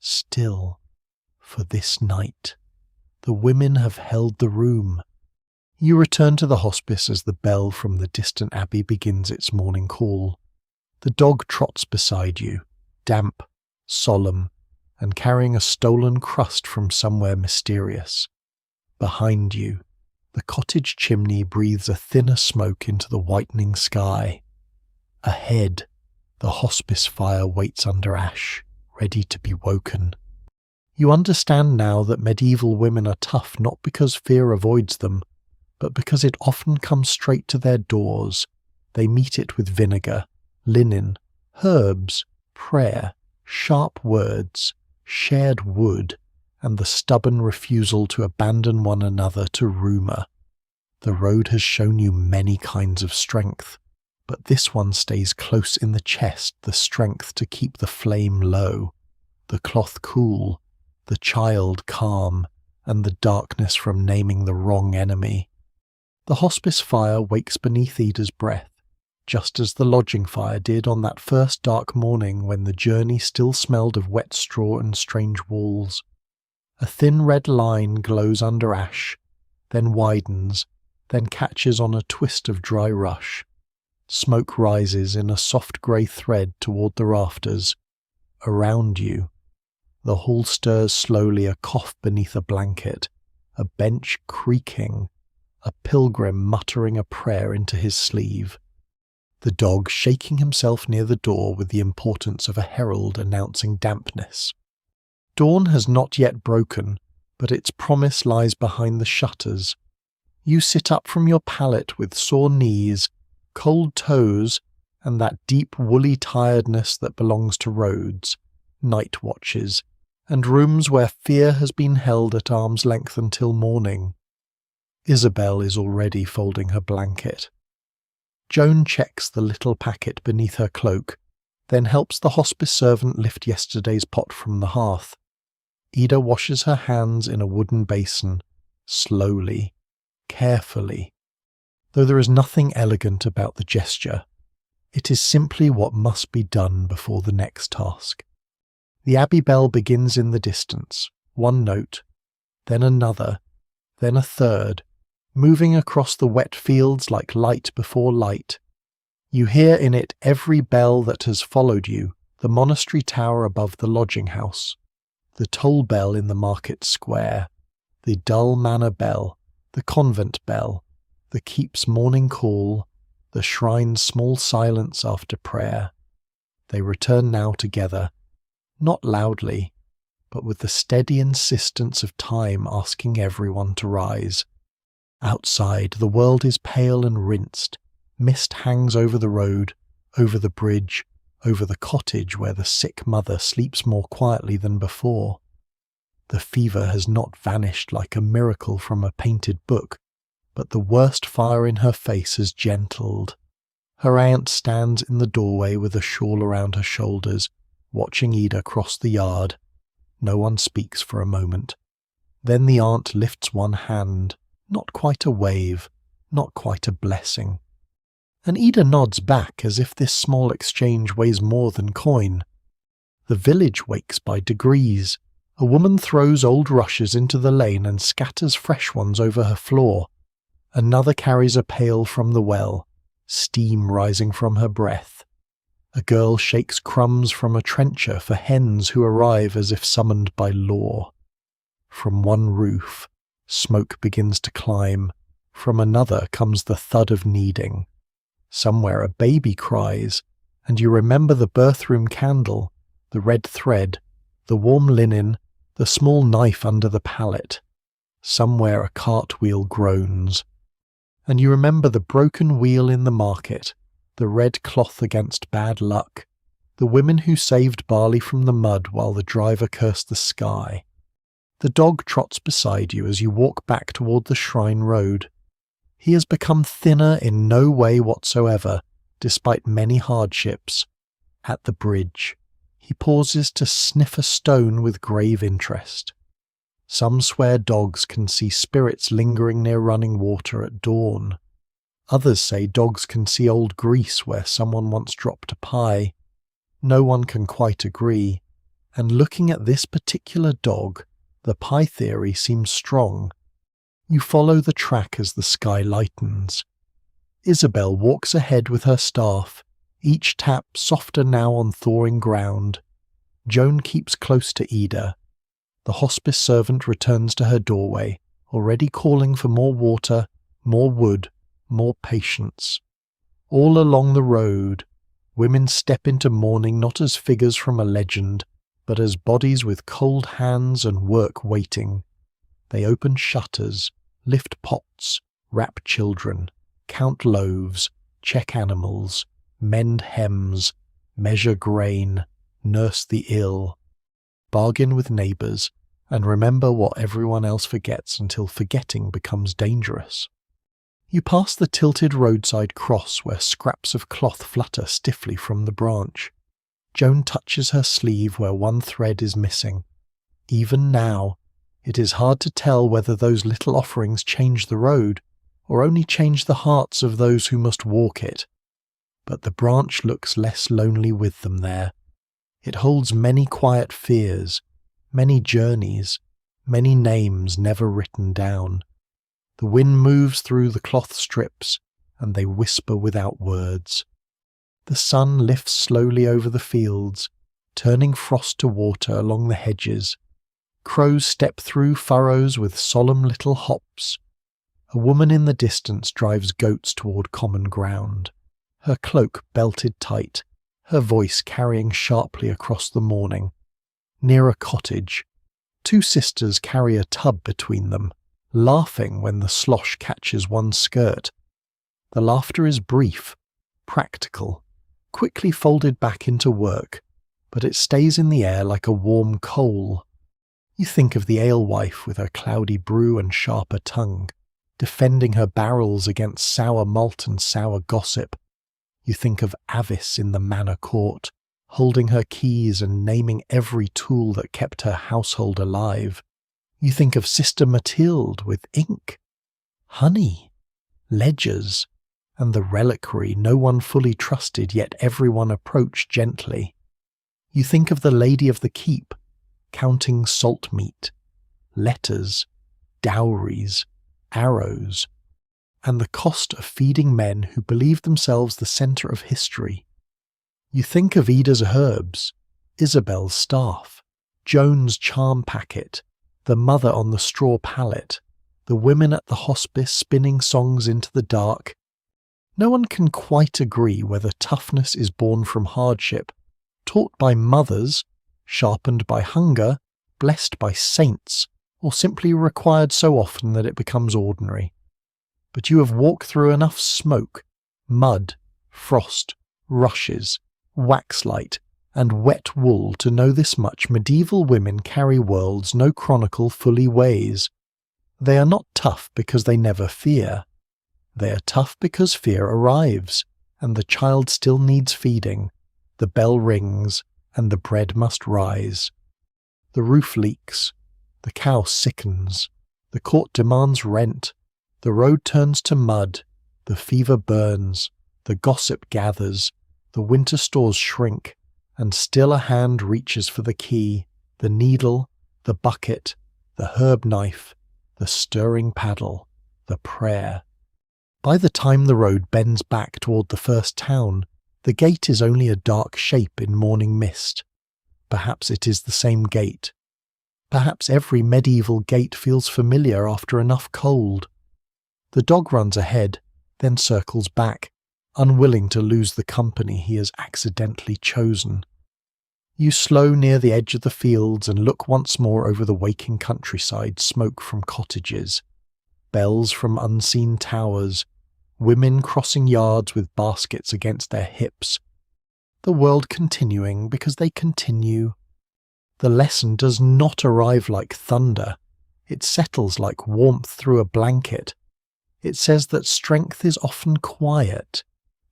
Still, for this night, the women have held the room. You return to the hospice as the bell from the distant abbey begins its morning call. The dog trots beside you, damp, solemn, and carrying a stolen crust from somewhere mysterious. Behind you, the cottage chimney breathes a thinner smoke into the whitening sky. Ahead, the hospice fire waits under ash, ready to be woken. You understand now that medieval women are tough not because fear avoids them, but because it often comes straight to their doors. They meet it with vinegar, linen, herbs, prayer, sharp words, shared wood, and the stubborn refusal to abandon one another to rumour. The road has shown you many kinds of strength, but this one stays close in the chest, the strength to keep the flame low, the cloth cool, the child calm, and the darkness from naming the wrong enemy. The hospice fire wakes beneath Ida's breath, just as the lodging fire did on that first dark morning when the journey still smelled of wet straw and strange walls. A thin red line glows under ash, then widens, then catches on a twist of dry rush. Smoke rises in a soft grey thread toward the rafters. Around you, the hall stirs slowly, a cough beneath a blanket, a bench creaking, a pilgrim muttering a prayer into his sleeve. The dog shaking himself near the door with the importance of a herald announcing dampness. Dawn has not yet broken, but its promise lies behind the shutters. You sit up from your pallet with sore knees, cold toes, and that deep woolly tiredness that belongs to roads, night watches, and rooms where fear has been held at arm's length until morning. Isabel is already folding her blanket. Joan checks the little packet beneath her cloak, then helps the hospice servant lift yesterday's pot from the hearth. Ida washes her hands in a wooden basin, slowly, carefully. Though there is nothing elegant about the gesture, it is simply what must be done before the next task. The abbey bell begins in the distance, one note, then another, then a third, moving across the wet fields like light before light. You hear in it every bell that has followed you, the monastery tower above the lodging house, the toll bell in the market square, the dull manor bell, the convent bell, the keep's morning call, the shrine's small silence after prayer. They return now together, not loudly, but with the steady insistence of time asking everyone to rise. Outside, the world is pale and rinsed. Mist hangs over the road, over the bridge, over the cottage where the sick mother sleeps more quietly than before. The fever has not vanished like a miracle from a painted book, but the worst fire in her face has gentled. Her aunt stands in the doorway with a shawl around her shoulders, watching Ida cross the yard. No one speaks for a moment. Then the aunt lifts one hand, not quite a wave, not quite a blessing. And Ida nods back as if this small exchange weighs more than coin. The village wakes by degrees. A woman throws old rushes into the lane and scatters fresh ones over her floor. Another carries a pail from the well, steam rising from her breath. A girl shakes crumbs from a trencher for hens who arrive as if summoned by law. From one roof, smoke begins to climb. From another comes the thud of kneading. Somewhere a baby cries, and you remember the birthroom candle, the red thread, the warm linen, the small knife under the pallet. Somewhere a cartwheel groans. And you remember the broken wheel in the market, the red cloth against bad luck, the women who saved barley from the mud while the driver cursed the sky. The dog trots beside you as you walk back toward the shrine road. He has become thinner in no way whatsoever, despite many hardships. At the bridge, he pauses to sniff a stone with grave interest. Some swear dogs can see spirits lingering near running water at dawn. Others say dogs can see old grease where someone once dropped a pie. No one can quite agree, and looking at this particular dog, the pie theory seems strong. You follow the track as the sky lightens. Isabel walks ahead with her staff, each tap softer now on thawing ground. Joan keeps close to Ida. The hospice servant returns to her doorway, already calling for more water, more wood, more patience. All along the road, women step into mourning not as figures from a legend, but as bodies with cold hands and work waiting. They open shutters, lift pots, wrap children, count loaves, check animals, mend hems, measure grain, nurse the ill, bargain with neighbours, and remember what everyone else forgets until forgetting becomes dangerous. You pass the tilted roadside cross where scraps of cloth flutter stiffly from the branch. Joan touches her sleeve where one thread is missing. Even now, it is hard to tell whether those little offerings change the road, or only change the hearts of those who must walk it. But the branch looks less lonely with them there. It holds many quiet fears, many journeys, many names never written down. The wind moves through the cloth strips, and they whisper without words. The sun lifts slowly over the fields, turning frost to water along the hedges. Crows step through furrows with solemn little hops. A woman in the distance drives goats toward common ground, her cloak belted tight, her voice carrying sharply across the morning. Near a cottage, two sisters carry a tub between them, laughing when the slosh catches one's skirt. The laughter is brief, practical, quickly folded back into work, but it stays in the air like a warm coal. You think of the alewife with her cloudy brew and sharper tongue, defending her barrels against sour malt and sour gossip. You think of Avis in the manor court, holding her keys and naming every tool that kept her household alive. You think of Sister Mathilde with ink, honey, ledgers, and the reliquary no one fully trusted yet everyone approached gently. You think of the Lady of the Keep, counting salt meat, letters, dowries, arrows, and the cost of feeding men who believed themselves the centre of history. You think of Ida's herbs, Isabel's staff, Joan's charm packet, the mother on the straw pallet, the women at the hospice spinning songs into the dark. No one can quite agree whether toughness is born from hardship, taught by mothers, sharpened by hunger, blessed by saints, or simply required so often that it becomes ordinary. But you have walked through enough smoke, mud, frost, rushes, waxlight, and wet wool to know this much: medieval women carry worlds no chronicle fully weighs. They are not tough because they never fear. They are tough because fear arrives, and the child still needs feeding, the bell rings, and the bread must rise. The roof leaks, the cow sickens, the court demands rent, the road turns to mud, the fever burns, the gossip gathers, the winter stores shrink, and still a hand reaches for the key, the needle, the bucket, the herb knife, the stirring paddle, the prayer. By the time the road bends back toward the first town, the gate is only a dark shape in morning mist. Perhaps it is the same gate. Perhaps every medieval gate feels familiar after enough cold. The dog runs ahead, then circles back, unwilling to lose the company he has accidentally chosen. You slow near the edge of the fields and look once more over the waking countryside, smoke from cottages, bells from unseen towers, women crossing yards with baskets against their hips. The world continuing because they continue. The lesson does not arrive like thunder. It settles like warmth through a blanket. It says that strength is often quiet.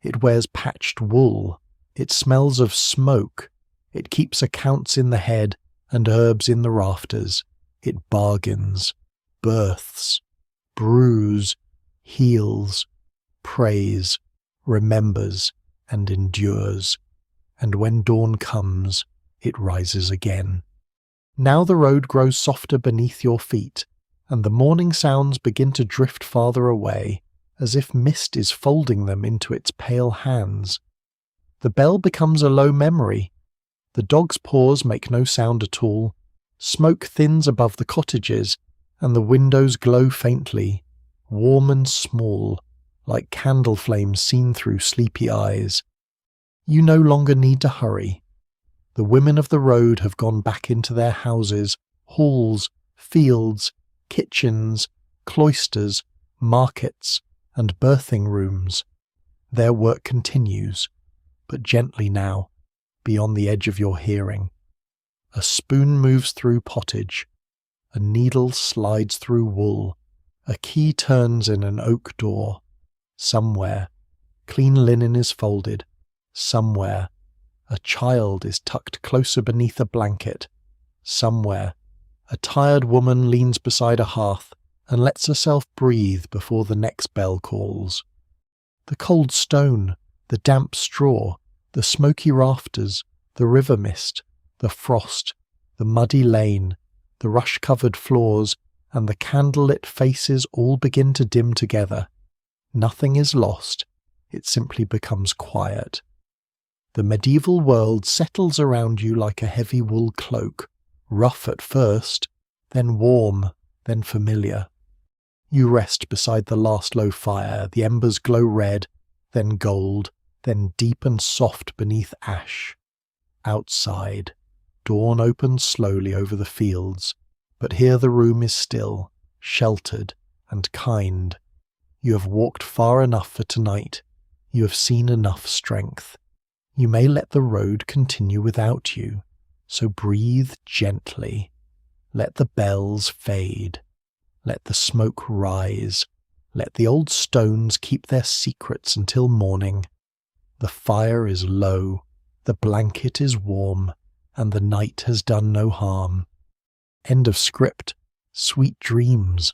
It wears patched wool. It smells of smoke. It keeps accounts in the head and herbs in the rafters. It bargains, births, brews, heals, prays, remembers, and endures. And when dawn comes, it rises again. Now the road grows softer beneath your feet, and the morning sounds begin to drift farther away, as if mist is folding them into its pale hands. The bell becomes a low memory. The dog's paws make no sound at all. Smoke thins above the cottages, and the windows glow faintly, warm and small, like candle flames seen through sleepy eyes. You no longer need to hurry. The women of the road have gone back into their houses, halls, fields, kitchens, cloisters, markets, and birthing rooms. Their work continues, but gently now, beyond the edge of your hearing. A spoon moves through pottage, a needle slides through wool, a key turns in an oak door. Somewhere, clean linen is folded. Somewhere, a child is tucked closer beneath a blanket. Somewhere, a tired woman leans beside a hearth and lets herself breathe before the next bell calls. The cold stone, the damp straw, the smoky rafters, the river mist, the frost, the muddy lane, the rush-covered floors, and the candlelit faces all begin to dim together. Nothing is lost, it simply becomes quiet. The medieval world settles around you like a heavy wool cloak, rough at first, then warm, then familiar. You rest beside the last low fire, the embers glow red, then gold, then deep and soft beneath ash. Outside, dawn opens slowly over the fields, but here the room is still, sheltered, and kind. You have walked far enough for tonight. You have seen enough strength. You may let the road continue without you, so breathe gently. Let the bells fade. Let the smoke rise. Let the old stones keep their secrets until morning. The fire is low, the blanket is warm, and the night has done no harm. End of script. Sweet dreams.